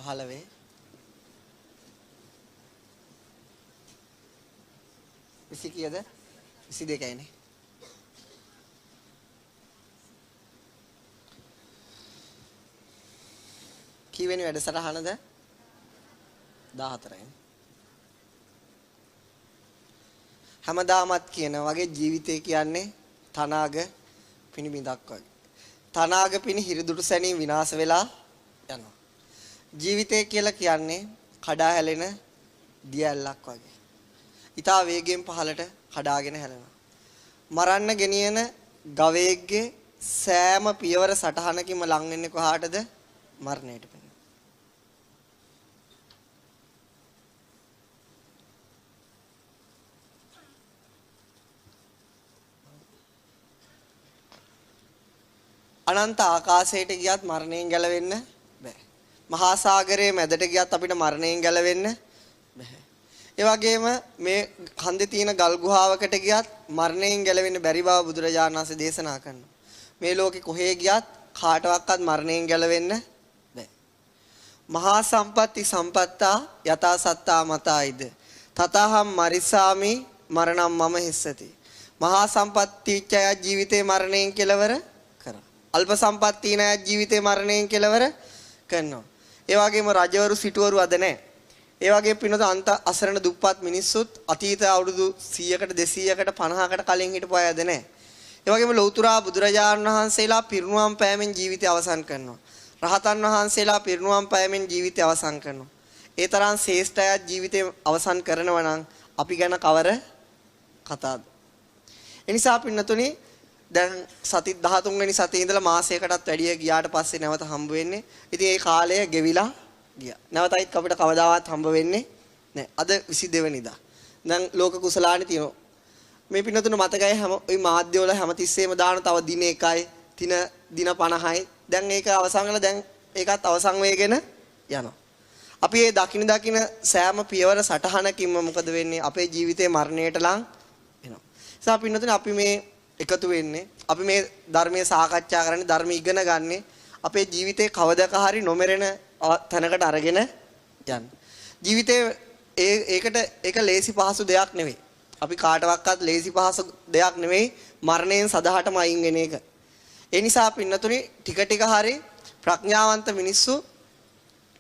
15 20 කීයද 22යිනේ කීවෙනි වැඩසටහනද 14යි හැමදාමත් කියන වගේ ජීවිතය කියන්නේ තනාග පිණි බිඳක් වගේ තනාග පිණි හිරිදුටු සැනින් විනාශ වෙලා යනවා ජීවිතය කියලා කියන්නේ කඩා හැලෙන දියැලක් වගේ ඊටා වේගයෙන් පහළට කඩාගෙන හැලෙනවා මරන්න ගෙනියන ගවයෙක්ගේ සෑම පියවර සටහනකින්ම ලං වෙන්නේ කොහාටද මරණයට අනන්ත ආකාශයට ගියත් මරණයෙන් ගැලවෙන්න බෑ. මහා සාගරයේ මැදට ගියත් අපිට මරණයෙන් ගැලවෙන්න බෑ. ඒ වගේම මේ කන්දේ තියෙන ගල් ගුහාවකට ගියත් මරණයෙන් ගැලවෙන්න බැරි බව බුදුරජාණන් වහන්සේ දේශනා කරනවා. මේ ලෝකේ කොහේ ගියත් කාටවත් මරණයෙන් ගැලවෙන්න බෑ. මහා සම්පatti සම්පත්තා යතා සත්තා මතායිද තතහම් මරිසාමි මරණම් මම හිස්සති. මහා සම්පත්තිච්ඡය ජීවිතේ මරණයෙන් කෙලවර අල්ප සම්පත්තින ජීවිතේ මරණයෙන් කෙලවර කරනවා. ඒ වගේම රජවරු සිටවරු අද නැහැ. ඒ වගේ පින්නත අන්ත අසරණ දුප්පත් මිනිස්සුත් අතීත අවුරුදු 100කට 200කට 50කට කලින් හිටපු අය අද නැහැ. ඒ වගේම ලෞතුරා බුදුරජාණන් වහන්සේලා පිරිනුවම් පෑමෙන් ජීවිතය අවසන් කරනවා. රහතන් වහන්සේලා පිරිනුවම් පෑමෙන් ජීවිතය අවසන් කරනවා. ඒ තරම් ශ්‍රේෂ්ඨ අය ජීවිතය අවසන් කරනවා නම් අපි ගැන කවර කතාවද? ඒ නිසා පින්නතුනි දැන් සති 13 වෙනි සතියේ ඉඳලා මාසයකටත් වැඩිය ගියාට පස්සේ නැවත හම්බ වෙන්නේ. ඉතින් ඒ කාලය ගෙවිලා ගියා. නැවතයිත් අපිට කවදාවත් හම්බ වෙන්නේ නැහැ. අද 22 වෙනිදා. දැන් ලෝක කුසලානේ තියෙනවා. මේ පින්නතුන මතකයි හැම ওই මාධ්‍ය වල හැමතිස්සෙම දාන තව දින 1යි, දින 50යි. දැන් ඒක අවසන් වෙලා දැන් ඒකත් අවසන් වෙගෙන යනවා. අපි මේ දකින සෑම පියවර සටහනකින්ම මොකද වෙන්නේ? අපේ ජීවිතේ මරණයට ලං වෙනවා. ඒ නිසා පින්නතුන අපි මේ එකතු වෙන්නේ අපි මේ ධර්මයේ සාකච්ඡා කරන්නේ ධර්ම ඉගෙන ගන්නේ අපේ ජීවිතේ කවදක හරි නොමරෙන තැනකට අරගෙන යන්න. ජීවිතේ ඒක ලේසි පහසු දෙයක් නෙවෙයි. අපි කාටවත් ලේසි පහසු දෙයක් නෙවෙයි මරණයෙන් සදාටම අයින් වෙන එක. ඒ නිසා පින්නතුනි ටික ටික හරි ප්‍රඥාවන්ත මිනිස්සු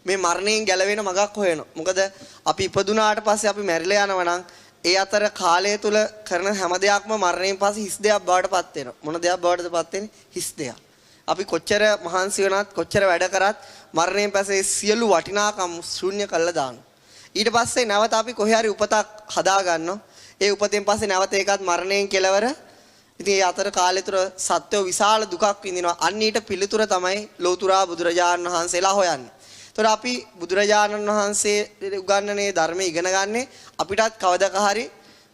මේ මරණයෙන් ගැලවෙන මගක් හොයනවා. මොකද අපි ඉපදුනාට පස්සේ අපි මැරිලා යනවා නම් ඒ අතර කාලය තුල කරන හැම දෙයක්ම මරණයෙන් පස්සේ හිස් දෙයක් බවට පත් වෙනවා. මොන දෙයක් බවටද පත් වෙන්නේ? හිස් දෙයක්. අපි කොච්චර මහන්සි වෙනත් කොච්චර වැඩ කරත් මරණයෙන් පස්සේ සියලු වටිනාකම් ශූන්‍ය කළා දානවා. ඊට පස්සේ නැවත අපි කොහේ හරි උපතක් හදා ගන්නවා. ඒ උපතෙන් පස්සේ නැවත ඒකත් මරණයෙන් කෙලවර. ඉතින් ඒ අතර කාලය තුල සත්‍යෝ විශාල දුකක් විඳිනවා. අන්න ඊට පිළිතුර තමයි ලෞතුරා බුදුරජාණන් වහන්සේලා හොයන්නේ. ඒතර අපි බුදුරජාණන් වහන්සේ උගන්වන්නේ ධර්මයේ ඉගෙන ගන්නේ අපිටත් කවදක හරි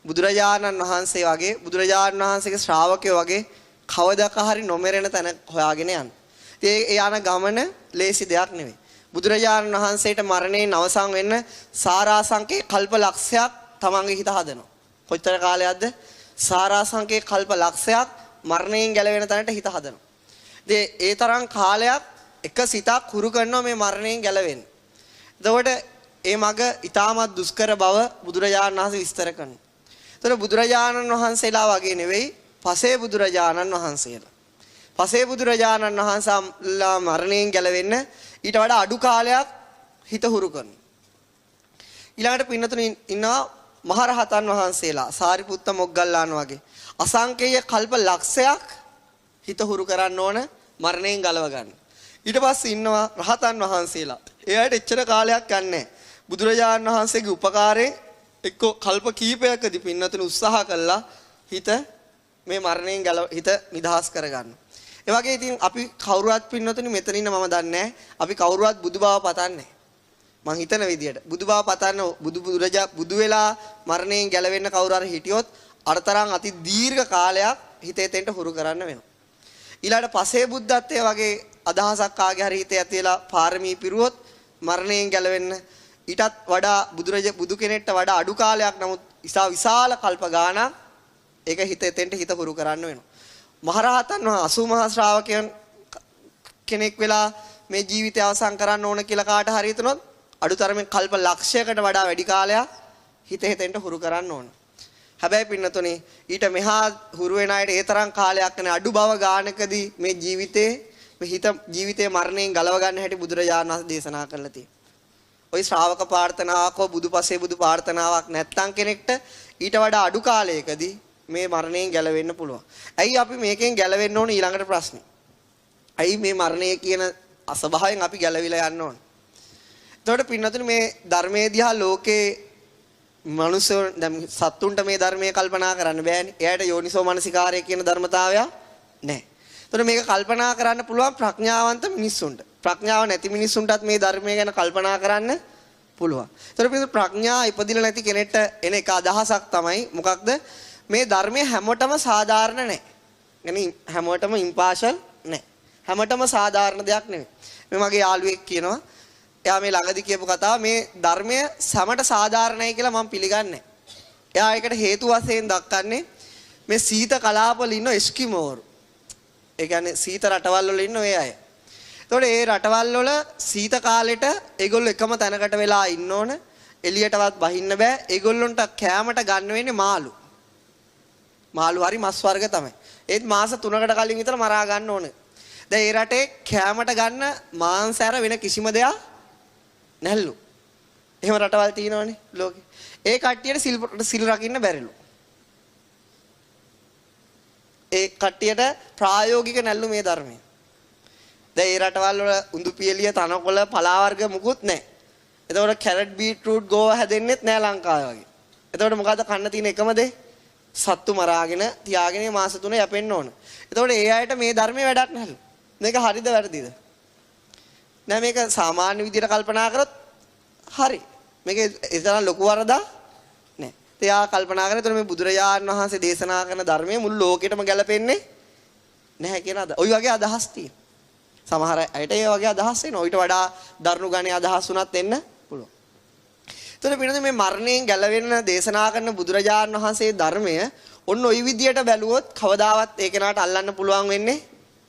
බුදුරජාණන් වහන්සේ වගේ බුදුරජාණන් වහන්සේගේ ශ්‍රාවකයෝ වගේ කවදක හරි නොමරෙන තැන හොයාගෙන යන්න. ඒ යන ගමන ලේසි දෙයක් නෙවෙයි. බුදුරජාණන් වහන්සේට මරණයෙන් අවසන් වෙන්න සාරාංශකේ කල්ප ලක්ෂයක් තමන්ගේ හිත හදනවා. කොච්චර කාලයක්ද? සාරාංශකේ කල්ප ලක්ෂයක් මරණයෙන් ගැලවෙන තැනට හිත හදනවා. ඒ තරම් කාලයක් එක සිතක් හුරු කරනවා මේ මරණයෙන් ගැලවෙන්න. එතකොට ඒ මග ඊටමත් දුෂ්කර බව බුදුරජාණන් වහන්සේ විස්තර කරනවා. එතකොට බුදුරජාණන් වහන්සේලා වගේ නෙවෙයි පසේ බුදුරජාණන් වහන්සේලා. පසේ බුදුරජාණන් වහන්සේලා මරණයෙන් ගැලවෙන්න ඊට වඩා අඩු කාලයක් හිත හුරු කරනවා. ඊළඟට පින්නතුණු ඉන්නවා මහරහතන් වහන්සේලා සාරිපුත්ත මොග්ගල්ලාන වගේ අසංකේය කල්ප ලක්ෂයක් හිත හුරු කරන්න ඕන මරණයෙන් ගලව ගන්න. ඊට පස්සේ ඉන්නවා රහතන් වහන්සේලා. එයාට එච්චර කාලයක් යන්නේ බුදුරජාණන් වහන්සේගේ උපකාරයෙන් එක්ක කල්ප කීපයකදී පින්නතුණු උත්සාහ කළා හිත මේ මරණයෙන් හිත නිදහස් කරගන්න. ඒ වගේ ඉතින් අපි කවුරුවත් පින්නතුණු මෙතන ඉන්න මම දන්නේ නැහැ. අපි කවුරුවත් බුදුබව පතන්නේ. මං හිතන විදියට බුදුබව පතන්න බුදු වෙලා මරණයෙන් ගැලවෙන්න කවුරු හරි හිටියොත් අරතරන් අති දීර්ඝ කාලයක් හිතේ තෙන්ට හුරු කරන්න වෙනවා. ඊළඟට පසේ බුද්ධත්වයේ වගේ අදහසක් ආගේ හරි හිතේ ඇතිලා පාරමී පිරුවොත් මරණයෙන් ගැලවෙන්න ඊටත් වඩා බුදු කෙනෙක්ට වඩා අඩු කාලයක් නමුත් විශාල කල්ප ගාණක් ඒක හිතේ තෙන්ට හිත හුරු කරන්න වෙනවා. මහරහතන් වහන්සේ 80 මහා ශ්‍රාවකයන් කෙනෙක් වෙලා මේ ජීවිතය අවසන් කරන්න ඕන කියලා කාට හරි හිතනොත් අඩුතරමින් කල්ප ලක්ෂයකට වඩා වැඩි කාලයක් හිත හිතෙන්ට හුරු කරන්න ඕන. හැබැයි පින්නතුනේ ඊට මෙහා හුරු වෙන අයට ඒ තරම් කාලයක් නැහැ. අඩු බව ගානකදී මේ ජීවිතේ මරණයෙන් ගලව ගන්න හැටි බුදුරජාණන් වහන්සේ දේශනා කරලා තියෙනවා. ওই ශ්‍රාවක ප්‍රාර්ථනාවක් හෝ බුදුපසේ බුදු ප්‍රාර්ථනාවක් නැත්තම් කෙනෙක්ට ඊට වඩා අඩු කාලයකදී මේ මරණයෙන් ගැලවෙන්න පුළුවන්. ඇයි අපි මේකෙන් ගැලවෙන්න ඕන ඊළඟට ප්‍රශ්නේ? ඇයි මේ මරණය කියන අසභාවයෙන් අපි ගැලවිලා යන්න ඕන? එතකොට පින්නතුනේ මේ ධර්මයේ දිහා ලෝකේ මනුෂ්‍ය දැන් සත්තුන්ට මේ ධර්මයේ කල්පනා කරන්න බෑනේ. එයාට යෝනිසෝ මනසිකාරය කියන ධර්මතාවය නැහැ. එතකොට මේක කල්පනා කරන්න පුළුවන් ප්‍රඥාවන්ත මිනිස්සුන්ට. ප්‍රඥාව නැති මිනිස්සුන්ටත් මේ ධර්මය ගැන කල්පනා කරන්න පුළුවන්. එතකොට ප්‍රඥා ඉපදිලා නැති කෙනෙක්ට එන එක අදහසක් තමයි මොකක්ද? මේ ධර්මය හැමෝටම සාධාරණ නැහැ. يعني හැමෝටම ඉම්පාෂල් නැහැ. හැමෝටම සාධාරණ දෙයක් නෙමෙයි. මේ මගේ යාළුවෙක් කියනවා එයා මේ ළඟදි කියපු කතාව මේ ධර්මය සමට සාධාරණයි කියලා මම පිළිගන්නේ නැහැ. එයා ඒකට හේතු වශයෙන් දක්වන්නේ මේ සීත කලාපවල ඉන්න එස්කිමෝරු. ඒ කියන්නේ සීත රටවල් වල ඉන්න ඔය අය. එතකොට ඒ රටවල් වල සීත කාලෙට ඒගොල්ලෝ එකම තැනකට වෙලා ඉන්න ඕන. එළියටවත් බහින්න බෑ. ඒගොල්ලොන්ට කෑමට ගන්න වෙන්නේ මාළු. මාළු හරි මස් වර්ග තමයි. ඒත් මාස 3කට කලින් විතර මරා ගන්න ඕනේ. දැන් ඒ රටේ කෑමට ගන්න මාංශ ඇර වෙන කිසිම දෙයක් නැල්ලු. එහෙම රටවල් තියෙනවනේ ලෝකේ. ඒ කට්ටියට සිල් රකින්න බැරිලු. ඒ කට්ටියට ප්‍රායෝගික නැල්ලු මේ ධර්මය. දැන් ඒ රටවල් වල උඳු පියලිය තනකොළ පලා වර්ග මුකුත් නැහැ. එතකොට කැරට් බීට්රූට් ගෝවා හැදෙන්නෙත් නැහැ ලංකාවේ වගේ. එතකොට මොකද්ද කන්න තියෙන එකම දේ? සත්තු මරාගෙන තියාගෙන මාස 3 යැපෙන්න ඕන. එතකොට ඒ අයට මේ ධර්මයේ වැඩක් නැහැලු. මේක හරිද වැරදිද? නෑ මේක සාමාන්‍ය විදිහට කල්පනා කරොත් හරි. මේක ඒ තරම් ලොකු වරදක් නෑ. එයා කල්පනා කරේ එතකොට මේ බුදුරජාණන් වහන්සේ දේශනා කරන ධර්මයේ මුළු ලෝකෙටම ගැලපෙන්නේ නැහැ කියන අද. ওই වගේ අදහස් තියෙනවා. සමහර අයට ඒ වගේ අදහස් එනවා. ඊට වඩා දරුණු ගණේ අදහස් උනත් එන්න පුළුවන්. එතකොට පින්නද මේ මරණයෙන් ගැලවෙන්න දේශනා කරන බුදුරජාණන් වහන්සේ ධර්මය ඔන්න ওই විදියට බැලුවොත් කවදාවත් ඒ කෙනාට අල්ලන්න පුළුවන් වෙන්නේ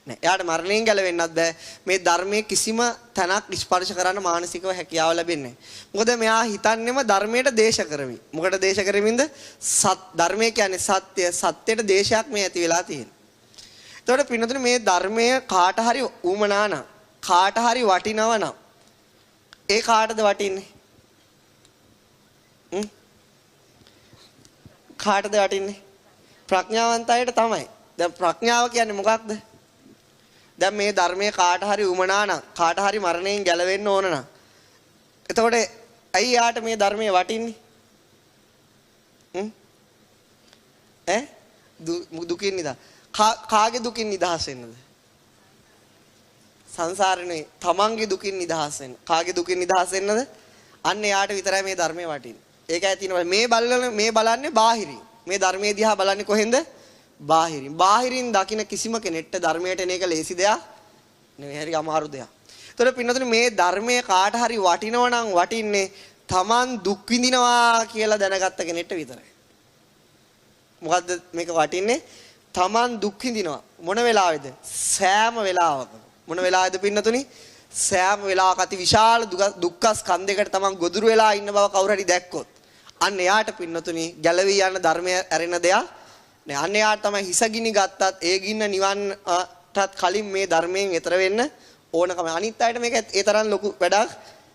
නැහැ. එයාට මරණයෙන් ගැලවෙන්නත් බෑ. මේ ධර්මයේ කිසිම තැනක් ස්පර්ශ කරන්න මානසිකව හැකියාව ලැබෙන්නේ නැහැ. මොකද මෙයා හිතන්නේම ධර්මයට දේශ කරමි. මොකට දේශ කරමින්ද? ධර්මය කියන්නේ සත්‍ය. සත්‍යයට දේශයක් මේ ඇති වෙලා තියෙනවා. එතකොට පින්නතුනේ මේ ධර්මය කාට හරි ඌමනා නම් කාට හරි වටිනව නම් ඒ කාටද වටින්නේ? කාටද වටින්නේ? ප්‍රඥාවන්තයට තමයි. දැන් ප්‍රඥාව කියන්නේ මොකක්ද? දැන් මේ ධර්මයේ කාට හරි උමනා නම් කාට හරි මරණයෙන් ගැලවෙන්න ඕන නම් එතකොට ඇයි යාට මේ ධර්මයේ වටින්නේ? දුකින් නිදහස්. කාගේ දුකින් නිදහස් වෙන්නද? සංසාරේ තමන්ගේ දුකින් නිදහස් වෙන්න. කාගේ දුකින් නිදහස් වෙන්නද? අන්න යාට විතරයි මේ ධර්මයේ වටින්නේ. ඒකයි තියෙනවා මේ බලන්නේ බාහිරින්. මේ ධර්මයේ දිහා බලන්නේ කොහෙන්ද? බාහිරින්. බාහිරින් දකින්න කිසිම කෙනෙක්ට ධර්මයට එන එක ලේසි දෙයක් නෙවෙයි. හරි අමාරු දෙයක්. ඒතකොට පින්නතුනේ මේ ධර්මයේ කාට හරි වටිනව නම් වටින්නේ Taman දුක් විඳිනවා කියලා දැනගත්ත කෙනෙක්ට විතරයි. මොකද්ද මේක වටින්නේ? Taman දුක් විඳිනවා. මොන වෙලාවේද? සෑම වෙලාවකම. මොන වෙලාවේද පින්නතුනේ? සෑම වෙලාවක අති විශාල දුක්ඛ ස්කන්ධයකට Taman ගොදුරු වෙලා ඉන්න බව කවුරු හරි දැක්කොත් අන්න එයාට පින්නතුනේ ගැලවී යන ධර්මය ඇරෙන දෙයක් නෑ. අන්න එයාට තමයි හිසගිනි ගත්තත් ඒ ගින්න නිවන්නටත් කලින් මේ ධර්මයෙන් එතර වෙන්න ඕනකම. අනිත් අයට මේක ඒ තරම් ලොකු වැඩක්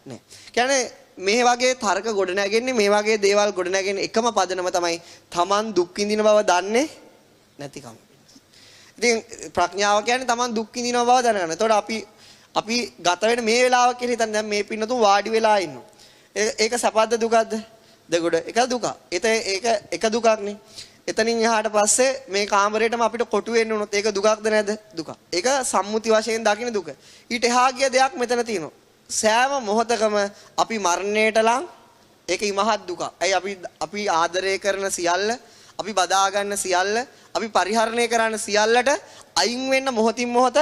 නෑ. කියන්නේ මේ වගේ තර්ක ගොඩ නැගෙන්නේ මේ වගේ දේවල් ගොඩ නැගෙන්නේ එකම පදනම තමයි Taman දුක් විඳින බව දන්නේ නැතිකම. ඉතින් ප්‍රඥාව කියන්නේ Taman දුක් විඳින බව දැනගන්න. එතකොට අපි ගත වෙන මේ වෙලාව කියලා හිතන්න දැන් මේ පින්නතුන් වාඩි වෙලා ඉන්නවා. ඒක සපද්ද දුකද්ද? දෙගොඩ එක දුක. ඒක එක දුකක් නේ. එතනින් එහාට පස්සේ මේ කාමරේටම අපිට කොටු වෙන්න උනොත් ඒක දුකක්ද නැද්ද? දුක. ඒක සම්මුති වශයෙන් දකින්න දුක. ඊට එහා ගිය දෙයක් මෙතන තියෙනවා. සෑම මොහොතකම අපි මරණයට ලං ඒක ඉමහත් දුක. ඇයි අපි ආදරය කරන සියල්ල, අපි බදා ගන්න සියල්ල, අපි පරිහරණය කරන සියල්ලට අයින් වෙන්න මොහොතින් මොහොත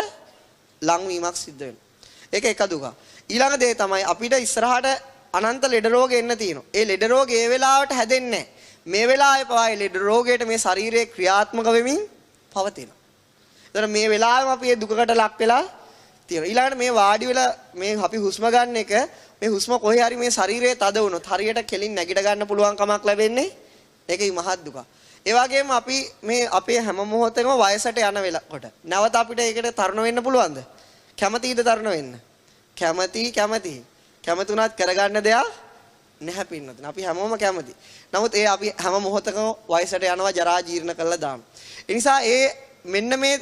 ලං වීමක් සිද්ධ වෙනවා. ඒක එක දුක. ඊළඟ දේ තමයි අපිට ඉස්සරහට අනන්ත ලෙඩ රෝග එන්න තියෙනවා. ඒ ලෙඩ රෝග ඒ වෙලාවට හැදෙන්නේ නැහැ. මේ වෙලාවේ පවා ඒ ලෙඩ රෝගයට මේ ශරීරයේ ක්‍රියාත්මක වෙමින් පවතිනවා. ඒතර මේ වෙලාවෙම අපි මේ දුකකට ලක් වෙලා තියෙනවා. ඊළඟට මේ වාඩි වෙලා මේ අපි හුස්ම ගන්න එක මේ හුස්ම කොහේ හරි මේ ශරීරයේ තද වුණොත් හරියට කෙලින් නැගිට ගන්න පුළුවන් කමක් ලැබෙන්නේ ඒකයි මහත් දුක. ඒ වගේම අපි මේ අපේ හැම මොහොතේම වයසට යන වෙලාවට නැවත අපිට ඒකට තරුණ වෙන්න පුළුවන්ද? කැමතිද තරුණ වෙන්න? කැමති උනත් කරගන්න දෙයක් නැහැ පින්නතුනි. අපි හැමෝම කැමති. නමුත් ඒ අපි හැම මොහොතකම වයසට යනවා ජරා ජීර්ණ කළා දාන. ඒ නිසා මෙන්න මේ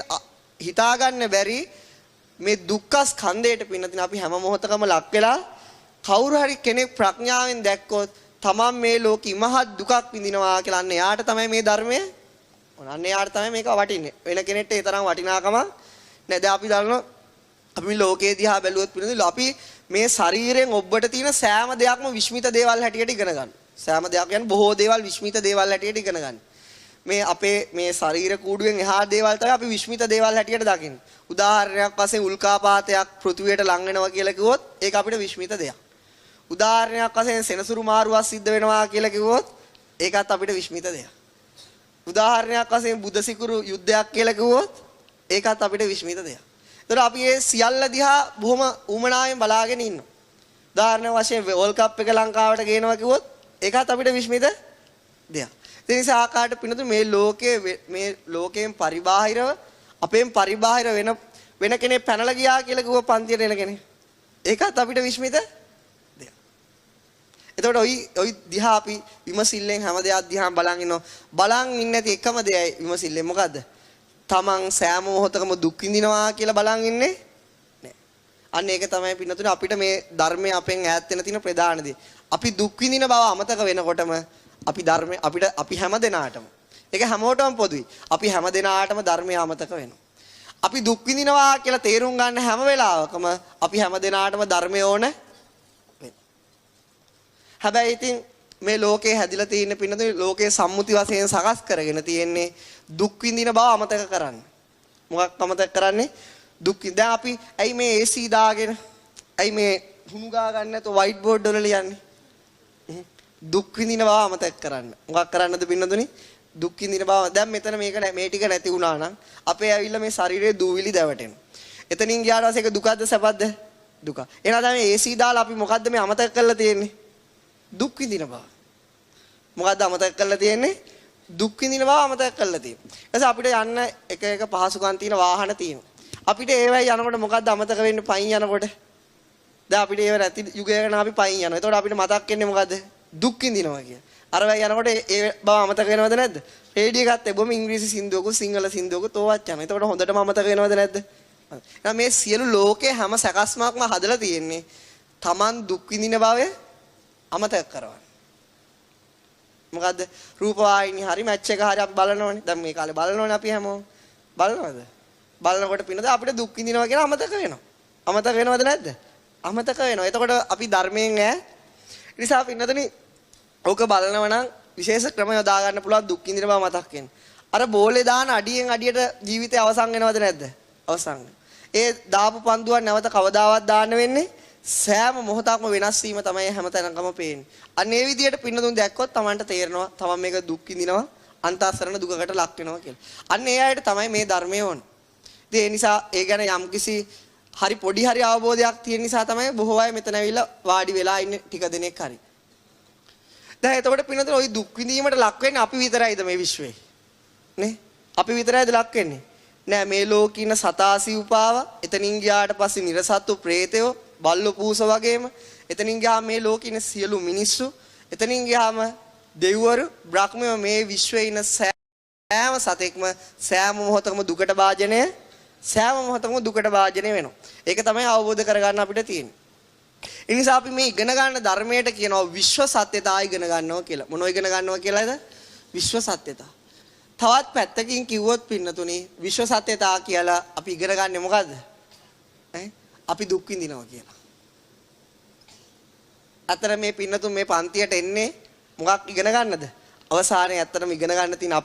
හිතා ගන්න බැරි මේ දුක්ඛ ස්කන්ධයට පින්නතුනි අපි හැම මොහොතකම ලක් වෙලා කවුරු හරි කෙනෙක් ප්‍රඥාවෙන් දැක්කොත් තමන් මේ ලෝකෙ මහත් දුකක් විඳිනවා කියලා අන්න එයාට තමයි මේ ධර්මය අන්න එයාට තමයි මේක වටින්නේ. වෙන කෙනෙක්ට ඒ තරම් වටිනාකම නැහැ. දැන් අපි දන්නවා අපි ලෝකයේ දිහා බැලුවොත් පිළිදෙල අපි මේ ශරීරයෙන් ඔබට තියෙන සෑම දෙයක්ම විශ්මිත දේවල් හැටියට ඉගෙන ගන්න. සෑම දෙයක් කියන්නේ බොහෝ දේවල් විශ්මිත දේවල් හැටියට ඉගෙන ගන්න. මේ අපේ මේ ශරීර කූඩුවෙන් එහා දේවල් තමයි අපි විශ්මිත දේවල් හැටියට දකින්නේ. උදාහරණයක් වශයෙන් උල්කාපාතයක් පෘථුවියට ලං වෙනවා කියලා කිව්වොත් ඒක අපිට විශ්මිත දෙයක්. උදාහරණයක් වශයෙන් සෙනසුරු මාරුවක් සිද්ධ වෙනවා කියලා කිව්වොත් ඒකත් අපිට විශ්මිත දෙයක්. උදාහරණයක් වශයෙන් බුදසිකුරු යුද්ධයක් කියලා කිව්වොත් ඒකත් අපිට විශ්මිත දෙයක්. ඒතර අපි මේ සියල්ල දිහා බොහොම උමනාවෙන් බලාගෙන ඉන්නවා. උදාහරණ වශයෙන් වර්ල්ඩ් කප් එක ලංකාවට ගේනවා කිව්වොත් ඒකත් අපිට විශ්මිත දෙයක්. ඒ නිසා ආකාරයට පිනතු මේ ලෝකයෙන් පරිබාහිරව අපෙන් පරිබාහිර වෙන කෙනෙක් පැනලා ගියා කියලා කිව්ව පන්තියට එන කෙනෙක්. ඒකත් අපිට විශ්මිත දෙයක්. එතකොට ওই දිහා අපි විමසිල්ලෙන් හැම දෙයක් දිහා බලන් ඉන්නවා. බලන් ඉන්නේ නැති එකම දෙයයි විමසිල්ලෙන් මොකද්ද? තමන් සෑම මොහොතකම දුක් විඳිනවා කියලා බලන් ඉන්නේ නෑ. අන්න ඒක තමයි පින්නතුනේ අපිට මේ ධර්මයේ අපෙන් ඈත් වෙන තියෙන ප්‍රධාන දේ. අපි දුක් විඳින බව අමතක වෙනකොටම අපි හැම දෙනාටම ඒක හැමෝටම පොදුයි. අපි හැම දෙනාටම ධර්මය අමතක වෙනවා. අපි දුක් විඳිනවා කියලා තේරුම් ගන්න හැම වෙලාවකම අපි හැම දෙනාටම ධර්මය ඕන වෙනවා. හැබැයි ඉතින් මේ ලෝකේ හැදිලා තියෙන පින්නතුනේ ලෝකේ සම්මුති වශයෙන් සකස් කරගෙන තියෙන්නේ දුක් විඳින බව අමතක කරන්න. මොකක් අමතක කරන්නේ? දුක් දැන් අපි ඇයි මේ AC දාගෙන ඇයි මේ හුණු ගා ගන්න නැතුව වයිට් බෝඩ් වල ලියන්නේ? දුක් විඳින බව අමතක කරන්න. මොකක් කරන්නද පින්නතුනේ? දුක් විඳින බව. දැන් මෙතන මේ ටික නැති වුණා නම් අපේ ඇවිල්ලා මේ ශරීරයේ දූවිලි දැවටෙනවා. එතනින් ගියාට පස්සේ ඒක දුකද සැපද? දුක. එහෙනම් දැන් මේ AC දාලා අපි මොකද්ද මේ අමතක කරලා තියෙන්නේ? දුක් විඳින බව. මොකද්ද අමතක කරලා තියෙන්නේ? දුක් විඳින බව අමතක කරලා තියෙනවා. ඊට අපිට යන්න එක පහසුකම් තියෙන වාහන තියෙනවා. අපිට ඒවයි යනකොට මොකද්ද අමතක වෙන්නේ පයින් යනකොට? දැන් අපිට ඒව නැති යුගයකට අපි පයින් යනවා. එතකොට අපිට මතක් වෙන්නේ මොකද්ද? දුක් විඳිනවා කිය. අර වෙයි යනකොට ඒ බව අමතක වෙනවද නැද්ද? රේඩියෝ එකත් එබොම ඉංග්‍රීසි සින්දුවක සිංහල සින්දුවක තෝවත් යනවා. එතකොට හොඳටම අමතක වෙනවද නැද්ද? එහෙනම් මේ සියලු ලෝකේ හැම සකස්මක්ම හදලා තියෙන්නේ Taman දුක් විඳින බව අමතක කරවන්න. මොකද්ද? රූපවාහිනී හරි මැච් එක හරි අපි බලනවනේ. දැන් මේ කාලේ බලනවනේ අපි හැමෝම. බලනවද? බලනකොට පිනද අපිට දුක් විඳිනවා කියලා අමතක වෙනවා. අමතක වෙනවද නැද්ද? අමතක වෙනවා. එතකොට අපි ධර්මයෙන් නිසා පින්නතනේ ඕක බලනවා නම් විශේෂ ක්‍රම යොදා ගන්න පුළුවන් දුක් විඳින බව මතක් වෙන. අර බෝලේ දාන අඩියෙන් අඩියට ජීවිතය අවසන් වෙනවද නැද්ද? අවසන්. ඒ දාපු පන්දුවක් නැවත කවදාවත් දාන්න වෙන්නේ සෑම මොහොතක්ම වෙනස් වීම තමයි හැමතැනකම පේන්නේ. අන්න ඒ විදිහට පින්නතුන් දැක්කොත් Tamanට තේරෙනවා Taman මේක දුක් විඳිනවා අන්තස්සරණ දුකකට ලක් වෙනවා කියලා. අන්න ඒ අයට තමයි මේ ධර්මය ඕන. ඉතින් ඒ නිසා ඒ ගැන යම්කිසි හරි පොඩි හරි අවබෝධයක් තියෙන නිසා තමයි බොහෝ අය මෙතන ඇවිල්ලා වාඩි වෙලා ඉන්නේ ටික දෙනෙක් හරි. දැන් එතකොට පින්නතුන් ওই දුක් විඳීමට ලක් වෙන්නේ අපි විතරයිද මේ විශ්වයේ? නේ? අපි විතරයිද ලක් වෙන්නේ? නෑ මේ ලෝකේ ඉන්න සතාසි උපාව එතනින් ගියාට පස්සේ නිර්සත්තු ප්‍රේතයෝ බල්ලෝ පූස වගේම එතනින් ගියාම මේ ලෝකේ ඉන්න සියලු මිනිස්සු එතනින් ගියාම දෙවිවරු බ්‍රහ්මයෝ මේ විශ්වයේ ඉන්න සෑම සතෙක්ම සෑම මොහොතකම දුකට භාජනය වෙනවා. ඒක තමයි අවබෝධ කරගන්න අපිට තියෙන්නේ. ඒ නිසා අපි මේ ඉගෙන ගන්න ධර්මයට කියනවා විශ්ව සත්‍යතා ඉගෙන ගන්නවා කියලා. මොනව ඉගෙන ගන්නවා කියලාද? විශ්ව සත්‍යතා. තවත් පැත්තකින් කිව්වොත් පින්නතුනි විශ්ව සත්‍යතා කියලා අපි ඉගෙන ගන්නෙ මොකද්ද? අපි දුක් විඳිනවා කියලා. අතර මේ පින්නතුන් මේ පන්තියට එන්නේ මොකක් ඉගෙන ගන්නද? අවසානයේ ඇත්තටම ඉගෙන ගන්න තියෙන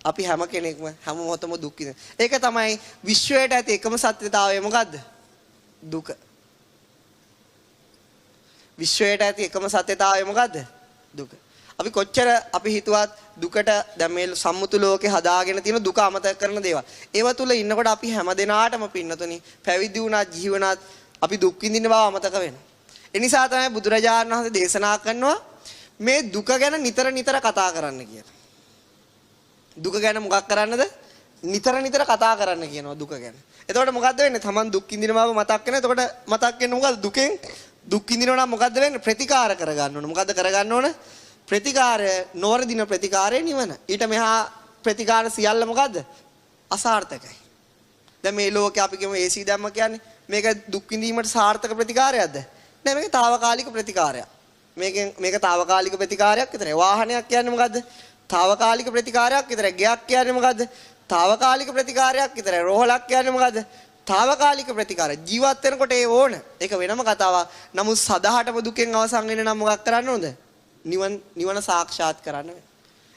අපි හැම කෙනෙක්ම හැම මොහොතම දුක් විඳින. ඒක තමයි විශ්වයට ඇති එකම සත්‍යතාවය මොකද්ද? දුක. විශ්වයට ඇති එකම සත්‍යතාවය මොකද්ද? දුක. අපි කොච්චර අපි හිතුවත් දුකට දැන් මේ සම්මුතු ලෝකේ හදාගෙන තියෙන දුක අමතක කරන දේවල්. ඒව තුල ඉන්නකොට අපි හැමදෙනාටම පින්නතුනි පැවිදි වුණත් ජීව වුණත් අපි දුක් විඳින බව අමතක වෙනවා. ඒ නිසා තමයි බුදුරජාණන් වහන්සේ දේශනා කරනවා මේ දුක ගැන නිතර නිතර කතා කරන්න කියලා. දුක ගැන මොකක් කරන්නද? නිතර නිතර කතා කරන්න කියනවා දුක ගැන. එතකොට මොකද්ද වෙන්නේ? Taman දුක් විඳින බව මතක් වෙන. එතකොට මතක් වෙන්නේ මොකද්ද? දුකෙන් දුක් විඳිනවා නම් මොකද්ද වෙන්නේ? ප්‍රතිකාර කරගන්න ඕන. මොකද්ද කරගන්න ඕන? ප්‍රතිකාරය නොවරදින ප්‍රතිකාරය නිවන. ඊට මෙහා ප්‍රතිකාර සියල්ල මොකද්ද? අසාර්ථකයි. දැන් මේ ලෝකේ අපි කියමු AC දැම්ම කියන්නේ මේක දුක් විඳීමට සාර්ථක ප්‍රතිකාරයක්ද? නෑ මේක తాවකාලික ප්‍රතිකාරයක්. මේක తాවකාලික ප්‍රතිකාරයක් විතරයි. වාහනයක් කියන්නේ මොකද්ද? తాවකාලික ප්‍රතිකාරයක් විතරයි. ගයක් කියන්නේ මොකද්ද? తాවකාලික ප්‍රතිකාරයක් විතරයි. රෝහලක් කියන්නේ මොකද්ද? తాවකාලික ප්‍රතිකාර. ජීවත් වෙනකොට ඒ ඕන. ඒක වෙනම කතාවක්. නමුත් සදාහටම දුකෙන් අවසන් වෙන්න නම් මොකක් කරන්න ඕනද? නිවන සාක්ෂාත් කරන්න.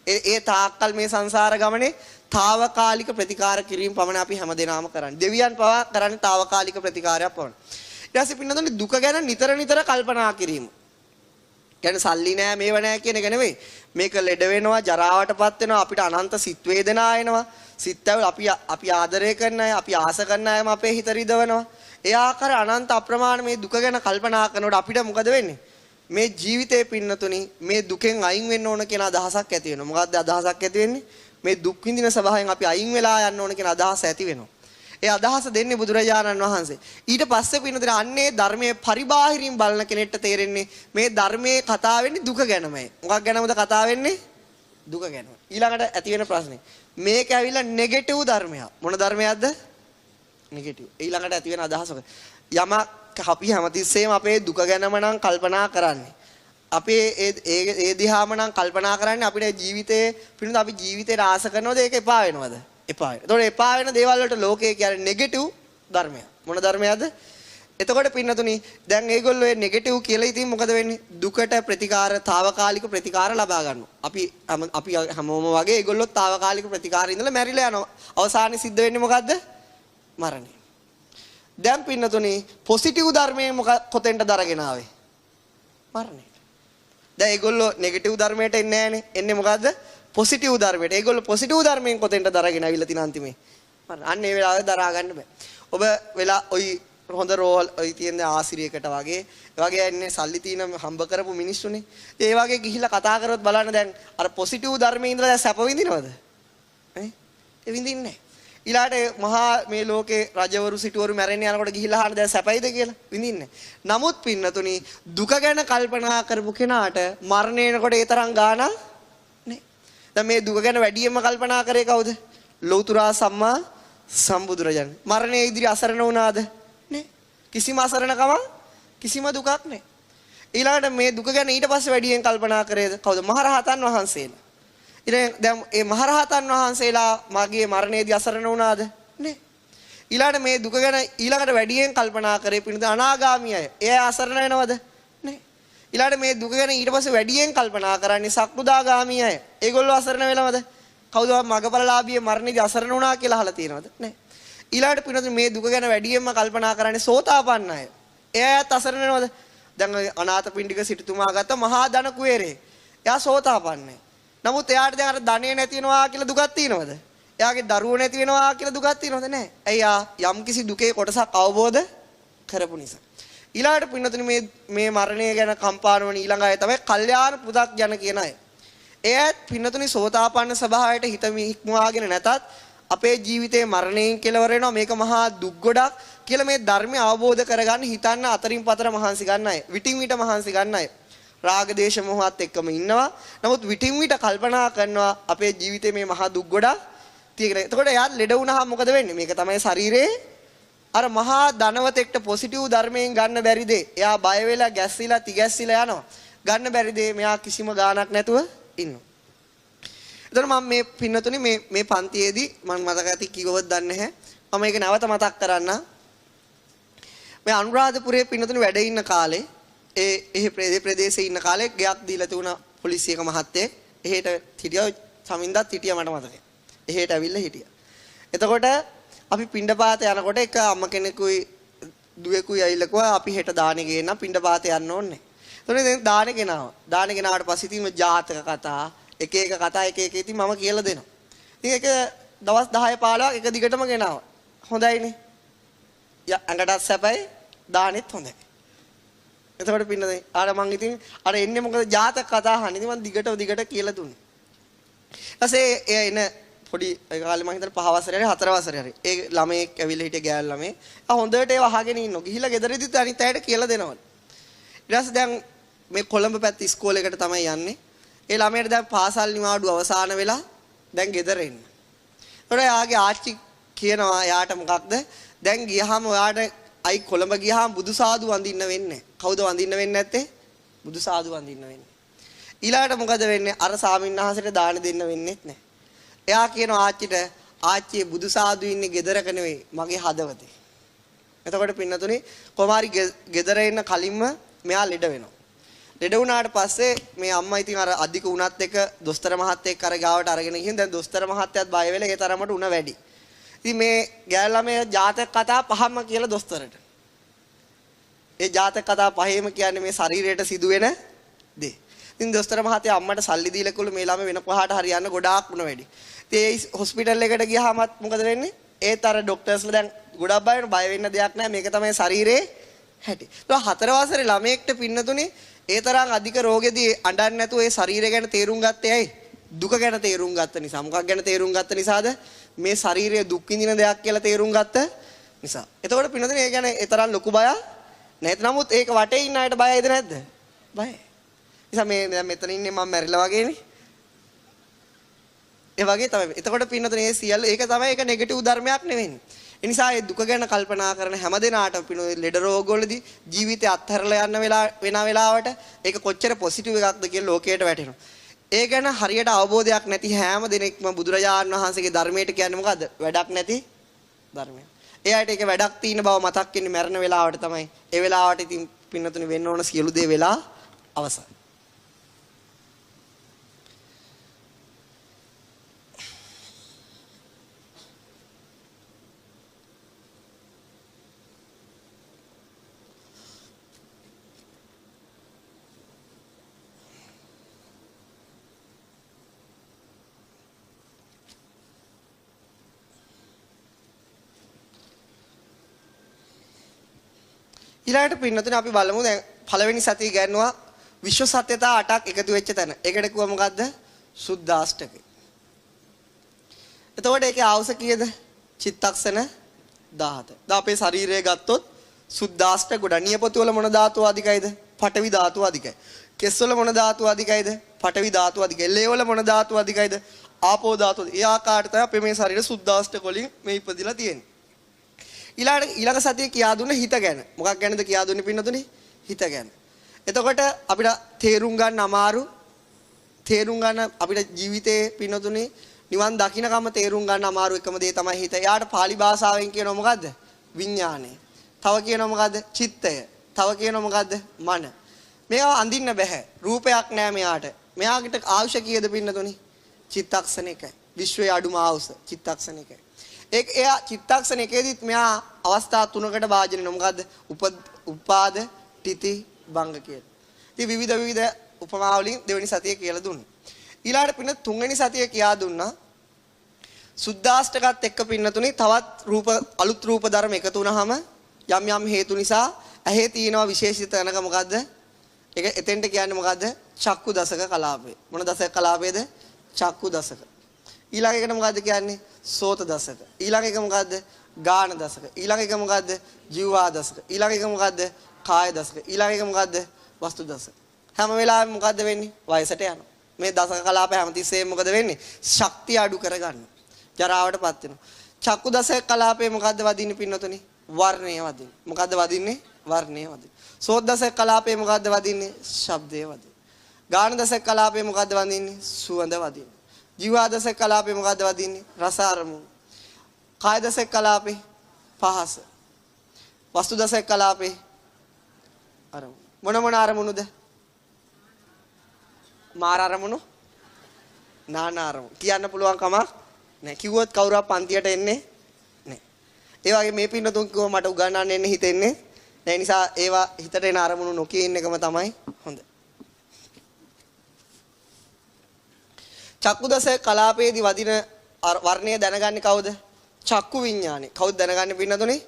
ඒ තාක්කල් මේ සංසාර ගමනේ తాවකාලික ප්‍රතිකාර කිරීම පමණ අපි හැමදේනම කරන්නේ. දෙවියන් පවා කරන්නේ తాවකාලික ප්‍රතිකාරයක් පමණ. ඊට පස්සේ පින්නතුනේ දුක ගැන නිතර නිතර කල්පනා කිරීම. කියන්නේ සල්ලි නෑ මේව නෑ කියන එක නෙවෙයි. මේක ලෙඩ වෙනවා, ජරාවටපත් වෙනවා, අපිට අනන්ත සිත් වේදනා එනවා. සිත්වල අපි ආදරය කරන අය, අපි ආස කරන අයම අපේ හිත රිදවනවා. ඒ ආකාර අනන්ත අප්‍රමාණ මේ දුක ගැන කල්පනා කරනකොට අපිට මොකද වෙන්නේ? මේ ජීවිතේ පින්නතුනි මේ දුකෙන් අයින් වෙන්න ඕන කියන අදහසක් ඇති වෙනවා. මොකද්ද අදහසක් ඇති වෙන්නේ? මේ දුක් විඳින ස්වභාවයෙන් අපි අයින් වෙලා යන්න ඕන කියන අදහස ඇති වෙනවා. ඒ අදහස දෙන්නේ බුදුරජාණන් වහන්සේ. ඊට පස්සේ පින්නතුනි අන්නේ ධර්මයේ පරිබාහිරින් බලන කෙනෙක්ට තේරෙන්නේ මේ ධර්මයේ කතා වෙන්නේ දුක ගැනමයි. මොකක් ගැනමද කතා වෙන්නේ? දුක ගැන. ඊළඟට ඇති වෙන ප්‍රශ්නේ මේක ඇවිල්ලා නෙගටිව් ධර්මයක්. මොන ධර්මයක්ද? නෙගටිව්. ඊළඟට ඇති වෙන අදහස යමක් අපි හැමතිස්සෙම අපේ දුක ගැනම නම් කල්පනා කරන්නේ. අපේ ඒ දිහාම නම් කල්පනා කරන්නේ අපිට ජීවිතේ පිළිබඳ අපි ජීවිතේට ආස කරනවද ඒක එපා වෙනවද? එපා වෙනවා. එතකොට එපා වෙන දේවල් වලට ලෝකයේ කියන්නේ නෙගටිව් ධර්මයක්. මොන ධර්මයක්ද? එතකොට පින්නතුනි දැන් මේගොල්ලෝ ඒ නෙගටිව් කියලා ඉතින් මොකද වෙන්නේ? දුකට ප්‍රතිකාර, తాවකාලික ප්‍රතිකාර ලබා ගන්නවා. අපි හැමෝම වගේ ඒගොල්ලෝ తాවකාලික ප්‍රතිකාර ඉඳලා මැරිලා යනවා. අවසානයේ සිද්ධ වෙන්නේ මොකද්ද? මරණය. දැන් පින්නතුනි පොසිටිව් ධර්මයේ කොතෙන්ට දරගෙන ආවේ? මරණයට. දැන් ඒගොල්ලෝ නෙගටිව් ධර්මයට එන්නේ නැහනේ. එන්නේ මොකද්ද? පොසිටිව් ධර්මයට. ඒගොල්ලෝ පොසිටිව් ධර්මයෙන් කොතෙන්ට දරගෙන ආවිල්ලා තින අන්තිමේ. අන්න ඒ වෙලාවේ දරා ගන්න බෑ. ඔබ වෙලා ඔයි හොඳ රෝල් ඔය තියෙන ආසිරියකට වගේ ඉන්නේ සල්ලි තියෙන හම්බ කරපු මිනිස්සුනේ. ඒ වගේ ගිහිල්ලා කතා කරොත් බලන්න දැන් අර පොසිටිව් ධර්මයේ ඉඳලා දැන් සැප විඳිනවද? ඒ විඳින්නේ නැහැ. ඊළාට මහා මේ ලෝකේ රජවරු සිටවරු මැරෙන්න යනකොට ගිහිල්ලා අහන්න දැන් සැපයිද කියලා විඳින්නේ. නමුත් පින්නතුනි දුක ගැන කල්පනා කරපු කෙනාට මරණයනකොට ඒ තරම් ගාණක් නෑ. දැන් මේ දුක ගැන වැඩියෙන්ම කල්පනා කරේ කවුද? ලෞතුරා සම්මා සම්බුදුරජාණන්. මරණයේ ඉදිරි අසරණ වුණාද? නෑ. කිසිම අසරණකම කිසිම දුකක් නෑ. ඊළාට මේ දුක ගැන ඊට පස්සේ වැඩියෙන් කල්පනා කරේද කවුද? මහරහතන් වහන්සේලා. දැන් මේ මහරහතන් වහන්සේලා මගේ මරණයේදී අසරණ වුණාද? නේ. ඊළඟට මේ දුක ගැන ඊළඟට වැඩියෙන් කල්පනා කරේ පිණිස අනාගාමී අය. ඒ අසරණ වෙනවද? නේ. ඊළඟට මේ දුක ගැන ඊට පස්සේ වැඩියෙන් කල්පනා කරන්නේ සක්‍රුදාගාමී අය. ඒගොල්ලෝ අසරණ වෙනවද? කවුද මගපලලාභී මරණයේදී අසරණ වුණා කියලා අහලා තියෙනවද? නේ. ඊළඟට පිණිස මේ දුක ගැන වැඩියෙන්ම කල්පනා කරන්නේ සෝතාපන්න අය. එයාත් අසරණ වෙනවද? දැන් අනාථපිණ්ඩික සිටුතුමා ගත්ත මහා ධන කුවේරේ. එයා සෝතාපන්නයි. නමුත් එයාට දැන් අර ධනෙ නැති වෙනවා කියලා දුකක් තියෙනවද? එයාගේ දරුවෝ නැති වෙනවා කියලා දුකක් තියෙනවද? නැහැ. එයා යම්කිසි දුකේ කොටසක් අවබෝධ කරපු නිසා. ඊළඟට පින්නතුනි මේ මරණය ගැන කම්පාන වන ඊළඟ අය තමයි කල්යාණ පුදක්ජන කියන අය. එයාත් පින්නතුනි සෝතාපන්න ස්වභාවයට හිත ඉක්මවාගෙන නැතත් අපේ ජීවිතේ මරණයෙන් කෙලවර වෙනවා මේක මහා දුක් ගොඩක් කියලා මේ ධර්මය අවබෝධ කරගන්න හිතන්න අතරින් පතර මහන්සි ගන්න අය. විටින් විට මහන්සි ගන්න අය. රාග දේශ මොහොත් එක්කම ඉන්නවා. නමුත් විටින් විට කල්පනා කරනවා අපේ ජීවිතේ මේ මහා දුක් ගොඩක් තියෙන. එතකොට එයා ලෙඩ වුණාම මොකද වෙන්නේ? මේක තමයි ශරීරේ අර මහා ධනවතෙක්ට පොසිටිව් ධර්මයෙන් ගන්න බැරි දේ. එයා බය වෙලා ගැස්සිලා තිගැස්සිලා යනවා. ගන්න බැරි දේ මෙයා කිසිම ගාණක් නැතුව ඉන්නවා. එතකොට මම මේ පින්නතුනේ මේ පන්තියේදී මම මතක ඇති කිව්වොත් දන්නේ නැහැ. මම මේක නැවත මතක් කරන්න. මේ අනුරාධපුරයේ පින්නතුනේ වැඩ ඉන්න කාලේ ඒ ප්‍රදේශයේ ඉන්න කාලේ ගයක් දීලා තිබුණා පොලිසියක මහත්තයෙක්. එහෙට හිටියා සමින්දත් හිටියා මට මතකයි. එහෙට ඇවිල්ලා හිටියා. එතකොට අපි පිණ්ඩපාත යනකොට එක අම්ම කෙනෙකුයි දුවෙකුයි ඇවිල්ලා කිව්වා අපි හෙට දානේ ගේන්න පිණ්ඩපාත යන්න ඕනේ. එතකොට දැන් දානේ ගෙනාවා. දානේ ගෙනාවට පස්සේ ඉතින් ජාතක කතා එක එක කතා එක එක ඉතින් මම කියලා දෙනවා. ඉතින් ඒක දවස් 10 15ක් එක දිගටම ගෙනාවා. හොඳයිනේ. ඇඟටත් සැපයි දානෙත් හොඳයි. එතකොට පින්නදේ ආර මං ඉතින් අර එන්නේ මොකද ජාතක කතා අහන්නේ. ඉතින් මං දිගට කියලා දුන්නා. ඊපස්සේ එයා එන පොඩි ඒ කාලේ මං හිතන්නේ 5 වසරේ හරි 4 වසරේ හරි ඒ ළමයෙක් ඇවිල්ලා හිටිය ගෑල් ළමේ. ආ හොඳට ඒව අහගෙන ඉන්නවා. ගිහිල්ලා ගෙදරදිත් අනිත් අයට කියලා දෙනවලු. ඊට පස්සේ දැන් මේ කොළඹ පැත්ත ඉස්කෝලේකට තමයි යන්නේ. ඒ ළමයට දැන් පාසල් නිවාඩු අවසන් වෙලා දැන් ගෙදර එන්න. ඒතකොට එයාගේ ආච්චි කියනවා එයාට මොකක්ද? දැන් ගියහම ඔයාට අයි කොළඹ ගියහම බුදුසාදු වඳින්න වෙන්නේ. කවුද වඳින්න වෙන්නේ නැත්තේ? බුදුසාදු වඳින්න වෙන්නේ. ඊළාට මොකද වෙන්නේ? අර සාමින්හාසයට දාන දෙන්න වෙන්නේත් නැහැ. එයා කියනවා ආච්චිට ආච්චියේ බුදුසාදු ඉන්නේ ගෙදරක නෙවෙයි මගේ හදවතේ. එතකොට පින්නතුනේ කොමාරි ගෙදර එන්න කලින්ම මෙයා ලෙඩ වෙනවා. ලෙඩ වුණාට පස්සේ මේ අම්මා ඉතින් අර අධික උණත් එක දොස්තර මහත්තයෙක් අර ගාවට අරගෙන ගිහින් දැන් දොස්තර මහත්තයාත් බය වෙලා ඒ තරමට උණ වැඩි. ඉතින් මේ ගෑල් ළමයා ජාතක කතා පහම කියලා දොස්තරට. ඒ ජාතක කතා පහේම කියන්නේ මේ ශරීරයට සිදුවෙන දේ. ඉතින් දොස්තර මහත්තයා අම්මට සල්ලි දීලා කිව්ලු මේ ළමයා වෙන කොහාට හරි යන්න ගොඩාක් උණ වැඩි. ඉතින් ඒ හොස්පිටල් එකට ගියාමත් මොකද වෙන්නේ? ඒත් අර ડોක්ටර්ස්ලා දැන් ගොඩක් බය වෙන්න දෙයක් නැහැ. මේක තමයි ශරීරේ හැටි. ඒක 4 වසරේ ළමයෙක්ට පින්නතුනේ ඒ තරම් අධික රෝගෙදී අඬන්නේ නැතුව ඒ ශරීරය ගැන තේරුම් ගත්තේ ඇයි? දුක ගැන තේරුම් ගත්ත නිසා. මොකක් ගැන තේරුම් ගත්ත නිසාද? මේ ශරීරය දුක් විඳින දෙයක් කියලා තේරුම් ගත්ත නිසා. එතකොට පින්නතුනේ ඒ ගැන ඒ තරම් ලොකු බයක් නැත්. නමුත් ඒක වටේ ඉන්න අයට බයයිද නැද්ද? බයයි. නිසා මේ දැන් මෙතන ඉන්නේ මම මැරිලා වගේනේ. ඒ වගේ තමයි. එතකොට පින්නතුනේ මේ සියල්ල ඒක තමයි ඒක නෙගටිව් ධර්මයක් නෙවෙන්නේ. ඒ නිසා ඒ දුක ගැන කල්පනා කරන හැම දිනාට පින්නතුනේ ලෙඩ රෝගවලදී ජීවිතය අත්හැරලා යන වෙලාවට ඒක කොච්චර පොසිටිව් එකක්ද කියලා ලෝකයට වැටෙනවා. ඒ ගැන හරියට අවබෝධයක් නැති හැම දිනෙකම බුදුරජාණන් වහන්සේගේ ධර්මයට කියන්නේ මොකද්ද? වැඩක් නැති ධර්මයක්. ඒ ආයත ඒක වැඩක් තියෙන බව මතක් වෙන්නේ මරණ වෙලාවට තමයි. ඒ වෙලාවට ඉතින් පින්නතුනේ වෙන්න ඕන සියලු දේ වෙලා අවසන්. ඊළඟට පින්නතුනේ අපි බලමු දැන් පළවෙනි සතිය ගන්නවා විශ්ව සත්‍යතා 8ක් එකතු වෙච්ච තැන. ඒකට කිව්වා මොකද්ද? සුද්ධාෂ්ටකය. එතකොට ඒකේ ආවුස කීයද? චිත්තක්ෂණ 17. දැන් අපේ ශරීරය ගත්තොත් සුද්ධාෂ්ටක ගොඩ නියපොතු වල මොන ධාතුව අධිකයිද? පඨවි ධාතුව අධිකයි. කෙස් වල මොන ධාතුව අධිකයිද? පඨවි ධාතුව අධිකයි. ලේ වල මොන ධාතුව අධිකයිද? ආපෝ ධාතුව. ඒ ආකාරයට තමයි අපේ මේ ශරීරය සුද්ධාෂ්ටක වලින් මේ ඉපදිලා තියෙන්නේ. ඊළඟ සතියේ කියා දුන්න හිත ගැන. මොකක් ගැනද කියා දුන්නේ පින්නතුනේ? හිත ගැන. එතකොට අපිට තේරුම් ගන්න අමාරු තේරුම් ගන්න අපිට ජීවිතේ පින්නතුනේ නිවන් දකින්නකම තේරුම් ගන්න අමාරු එකම දේ තමයි හිත. එයාට pāli භාෂාවෙන් කියනවා මොකද්ද? විඥානය. තව කියනවා මොකද්ද? චිත්තය. තව කියනවා මොකද්ද? මන. මේවා අඳින්න බෑ. රූපයක් නෑ මෙයාට. මෙයාට ආයුෂ කීයද පින්නතුනේ? චිත්තක්ෂණ එකයි. විශ්වයේ අඩුම ආයුෂ චිත්තක්ෂණ එකයි. ඒක එයා චිත්තක්ෂණ එකේදීත් මෙයා අවස්ථා තුනකට භාජනය වෙනවා. මොකද්ද? උපාද, තිති, භංග කියලා. ඉතින් විවිධ උපමා වලින් දෙවෙනි සතියේ කියලා දුන්නා. ඊළාට පින්න තුන්වෙනි සතියේ කියා දුන්නා. සුද්ධාෂ්ටකත් එක්ක පින්නතුනේ තවත් අලුත් රූප ධර්ම එකතු වුනහම යම් හේතු නිසා ඇහි තියෙනවා විශේෂිත තැනක මොකද්ද? ඒක එතෙන්ට කියන්නේ මොකද්ද? චක්කු දසක කලාපය. මොන දසක කලාපයේද? චක්කු දසක. ඊළඟ එකට මොකද්ද කියන්නේ? සෝත දසක. ඊළඟ එක මොකද්ද? ගාන දසක. ඊළඟ එක මොකද්ද? ජීවා දසක. ඊළඟ එක මොකද්ද? කාය දසක. ඊළඟ එක මොකද්ද? වස්තු දසක. හැම වෙලාවෙම මොකද්ද වෙන්නේ? වයසට යනවා. මේ දසක කලාප හැමතිස්සෙම මොකද වෙන්නේ? ශක්තිය අඩු කරගන්න. ජරාවටපත් වෙනවා. චක්කු දසක කලාපේ මොකද්ද වදින්නේ පින්නතුනේ? වර්ණය වදින්නේ. මොකද්ද වදින්නේ? වර්ණය වදින්නේ. සෝත දසක කලාපේ මොකද්ද වදින්නේ? ශබ්දය වදින්නේ. ගාන දසක කලාපේ මොකද්ද වදින්නේ? සුවඳ වදින්නේ. ජීවා දසක කලාපේ මොකද්ද වදින්නේ? රස අරමුණු. කාය දසක කලාපේ පහස. වස්තු දසක කලාපේ අරමුණු. මොන අරමුණුද? මාර අරමුණු, නාන අරමුණු. කියන්න පුළුවන් කමක් නැහැ. කිව්වොත් කවුරුත් පන්තියට එන්නේ නැහැ. ඒ වගේ මේ පින්නතුන් කිව්ව මට උගන්වන්න එන්න හිතෙන්නේ ඒ නිසා ඒවා හිතට එන අරමුණු නොකිය ඉන්න එකම තමයි හොඳ. චක්කුදස කලාපයේදී වදින වර්ණය දැනගන්නේ කවුද? චක්කු විඥානේ. කවුද දැනගන්නේ පින්නතුනේ?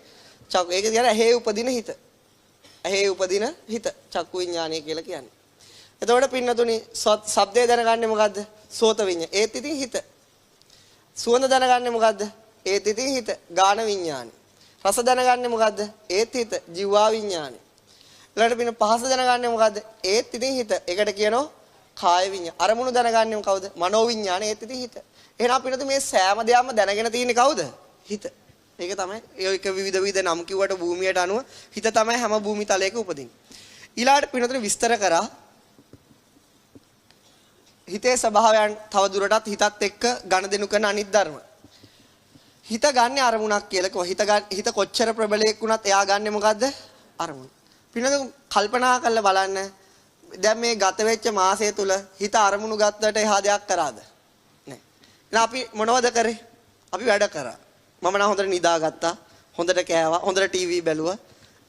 චක්කු. ඒක කියන්නේ ඇහි උපදින හිත. ඇහි උපදින හිත චක්කු විඥානය කියලා කියන්නේ. එතකොට පින්නතුනේ ශබ්දය දැනගන්නේ මොකද්ද? සෝත විඥාන. ඒත් ඉතින් හිත. සුවඳ දැනගන්නේ මොකද්ද? ඒත් ඉතින් හිත. ගාන විඥානය. රස දැනගන්නේ මොකද්ද? ඒත් හිත. ජීවා විඥානය. ඊළඟට පින්න පහස දැනගන්නේ මොකද්ද? ඒත් ඉතින් හිත. ඒකට කියනවා කාය විඥාන. අරමුණු දැනගන්නේ කවුද? මනෝ විඥානය. ඒත් ඉතින් හිත. එහෙනම් පින්නතුනේ මේ සෑම දෙයක්ම දැනගෙන තියෙන්නේ කවුද? හිත. ඒක තමයි ඒක විවිධ නම් කිව්වට භූමියට අනුව හිත තමයි හැම භූමි තලයක උපදින්නේ. ඊළාට පින්නතුනේ විස්තර කරා හිතේ ස්වභාවයන් තව දුරටත් හිතත් එක්ක ගනුදෙනු කරන අනිත් ධර්ම. හිත ගන්න අරමුණක් කියලා කිව්වා. හිත කොච්චර ප්‍රබලයක් වුණත් එයා ගන්නෙ මොකද්ද? අරමුණ. පින්නතුනේ කල්පනා කරලා බලන්න. දැන් මේ ගත වෙච්ච මාසය තුල හිත අරමුණු ගත්තට එහා දෙයක් කරාද? නෑ. එහෙනම් අපි මොනවද කරේ? අපි වැඩ කරා. මම නම් හොඳට නිදාගත්තා. හොඳට කෑවා. හොඳට ටීවී බැලුවා.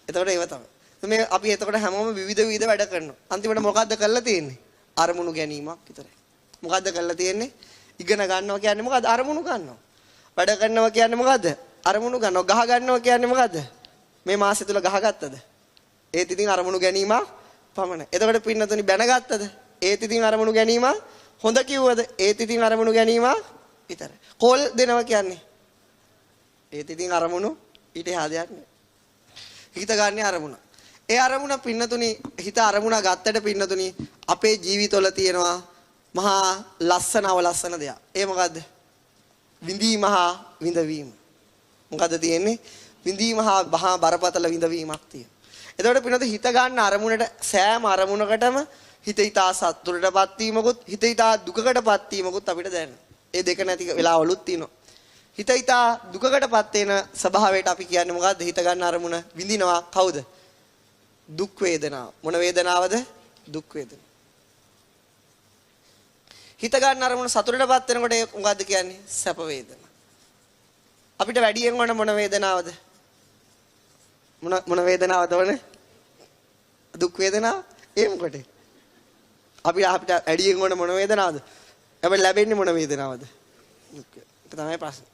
එතකොට ඒව තමයි. මේ අපි එතකොට හැමෝම විවිධ වැඩ කරනවා. අන්තිමට මොකද්ද කරලා තියෙන්නේ? අරමුණු ගැනීමක් විතරයි. මොකද්ද කරලා තියෙන්නේ? ඉගෙන ගන්නවා කියන්නේ මොකද්ද? අරමුණු ගන්නවා. වැඩ කරනවා කියන්නේ මොකද්ද? අරමුණු ගන්නවා. ගහ ගන්නවා කියන්නේ මොකද්ද? මේ මාසෙ තුල ගහගත්තද? ඒත් ඉතින් අරමුණු ගැනීම පමණයි. එතකොට පින්නතුනි බැනගත්තද? ඒත් ඉතින් අරමුණු ගැනීම හොඳ කිව්වද? ඒත් ඉතින් අරමුණු ගැනීම විතරයි. කෝල් දෙනවා කියන්නේ ඒත් ඉතින් අරමුණු ඊට එහා දෙයක් නෑ. හිත ගන්න අරමුණ. ඒ අරමුණ පින්නතුනි හිත අරමුණ ගත්තට පින්නතුනි අපේ ජීවිතවල තියෙනවා මහා ලස්සන දෙයක්. ඒ මොකද්ද? විඳීම හා විඳවීම. මොකද්ද තියෙන්නේ? විඳීම හා මහා බරපතල විඳවීමක් තියෙනවා. එතකොට පින්නතුනි හිත ගන්න අරමුණට සෑම අරමුණකටම හිත ඊතා සතුටටපත් වීමකුත් හිත ඊතා දුකකටපත් වීමකුත් අපිට දැනෙනවා. ඒ දෙක නැති වෙලාවලුත් තියෙනවා. හිත ඊතා දුකකටපත් වෙන ස්වභාවයට අපි කියන්නේ මොකද්ද? හිත ගන්න අරමුණ විඳිනවා කවුද? දුක් වේදනාව. මොන වේදනාවද? දුක් වේදනාව. හිත ගන්න අරමුණ සතුටටපත් වෙනකොට ඒක මොකද්ද කියන්නේ? සැප වේදනාව. අපිට වැඩියෙන් වන මොන වේදනාවද? මොන වේදනාවද වනේ? දුක් වේදනාව. ඒ මොකටද? අපිට වැඩියෙන් වන මොන වේදනාවද? අපිට ලැබෙන්නේ මොන වේදනාවද? දුක්. ඒක තමයි ප්‍රශ්නේ.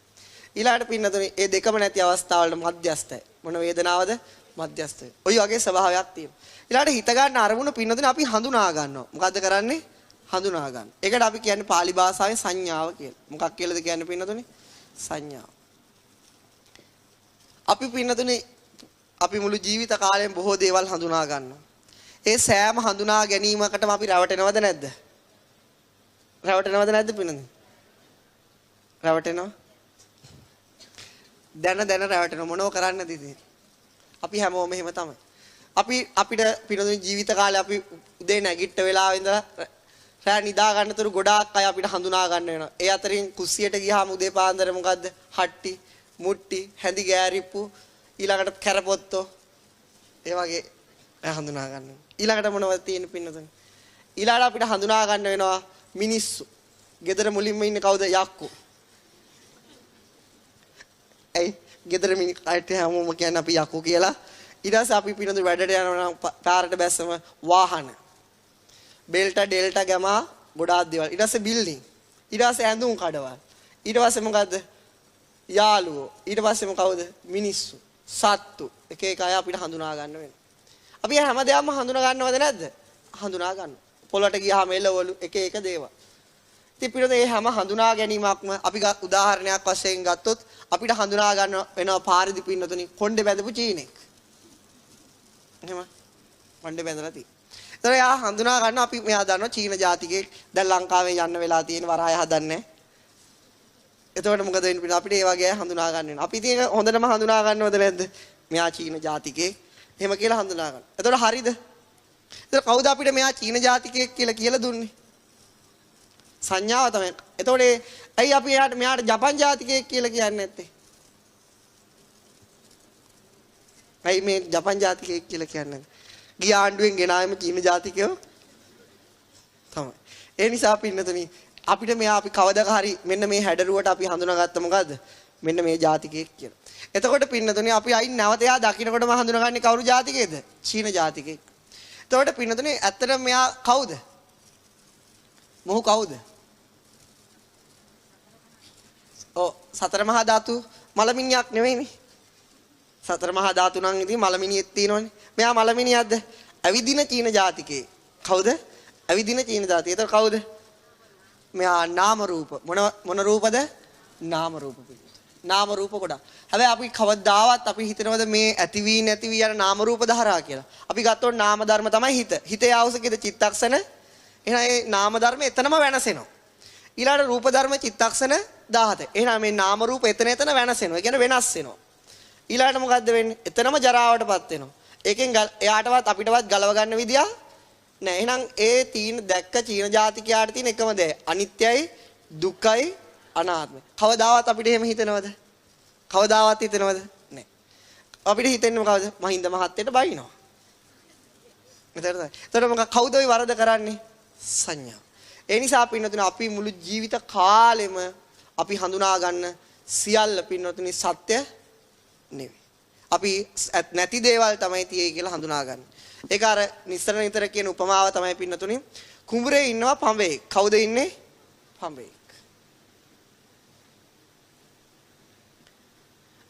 ඊළාට පින්නතුනේ මේ දෙකම නැති අවස්ථාවල මධ්‍යස්ථයි. මොන වේදනාවද? මධ්‍යස්ථය. ඔය වගේ ස්වභාවයක් තියෙනවා. ඊළාට හිත ගන්න අරමුණ පින්නතුනේ අපි හඳුනා ගන්නවා. මොකද්ද කරන්නේ? හඳුනා ගන්න. ඒකට අපි කියන්නේ pāli භාෂාවේ සංඥාව කියලා. මොකක් කියලාද කියන්නේ පින්නතුනේ? සංඥාව. අපි පින්නතුනේ අපි මුළු ජීවිත කාලයෙන් බොහෝ දේවල් හඳුනා ගන්නවා. ඒ සෑම හඳුනා ගැනීමකටම අපි රැවටෙනවද නැද්ද? රැවටෙනවද නැද්ද පින්නතුනේ? රැවටෙනවා. දැන රැවටෙනවා. මොනව කරන්නද ඉතින්? අපි හැමෝම එහෙම තමයි. අපිට පින්නතුනේ ජීවිත කාලේ අපි උදේ නැගිට වෙලාවෙ ඉඳලා රෑ නිදා ගන්නතුරු ගොඩාක් අය අපිට හඳුනා ගන්න වෙනවා. ඒ අතරින් කුස්සියට ගියාම උදේ පාන්දර මොකද්ද? හට්ටි, මුට්ටි, හැඳි ගෑරිප්පු, ඊළඟට කැරපොත්තෝ. ඒ වගේ හඳුනා ගන්න. ඊළඟට මොනවද තියෙන්නේ පින්නතුනේ? ඊළඟට අපිට හඳුනා ගන්න වෙනවා මිනිස්සු. ගෙදර මුලින්ම ඉන්නේ කවුද? යක්කු. ඇයි ගෙදර මිනිහට හැමෝම කියන්නේ අපි යකෝ කියලා. ඊට පස්සේ අපි පින්නතුනේ වැඩට යනවා නම් පාරට බැස්සම වාහන. බෙල්ට ඩෙල්ට ගමා ගොඩාක් දේවල්. ඊට පස්සේ බිල්ඩින්. ඊට පස්සේ ඇඳුම් කඩවල්. ඊට පස්සේ මොකද්ද? යාළුවෝ. ඊට පස්සේ මොකවද? මිනිස්සු. සත්තු. එක එක අය අපිට හඳුනා ගන්න වෙනවා. අපි හැම දෙයක්ම හඳුනා ගන්නවද නැද්ද? හඳුනා ගන්නවා. පොළොට ගියාම එළවලු එක එක දේවල්. ඉතින් පිළිවෙල මේ හැම හඳුනා ගැනීමක්ම අපි උදාහරණයක් වශයෙන් ගත්තොත් අපිට හඳුනා ගන්න වෙනවා පාරේදී පින්නතුනි කොණ්ඩේ බැඳපු චීනෙක්. එහෙම කොණ්ඩේ බැඳලා තියෙනවා. ඒතර යා හඳුනා ගන්න අපි මෙයා දන්නවා චීන ජාතිකයෙක් දැන් ලංකාවේ යන්න වෙලා තියෙන වරාය හදන්නේ. එතකොට මොකද වෙන්නේ අපිට ඒ වගේ හඳුනා ගන්න වෙනවා. අපි ඉතින් හොඳටම හඳුනා ගන්නවද නැද්ද? මෙයා චීන ජාතිකයෙක්. එහෙම කියලා හඳුනා ගන්න. එතකොට හරිද? එතකොට කවුද අපිට මෙයා චීන ජාතිකයෙක් කියලා දුන්නේ? සංඥාව තමයි. එතකොට ඇයි අපි මෙයාට ජපන් ජාතිකයෙක් කියලා කියන්නේ නැත්තේ? ඇයි මේ ජපන් ජාතිකයෙක් කියලා කියන්නේ නැත්තේ? ගිය ආණ්ඩුවෙන් ගෙනාවෙම චීන ජාතිකයෝ තමයි. ඒ නිසා පින්නතුනි අපිට මෙයා අපි කවදාක හරි මෙන්න මේ හැඩරුවට අපි හඳුනාගත්ත මොකද්ද? මෙන්න මේ ජාතිකයෙක් කියලා. එතකොට පින්නතුනේ අපි අයින් නැවත එයා දකින්නකොටම හඳුනගන්නේ කවුරු ජාතිකේද? චීන ජාතිකේ. එතකොට පින්නතුනේ ඇත්තටම මෙයා කවුද? මොහු කවුද? සතර මහා ධාතු මලමිනියක් නෙවෙයිනේ. සතර මහා ධාතු නම් ඉතින් මලමිනියෙක් තියෙනවනේ. මෙයා මලමිනියක්ද? ඇවිදින චීන ජාතිකේ. කවුද? ඇවිදින චීන ජාතිකේ. ඒතර කවුද? මෙයා නාම රූප. මොන රූපද? නාම රූප පිළිතුර. නාම රූප කොට. හැබැයි අපි කවදාවත් අපි හිතනවද මේ ඇති වී නැති වී යන නාම රූප ධාරා කියලා. අපි ගත්තොත් නාම ධර්ම තමයි හිත. හිතේ ආවසකේද චිත්තක්ෂණ. එහෙනම් මේ නාම ධර්ම එතනම වෙනසෙනවා. ඊළඟ රූප ධර්ම චිත්තක්ෂණ 17. එහෙනම් මේ නාම රූප එතන වෙනසෙනවා. ඒ කියන්නේ වෙනස් වෙනවා. ඊළඟට මොකද්ද වෙන්නේ? එතනම ජරාවටපත් වෙනවා. ඒකෙන් එයාටවත් අපිටවත් ගලව ගන්න විදියක් නෑ. එහෙනම් ඒ තීන දැක්ක චීන ජාතිකයාට තියෙන එකම දේ අනිත්‍යයි, දුක්ඛයි, අනාත්මයි. කවදාවත් අපිට එහෙම හිතනවද? කවදාවත් හිතනවද? නෑ. අපිට හිතෙන්නේ මොකවද? මහින්ද මහත්තයට බයිනවා. එතකොට මොකක් කවුද ওই වරද කරන්නේ? සංඥා. ඒ නිසා පින්නතුනේ අපි මුළු ජීවිත කාලෙම අපි හඳුනා ගන්න සියල්ල පින්නතුනේ සත්‍ය නෙවෙයි. අපි නැති දේවල් තමයි තියෙයි කියලා හඳුනා ගන්න. ඒක අර නිතර කියන උපමාව තමයි පින්නතුනේ කුඹුරේ ඉන්නවා පඹේ. කවුද ඉන්නේ? පඹේ.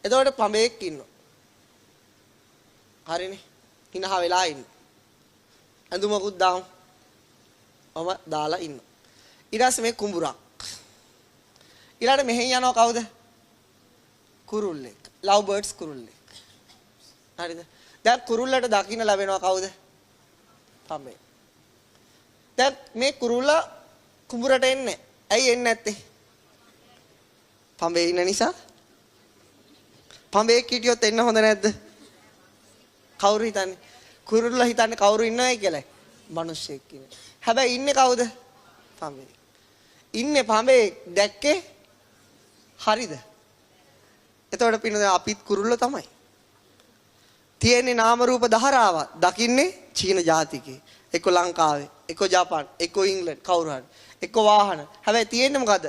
එතකොට පඹේක් ඉන්නවා. හරිනේ. හිනහ වෙලා ඉන්න. ඇඳුමකුත් දාමු. මම දාලා ඉන්නවා. ඊට පස්සේ මේ කුඹුරක්. ඊළඟට මෙහෙන් යනවා කවුද? කුරුල්ලෙක්. ලව් බර්ඩ්ස් කුරුල්ලෙක්. හරිද? දැන් කුරුල්ලට දකින්න ලැබෙනවා කවුද? පඹේ. දැන් මේ කුරුල්ලා කුඹුරට එන්නේ. ඇයි එන්නේ නැත්තේ? පඹේ ඉන්න නිසා. පඹේ කීටියොත් එන්න හොඳ නැද්ද? කවුරු හිතන්නේ? කුරුල්ලා හිතන්නේ කවුරු ඉන්නවයි කියලා. මිනිස්සෙක් ඉන්නේ. හැබැයි ඉන්නේ කවුද? පඹේ. ඉන්නේ පඹේ දැක්කේ හරිද? එතකොට පින්නද අපිත් කුරුල්ල තමයි. තියෙන්නේ නාම රූප ධාරාව. දකින්නේ චීන ජාතිකේ. එක්ක ලංකාවේ, එක්ක ජපාන්, එක්ක ඉංග්‍රීසි කවුරු හරි. එක්ක වාහන. හැබැයි තියෙන්නේ මොකද?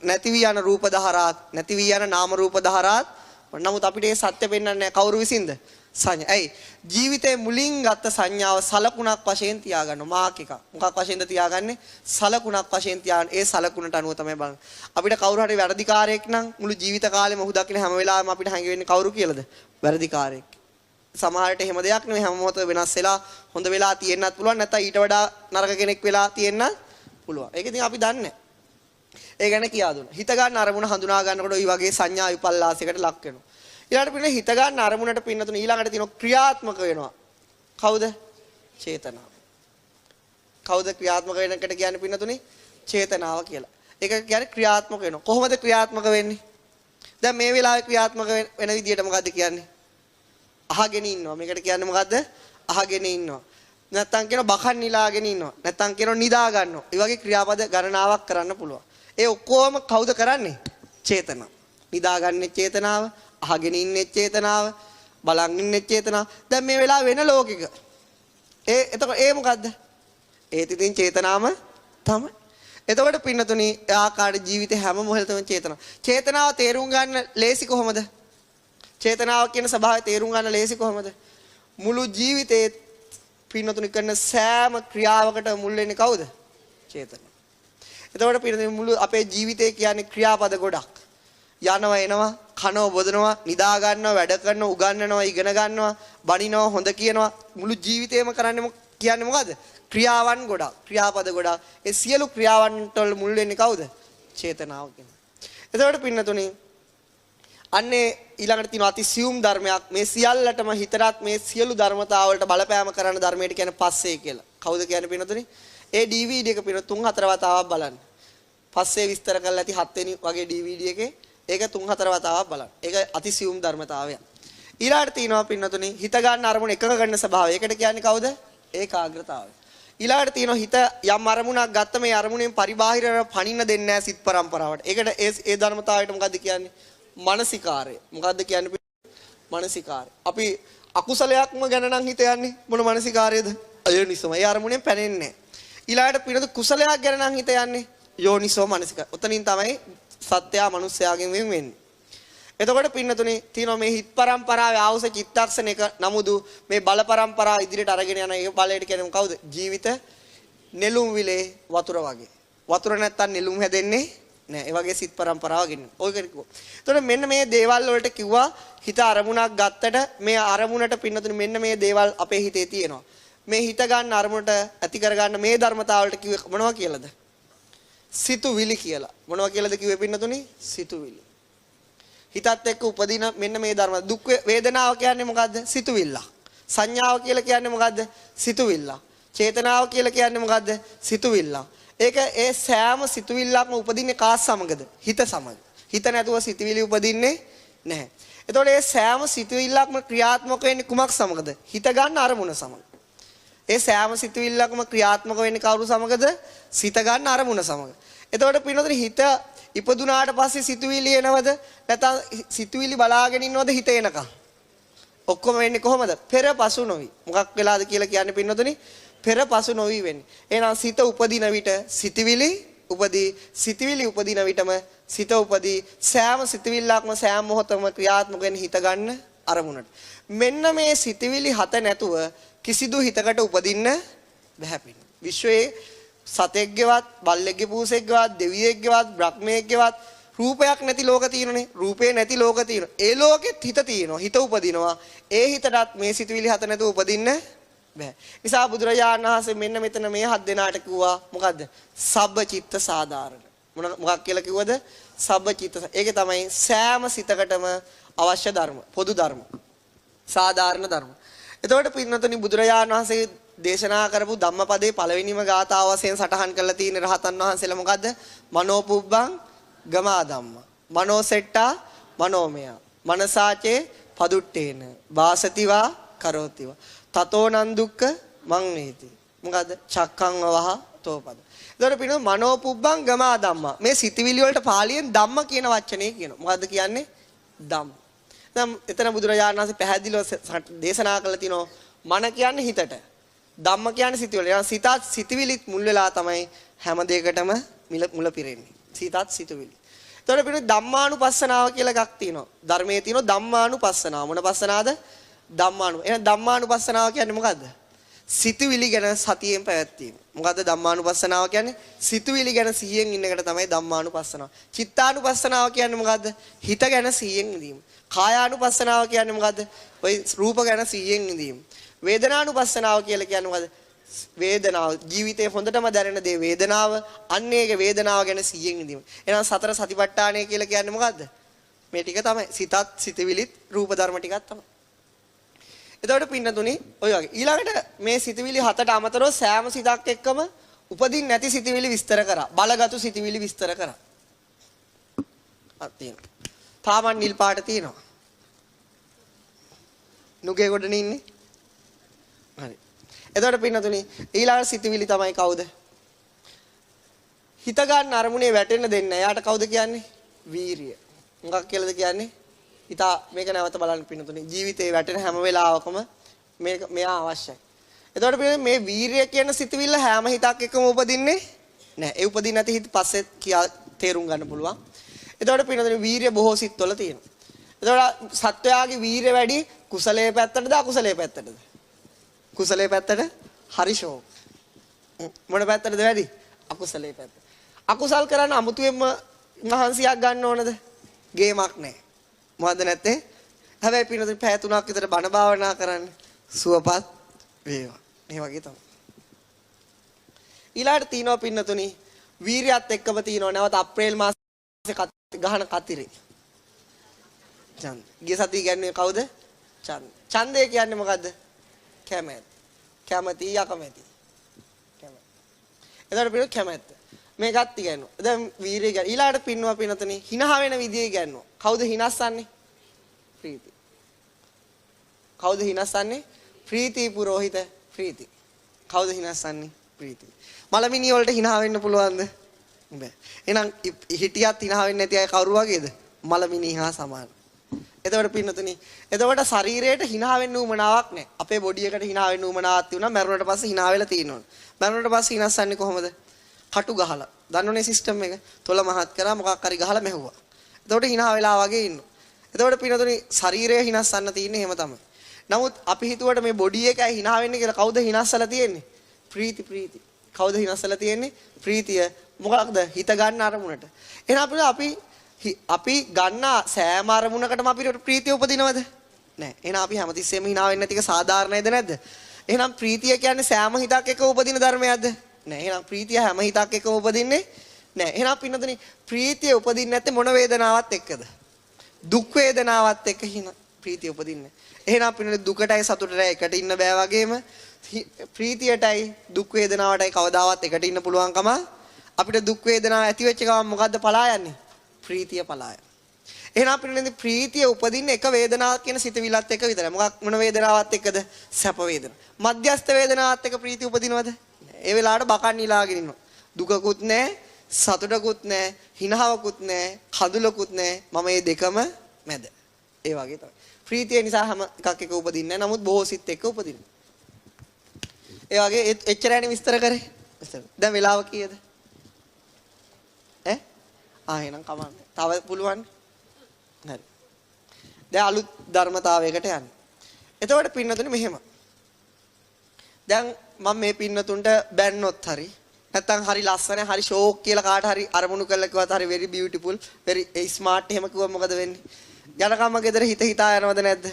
නැති වී යන රූප ධාරාත්, නැති වී යන නාම රූප ධාරාත්. නමුත් අපිට ඒ සත්‍ය පෙන්වන්නේ නැහැ කවුරු විසින්ද? සංඥා. ඇයි? ජීවිතේ මුලින් ගත්ත සංඥාව සලකුණක් වශයෙන් තියාගන්න. මාක් එකක්. මොකක් වශයෙන්ද තියාගන්නේ? සලකුණක් වශයෙන් තියාගන්න. ඒ සලකුණට අනුව තමයි බලන්නේ. අපිට කවුරු හරි වැරදිකාරයෙක් නම් මුළු ජීවිත කාලෙම ඔහු දකින්න හැම වෙලාවෙම අපිට හැඟෙන්නේ කවුරු කියලාද? වැරදිකාරයෙක්. සමහරට එහෙම දෙයක් නෙවෙයි හැම මොහොතේ වෙනස් වෙලා හොඳ වෙලා තියෙන්නත් පුළුවන් නැත්නම් ඊට වඩා නරක කෙනෙක් වෙලා තියෙන්නත් පුළුවන්. ඒක ඉතින් අපි දන්නේ නැහැ. ඒ ගැන කියා දුන්නා. හිත ගන්න අරමුණ හඳුනා ගන්නකොට ওই වගේ සංඥා විපල්ලාසයකට ලක් වෙනවා. ඊළඟට පින්න හිත ගන්න අරමුණට පින්නතුන ඊළඟට තියෙන ක්‍රියාත්මක වෙනවා. කවුද? චේතනාව. කවුද ක්‍රියාත්මක වෙන එකට කියන්නේ පින්නතුනේ? චේතනාව කියලා. ඒක කියන්නේ ක්‍රියාත්මක වෙනවා. කොහොමද ක්‍රියාත්මක වෙන්නේ? දැන් මේ වෙලාවේ ක්‍රියාත්මක වෙන විදියට මොකද්ද කියන්නේ? අහගෙන ඉන්නවා. මේකට කියන්නේ මොකද්ද? අහගෙන ඉන්නවා. නැත්තම් කියනවා බකන් නිලාගෙන ඉන්නවා. නැත්තම් කියනවා නිදා ගන්නවා. මේ වගේ ක්‍රියාපද ගණනාවක් කරන්න පුළුවන්. ඒ ඔක්කොම කවුද කරන්නේ? චේතනාව. නිදාගන්නේ චේතනාව, අහගෙන ඉන්නේ චේතනාව, බලන් ඉන්නේ චේතනාව. දැන් මේ වෙලාව වෙන ලෝකෙක. එතකොට ඒ මොකද්ද? ඒත් ඉතින් චේතනාවම තමයි. එතකොට පින්නතුනි ආකාර ජීවිතේ හැම මොහොතේම චේතනාව. චේතනාව තේරුම් ගන්න ලේසි කොහොමද? චේතනාව කියන ස්වභාවය තේරුම් ගන්න ලේසි කොහොමද? මුළු ජීවිතේ පින්නතුනි කරන සෑම ක්‍රියාවකට මුල් වෙන්නේ කවුද? චේතනාව. එතකොට පින්නතුනි මුළු අපේ ජීවිතේ කියන්නේ ක්‍රියාපද ගොඩක්. යනවා එනවා, කනවා බොදනවා, නිදා ගන්නවා, වැඩ කරනවා, උගන්වනවා, ඉගෙන ගන්නවා, බනිනවා, හොඳ කියනවා. මුළු ජීවිතේම කරන්නේ කියන්නේ මොකද්ද? ක්‍රියාවන් ගොඩක්, ක්‍රියාපද ගොඩක්. ඒ සියලු ක්‍රියාවන් වල මුල් වෙන්නේ කවුද? චේතනාව කියන්නේ. එතකොට පින්නතුනි අන්නේ ඊළඟට තියෙන අති සියුම් ධර්මයක් මේ සියල්ලටම හිතරත් මේ සියලු ධර්මතාවලට බලපෑම කරන ධර්මයට කියන්නේ පස්සේ කියලා. කවුද කියන්නේ පින්නතුනි? ඒ DVD එක පින 3-4 වතාවක් බලන්න. පස්සේ විස්තර කරලා ඇති 7 වෙනි වගේ DVD එකේ ඒක 3-4 වතාවක් බලන්න. ඒක අති සියුම් ධර්මතාවයක්. ඊළඟට තියෙනවා පින්නතුනි හිත ගන්න අරමුණ එකක ගන්න ස්වභාවය. ඒකට කියන්නේ කවුද? ඒකාග්‍රතාවය. ඊළඟට තියෙනවා හිත යම් අරමුණක් ගත්ත මේ අරමුණෙන් පරිබාහිරව පණින්න දෙන්නේ නැහැ සිත් පරම්පරාවට. ඒකට ඒ ධර්මතාවයට මොකද්ද කියන්නේ? මානසිකාරය. මොකද්ද කියන්නේ? මානසිකාරය. අපි අකුසලයක්ම ගැන නම් හිත යන්නේ මොන මානසිකාරයද? අයෝනිසම. ඒ අරමුණෙන් පැනෙන්නේ නැහැ. ඊළඟට පිනද කුසලයක් ගැන නම් හිත යන්නේ යෝනිසෝ මානසිකාරය. උතනින් තමයි සත්‍යය මනුස්සයාගෙන් වෙන්නේ. එතකොට පින්නතුනේ තියෙනවා මේ හිත් පරම්පරාවේ ආවුස චිත්තක්ෂණයක නමුදු මේ බල පරම්පරාව ඉදිරියට අරගෙන යන ඒ බලයට කියන්නේ කවුද? ජීවිත නෙළුම් විලේ වතුර වගේ. වතුර නැත්තම් නෙළුම් හැදෙන්නේ නෑ. ඒ වගේ සිත් පරම්පරාව ගෙන්න. ඔය කිව්වා. එතකොට මෙන්න මේ දේවල් වලට කිව්වා හිත අරමුණක් ගත්තට මේ අරමුණට පින්නතුනේ මෙන්න මේ දේවල් අපේ හිතේ තියෙනවා. මේ හිත ගන්න අරමුණට ඇති කර ගන්න මේ ධර්මතාවලට කිව්වේ මොනවා කියලාද? සිතුවිලි කියලා. මොනවා කියලාද කිව්වේ පින්නතුනේ? සිතුවිලි. හිතත් එක්ක උපදින මෙන්න මේ ධර්ම දුක් වේදනාව කියන්නේ මොකද්ද? සිතුවිල්ල. සංඥාව කියලා කියන්නේ මොකද්ද? සිතුවිල්ල. චේතනාව කියලා කියන්නේ මොකද්ද? සිතුවිල්ල. ඒක ඒ සෑම සිතුවිල්ලක්ම උපදින්නේ කාස් සමගද? හිත සමග. හිත නැතුව සිතුවිලි උපදින්නේ නැහැ. එතකොට මේ සෑම සිතුවිල්ලක්ම ක්‍රියාත්මක වෙන්නේ කුමක් සමගද? හිත ගන්න අරමුණ සමග. ඒ සෑම සිතුවිල්ලක්ම ක්‍රියාත්මක වෙන්නේ කවුරු සමගද? සිත ගන්න අරමුණ සමග. එතකොට පින්නතර හිත ඉපදුනාට පස්සේ සිතුවිලි එනවද? නැත්නම් සිතුවිලි බලාගෙන ඉන්නවද හිත එනකම්? ඔක්කොම වෙන්නේ කොහොමද? පෙර පසු නොවි. මොකක් වෙලාද කියලා කියන්නේ පින්නතුනි? පෙර පසු නොවි වෙන්නේ. එහෙනම් සිත උපදින විට සිතුවිලි උපදී. සිතුවිලි උපදින විටම සිත උපදී. සෑම සිතුවිල්ලක්ම සෑම මොහොතම ක්‍රියාත්මක වෙන හිත ගන්න අරමුණට. මෙන්න මේ සිතුවිලි හත නැතුව කිසිදු හිතකට උපදින්න බැහැ පින්න. විශ්වයේ සතෙක්ගේවත් බල්ලෙක්ගේ පූසෙක්ගේවත් දෙවියෙක්ගේවත් බ්‍රහ්මයෙක්ගේවත් රූපයක් නැති ලෝක තියෙනනේ. රූපේ නැති ලෝක තියෙනවා. ඒ ලෝකෙත් හිත තියෙනවා. හිත උපදිනවා. ඒ හිතටත් මේ සිතුවිලි හත නැතුව උපදින්න බෑ. නිසා බුදුරජාණන් වහන්සේ මෙන්න මෙතන මේ හත් දෙනාට කිව්වා මොකද්ද? සබ්බ චිත්ත සාධාරණ. මොකක් කියලා කිව්වද? සබ්බ චිත්ත. ඒකේ තමයි සෑම සිතකටම අවශ්‍ය ධර්ම, පොදු ධර්ම, සාධාරණ ධර්ම. එතකොට පින්නතුනි බුදුරජාණන් වහන්සේ දේශනා කරපු ධම්මපදයේ පළවෙනිම ගාථාව වශයෙන් සටහන් කරලා තියෙන රහතන් වහන්සේලා මොකද්ද? මනෝපුබ්බං ගමා ධම්ම. මනෝසෙට්ටා මනෝමය. මනසාචේ පදුට්ටේන. වාසතිවා කරෝතිවා. තතෝනං දුක්ඛ මං වේති. මොකද්ද? චක්ඛං වහ තෝපද. එතකොට පින්නෝ මනෝපුබ්බං ගමා ධම්ම. මේ සිතවිලි වලට පාලියෙන් ධම්ම කියන වචනේ කියනවා. මොකද්ද කියන්නේ? ධම්ම. දැන් එතන බුදුරජාණන් වහන්සේ පැහැදිලිව දේශනා කළා තිනෝ මන කියන්නේ හිතට. ධම්ම කියන්නේ සිතුවිලි. يعني සිතත් සිතුවිලිත් මුල් වෙලා තමයි හැම දෙයකටම මුල පිරෙන්නේ. සිතත් සිතුවිලි. එතකොට පිළිවෙල ධම්මානුපස්සනාව කියලා එකක් තියෙනවා. ධර්මයේ තියෙනවා ධම්මානුපස්සනාව. මොන පස්සනාවද? ධම්මානු. එහෙනම් ධම්මානුපස්සනාව කියන්නේ මොකද්ද? සිතුවිලි ගැන සතියෙන් පැවැත්වීම. මොකද්ද ධම්මානුපස්සනාව කියන්නේ? සිතුවිලි ගැන සිහියෙන් ඉන්න එකට තමයි ධම්මානුපස්සනාව. චිත්තානුපස්සනාව කියන්නේ මොකද්ද? හිත ගැන සිහියෙන් ඉඳීම. කායානුපස්සනාව කියන්නේ මොකද්ද? ওই රූප ගැන සිහියෙන් ඉඳීම. වේදනානුපස්සනාව කියලා කියන්නේ මොකද්ද? වේදනාව ජීවිතේ හොඳටම දැනෙන දේ වේදනාව. අන්නේගේ වේදනාව ගැන සිහියෙන් ඉඳීම. එහෙනම් සතර සතිපට්ඨානය කියලා කියන්නේ මොකද්ද? මේ ටික තමයි. සිතත් සිතවිලිත් රූප ධර්ම ටිකක් තමයි. එතකොට පින්නතුනි ඔය වගේ ඊළඟට මේ සිතවිලි හතට අමතරව සෑම සිතක් එක්කම උපදින් නැති සිතවිලි විස්තර කරා. බලගත්ු සිතවිලි විස්තර කරා. තියෙනවා. තාමන් නිල් පාට තියෙනවා. නුගේ ගොඩනේ ඉන්නේ. හරි. එතකොට පින්නතුනි ඊළඟ සිතවිලි තමයි කවුද? හිත ගන්න අරමුණේ වැටෙන්න දෙන්න. එයාට කවුද කියන්නේ? වීරිය. මොකක් කියලාද කියන්නේ? හිතා මේක නැවත බලන්න පින්නතුනි. ජීවිතේ වැටෙන හැම වෙලාවකම මෙයා අවශ්‍යයි. එතකොට මේ වීරිය කියන සිතවිල්ල හැම හිතක් එකම උපදින්නේ නැහැ. ඒ උපදින්න නැති හිත පස්සේ තේරුම් ගන්න පුළුවන්. එතකොට පින්නතුනි වීරිය බොහෝ සිත්වල තියෙනවා. එතකොට සත්වයාගේ වීරිය වැඩි කුසලයේ පැත්තටද අකුසලයේ පැත්තටද? කුසලයේ පැත්තට හරි ෂෝක්. මොන පැත්තටද වැඩි? අකුසලයේ පැත්ත. අකුසල් කරන්න අමුතුවෙන්ම මහන්සියක් ගන්න ඕනද? ගේමක් නැහැ. මොකද නැත්තේ? හැබැයි පින්නතුනි පැය 3ක් විතර බණ භාවනා කරන්න සුවපත් වේවා. මේ වගේ තමයි. ඊළාට තියනවා පින්නතුනි වීරියත් එක්කම තියනවා නැවත අප්‍රේල් මාසේ ගහන කතිරේ. ඡන්ද. ගිය සතිය කියන්නේ කවුද? ඡන්ද. ඡන්දය කියන්නේ මොකද්ද? කැමැත්ත. කැමැති යකමැති. කැමැත්ත. එතකොට පින්නු කැමැත්ත. මේකත් ඉගෙනනවා. දැන් වීරිය ගැන ඊළාට පින්නවා පින්නතනේ හිනහ වෙන විදිය ඉගෙනනවා. කවුද හිනස්සන්නේ? ප්‍රීති. කවුද හිනස්සන්නේ? ප්‍රීති පුරোহিত ප්‍රීති. කවුද හිනස්සන්නේ? ප්‍රීති. මලමිනිය වලට හිනහ වෙන්න පුළුවන්ද? බෑ. එහෙනම් හිටියත් හිනහ වෙන්නේ නැති අය කවුරු වගේද? මලමිනිය හා සමාන. එතකොට පින්නතුනි එතකොට ශරීරයට හිනහ වෙන්න උවමනාවක් නැහැ. අපේ බොඩි එකට හිනහ වෙන්න උවමනාවක් තියුණා මරුණට පස්සේ හිනහ වෙලා තියෙනවා. මරුණට පස්සේ හිනස්සන්නේ කොහොමද? කටු ගහලා. දන්නෝනේ සිස්ටම් එක. තොල මහත් කරා මොකක් හරි ගහලා මෙහුවා. එතකොට හිනහ වෙලා වගේ ඉන්නවා. එතකොට පින්නතුනි ශරීරය හිනස්සන්න තියෙන්නේ එහෙම තමයි. නමුත් අපි හිතුවට මේ බොඩි එකයි hina වෙන්නේ කියලා කවුද හිනස්සලා තියෙන්නේ? ප්‍රීති. කවුද හිනස්සලා තියෙන්නේ? ප්‍රීතිය. මොකක්ද? හිත ගන්න අරමුණට. එහෙනම් අපි ගන්න සෑම අරමුණකටම අපිට ප්‍රීතිය උපදිනවද? නැහැ. එහෙනම් අපි හැමතිස්සෙම hina වෙන්නේ නැති එක සාධාරණයිද නැද්ද? එහෙනම් ප්‍රීතිය කියන්නේ සෑම හිතක් එක්ක උපදින ධර්මයක්ද? නැහැ. එහෙනම් ප්‍රීතිය හැම හිතක් එක්කම උපදින්නේ නැහැ. එහෙනම් පින්නතුනි ප්‍රීතිය උපදින්නේ නැත්තේ මොන වේදනාවක් එක්කද? දුක් වේදනාවත් එක්ක ප්‍රීතිය උපදින්නේ. එහෙනම් පින්නතුනි දුකටයි සතුටටයි එකට ඉන්න බෑ වගේම ප්‍රීතියටයි දුක් වේදනාවටයි කවදාවත් එකට ඉන්න පුළුවන්කම අපිට දුක් වේදනාව ඇති වෙච්ච ගමන් මොකද්ද පලා යන්නේ? ප්‍රීතිය පලා යනවා. එහෙනම් පින්නතුනි ප්‍රීතිය උපදින්නේ එක වේදනාවක් කියන සිතවිලත් එක්ක විතරයි. මොන වේදනාවක් එක්කද? සැප වේදනාව. මධ්‍යස්ථ වේදනාවත් එක්ක ප්‍රීතිය උපදිනවද? ඒ වෙලාවට බකන් නිලාගෙන ඉන්නවා. දුකකුත් නැහැ, සතුටකුත් නැහැ, හිනහවකුත් නැහැ, කඳුලකුත් නැහැ. මම මේ දෙකම මැද. ඒ වගේ තමයි. ප්‍රීතිය නිසා හැම එකක් එක උපදින්නේ නැහැ. නමුත් බොහෝ සිත් එක්ක උපදිනවා. ඒ වගේ එච්චරයිනේ විස්තර කරේ. දැන් වෙලාව කීයද? එහෙනම් කමන්නේ. තව පුළුවන්. හරි. දැන් අලුත් ධර්මතාවයකට යන්න. එතකොට පින්නතුනේ මෙහෙම. දැන් මම මේ පින්නතුන්ට බැන්නොත් හරි නැත්තම් හරි ලස්සන හරි ෂෝක් කියලා කාට හරි අරමුණු කරලා කිව්වත් හරි very beautiful very smart එහෙම කිව්වම මොකද වෙන්නේ? යනකම්ම ගෙදර හිතා යනවද නැද්ද?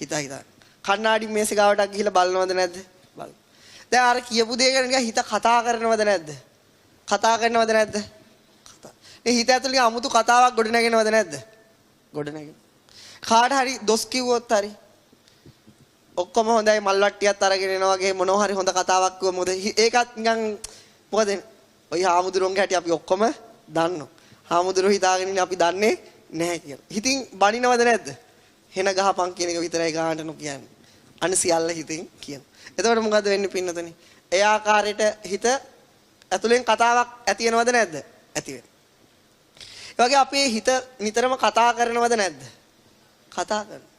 හිතා. කණ්ණාඩි මේසෙ ගාවටක් ගිහිල්ලා බලනවද නැද්ද? බලන. දැන් අර කියපු දේ ගැන නිකන් හිත කතා කරනවද නැද්ද? කතා කරනවද නැද්ද? කතා. මේ හිත ඇතුළේ අමුතු කතාවක් ගොඩ නැගෙනවද නැද්ද? ගොඩ නැගෙන. කාට හරි දොස් කිව්වොත් හරි ඔක්කොම හොඳයි මල් වට්ටියක් අරගෙන එනවා වගේ මොනවා හරි හොඳ කතාවක් කිව්ව මොකද ඒකත් නිකන් මොකද ඔය හාමුදුරුවන්ගේ හැටි අපි ඔක්කොම දන්නවා. හාමුදුරුවෝ හිතාගෙන ඉන්නේ අපි දන්නේ නැහැ කියලා. හිතින් බනිනවද නැද්ද? හෙන ගහපන් කියන එක විතරයි ගහන්න නොකියන්නේ. අන්න සියල්ල හිතින් කියන. එතකොට මොකද වෙන්නේ පින්නතනේ? ඒ ආකාරයට හිත ඇතුලෙන් කතාවක් ඇති වෙනවද නැද්ද? ඇති වෙනවා. ඒ වගේ අපේ හිත නිතරම කතා කරනවද නැද්ද? කතා කරනවා.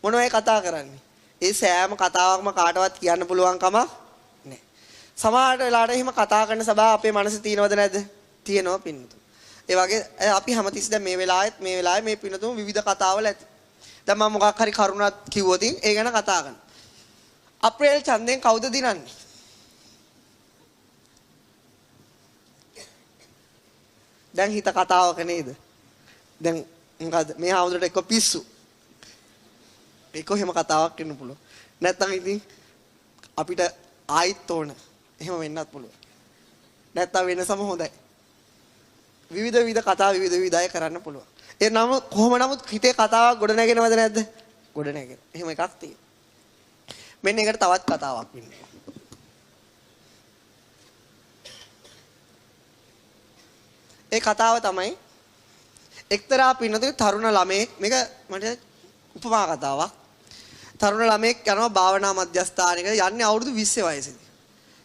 මොනවයි කතා කරන්නේ? ඒ සෑම කතාවක්ම කාටවත් කියන්න පුළුවන් කමක් නැහැ. සමහර වෙලාවට එහෙම කතා කරන සබාව අපේ මනසේ තියෙනවද නැද්ද? තියෙනවා පින්නතුන්. ඒ වගේ අපි හැමතිස්සෙම දැන් මේ වෙලාවේ මේ පින්නතුන් විවිධ කතාවල ඇති. දැන් මම මොකක් හරි කරුණක් කිව්වොත් ඒ ගැන කතා කරනවා. අප්‍රේල් චන්දෙන් කවුද දිනන්නේ? දැන් හිත කතාවක නේද? දැන් මොකද මේ ආවුදට එක්ක පිස්සු. ඒක එහෙම කතාවක් වෙන්න පුළුවන්. නැත්නම් ඉතින් අපිට ආයිත් ඕන. එහෙම වෙන්නත් පුළුවන්. නැත්නම් වෙනසම හොඳයි. විවිධ කතා විවිධ අය කරන්න පුළුවන්. ඒ නම කොහොම නමුත් හිතේ කතාවක් ගොඩ නැගෙනවද නැද්ද? ගොඩ නැගෙන. එහෙම එකක් තියෙනවා. මෙන්න ඒකට තවත් කතාවක් වෙන්නේ. ඒ කතාව තමයි එක්තරා පින්නතුගේ තරුණ ළමයෙක් මේක මට උපමා කතාවක්. තරුණ ළමයෙක් යනවා භාවනා මධ්‍යස්ථානයකට යන්නේ අවුරුදු 20 වයසේදී.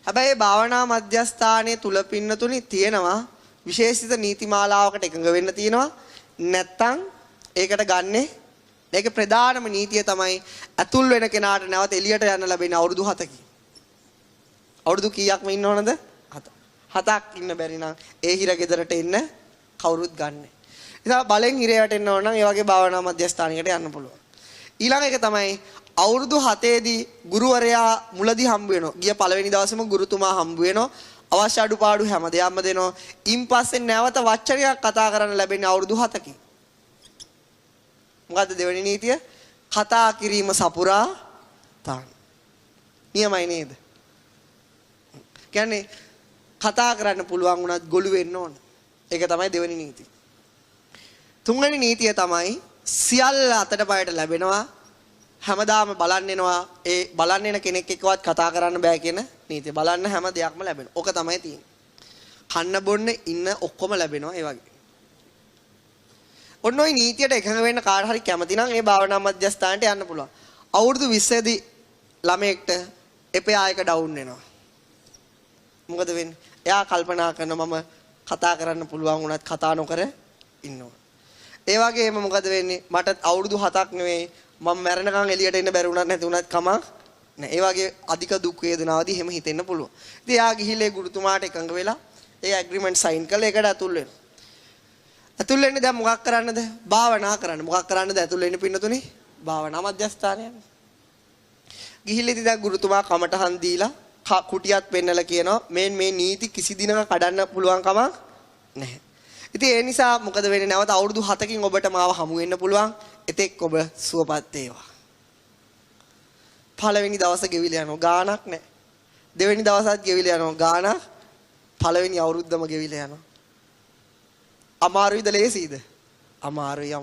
හැබැයි මේ භාවනා මධ්‍යස්ථානයේ තුල පින්නතුනි තියෙනවා විශේෂිත නීතිමාලාවකට එකඟ වෙන්න තියෙනවා. නැත්තම් ඒකට ගන්නෙ මේක ප්‍රධානම නීතිය තමයි ඇතුල් වෙන කෙනාට නැවත එළියට යන්න ලැබෙන්නේ අවුරුදු 7කින්. අවුරුදු කීයක්ම ඉන්න ඕනද? 7ක් ඉන්න බැරි නම් ඒ හිර ගෙදරට එන්න කවුරුත් ගන්නෑ. ඉතින් බලෙන් හිරේ වැටෙන්න ඕන නම් ඒ වගේ භාවනා මධ්‍යස්ථානයකට යන්න පුළුවන්. ඊළඟ එක තමයි අවුරුදු 7ේදී ගුරුවරයා මුලදී හම්බ වෙනවා. ගිය පළවෙනි දවසේම ගුරුතුමා හම්බ වෙනවා. අවශ්‍ය අඩුපාඩු හැම දෙයක්ම දෙනවා. ඉන් පස්සේ නැවත වචනයක් කතා කරන්න ලැබෙන්නේ අවුරුදු 7කින්. මොකද්ද දෙවෙනි නීතිය? කතා කිරීම සපුරා තාන්න. නියමයි නේද? කියන්නේ කතා කරන්න පුළුවන් වුණත් ගොළු වෙන්න ඕන. ඒක තමයි දෙවෙනි නීතිය. තුන්වෙනි නීතිය තමයි සියල්ල අතට පයට ලැබෙනවා. හැමදාම බලන්න එනවා. ඒ බලන්න එන කෙනෙක් එක්කවත් කතා කරන්න බෑ කියන නීතිය. බලන්න හැම දෙයක්ම ලැබෙනවා. ඕක තමයි තියෙන්නේ. කන්න බොන්න ඉන්න ඔක්කොම ලැබෙනවා ඒ වගේ. ඔන්න ඔය නීතියට එකඟ වෙන්න කාට හරි කැමති නම් ඒ භාවනා මධ්‍යස්ථානට යන්න පුළුවන්. අවුරුදු 20 දී ළමයෙක්ට එපයායක ඩවුන් වෙනවා. මොකද වෙන්නේ? එයා කල්පනා කරනවා මම කතා කරන්න පුළුවන් වුණත් කතා නොකර ඉන්නවා. ඒ වගේම මොකද වෙන්නේ? මට අවුරුදු 7ක් නෙවෙයි මම මැරෙනකන් එළියට එන්න බැරි වුණත් නැති වුණත් කමක් නෑ. ඒ වගේ අධික දුක් වේදනාවදී එහෙම හිතෙන්න පුළුවන්. ඉතින් එයා ගිහිල්ලා ගුරුතුමාට එකඟ වෙලා ඒ ඇග්‍රීමන්ට් සයින් කරලා ඒකට ඇතුල් වෙනවා. ඇතුල් වෙන්නේ දැන් මොකක් කරන්නද? භාවනා කරන්න. මොකක් කරන්නද ඇතුල් වෙන්නේ පින්නතුනේ? භාවනා මධ්‍යස්ථානය. ගිහිල්ලා ඉතින් දැන් ගුරුතුමා කමටහන් දීලා කුටියත් පෙන්නලා කියනවා මේ නීති කිසි දිනක කඩන්න පුළුවන් කමක් නැහැ. ඉතින් ඒ නිසා මොකද වෙන්නේ? නැවත අවුරුදු 7කින් ඔබට මාව හමු වෙන්න පුළුවන්. එතෙක් ඔබ සුවපත් වේවා. පළවෙනි දවස ගෙවිලා යනවා ගාණක් නැහැ. දෙවෙනි දවසත් ගෙවිලා යනවා ගාණක්. පළවෙනි අවුරුද්දම ගෙවිලා යනවා. අමාරුයිද ලේසියිද? අමාරුයි.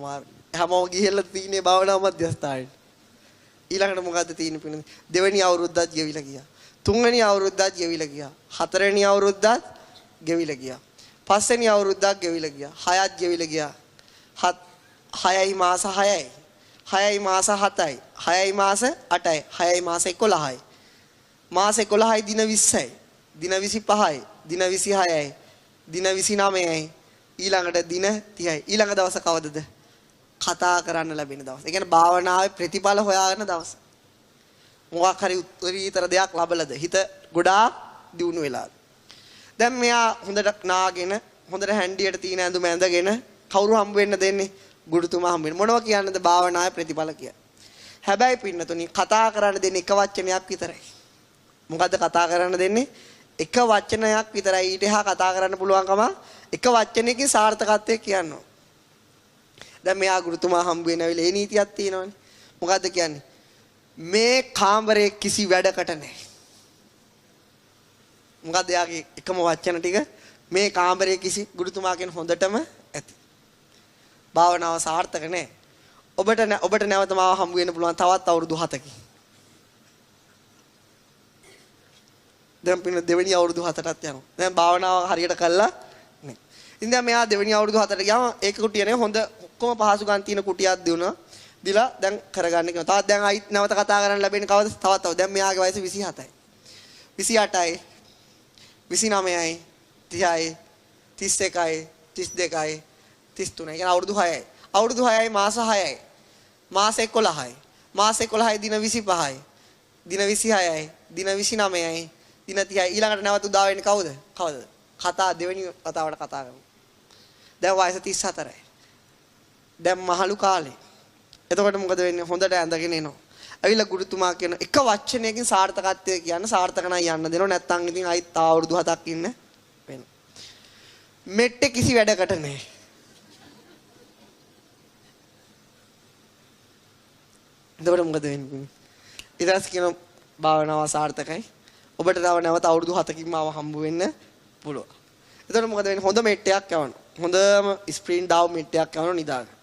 හැමෝම ගිහිල්ලා තියෙන්නේ භාවනා මධ්‍යස්ථානෙට. ඊළඟට මොකද්ද තියෙන්නේ පින්නේ? දෙවෙනි අවුරුද්දත් ගෙවිලා ගියා. තුන්වෙනි අවුරුද්දත් ගෙවිලා ගියා. හතරවෙනි අවුරුද්දත් ගෙවිලා ගියා. පස්වෙනි අවුරුද්දක් ගෙවිලා ගියා. හයත් ගෙවිලා ගියා. හයයි මාස 6යි. 6යි මාස 7යි. 6යි මාස 8යි. 6යි මාස 11යි. මාස 11යි දින 20යි. දින 25යි. දින 26යි. දින 29යි. ඊළඟට දින 30යි. ඊළඟ දවස කවදද? කතා කරන්න ලැබෙන දවස. ඒ කියන්නේ භාවනාවේ ප්‍රතිඵල හොයාගෙන දවස. මොකක් හරි උත්තරීතර දෙයක් ලබලද? හිත ගොඩාක් දියුණු වෙලාද? දැන් මෙයා හොඳට නාගෙන හොඳට හැන්ඩියට තියෙන ඇඳුම ඇඳගෙන කවුරු හම්බ වෙන්න දෙන්නේ? ගුරුතුමා හම්බ වෙන්න. මොනවා කියන්නද භාවනාවේ ප්‍රතිඵල කියලා? හැබැයි පින්නතුනි කතා කරන්න දෙන්නේ එක වචනයක් විතරයි. මොකද්ද කතා කරන්න දෙන්නේ? එක වචනයක් විතරයි. ඊට එහා කතා කරන්න පුළුවන්කම එක වචනයකින් සාර්ථකත්වයක් කියනවා. දැන් මෙයා ගුරුතුමා හම්බ වෙන වෙලේ ඒ නීතියක් තියෙනවනේ. මොකද්ද කියන්නේ? මේ කාමරේ කිසි වැඩකට නැහැ. මොකද්ද යාගේ එකම වචන ටික? මේ කාමරේ කිසි ගුරුතුමා කියන හොඳටම ඇති. භාවනාව සාර්ථක නැහැ. ඔබට නැවත මාව හම්බ වෙන්න පුළුවන් තවත් අවුරුදු 7කින්. දැන් පින්න දෙවෙනි අවුරුදු 7ටත් යනවා. දැන් භාවනාව හරියට කළා නේ. ඉතින් දැන් මෙයා දෙවෙනි අවුරුදු 7ට ගියාම ඒක කුටියනේ හොඳ ඔක්කොම පහසුකම් තියෙන කුටියක් දුණා. දිලා දැන් කරගන්න කියනවා. තවත් දැන් ආයිත් නැවත කතා කරන්න ලැබෙන්නේ කවද? තවත්. දැන් මෙයාගේ වයස 27යි. 28යි. 29යි. 30යි. 31යි. 32යි. 33යි. කියන අවුරුදු 6යි. අවුරුදු 6යි මාස 6යි. මාස 11යි. මාස 11යි දින 25යි. දින 26යි. දින 29යි. දින 30යි. ඊළඟට නැවත උදා වෙන්නේ කවුද? කවදද? කතා දෙවෙනි වතාවට කතා කරමු. දැන් වයස 34යි. දැන් මහලු කාලේ. එතකොට මොකද වෙන්නේ? හොඳට ඇඳගෙන එනවා. ඇවිල්ලා ගුරුතුමා කියන එක වචනයකින් සාර්ථකත්වය කියන්න සාර්ථක නම් යන්න දෙනව. නැත්නම් ඉතින් ආයිත් අවුරුදු 7ක් ඉන්න වෙනවා. මෙට්ටේ කිසි වැඩකට නැහැ. එතකොට මොකද වෙන්නේ? ඊටස් කියන භාවනාව සාර්ථකයි. ඔබට තව නැවත අවුරුදු 7කින් මාව හම්බ වෙන්න පුළුවන්. එතකොට මොකද වෙන්නේ? හොඳ මෙට්ටයක් යවනවා. හොඳම ස්ප්‍රින් ඩාව් මෙට්ටයක් යවනවා නිදාගන්න.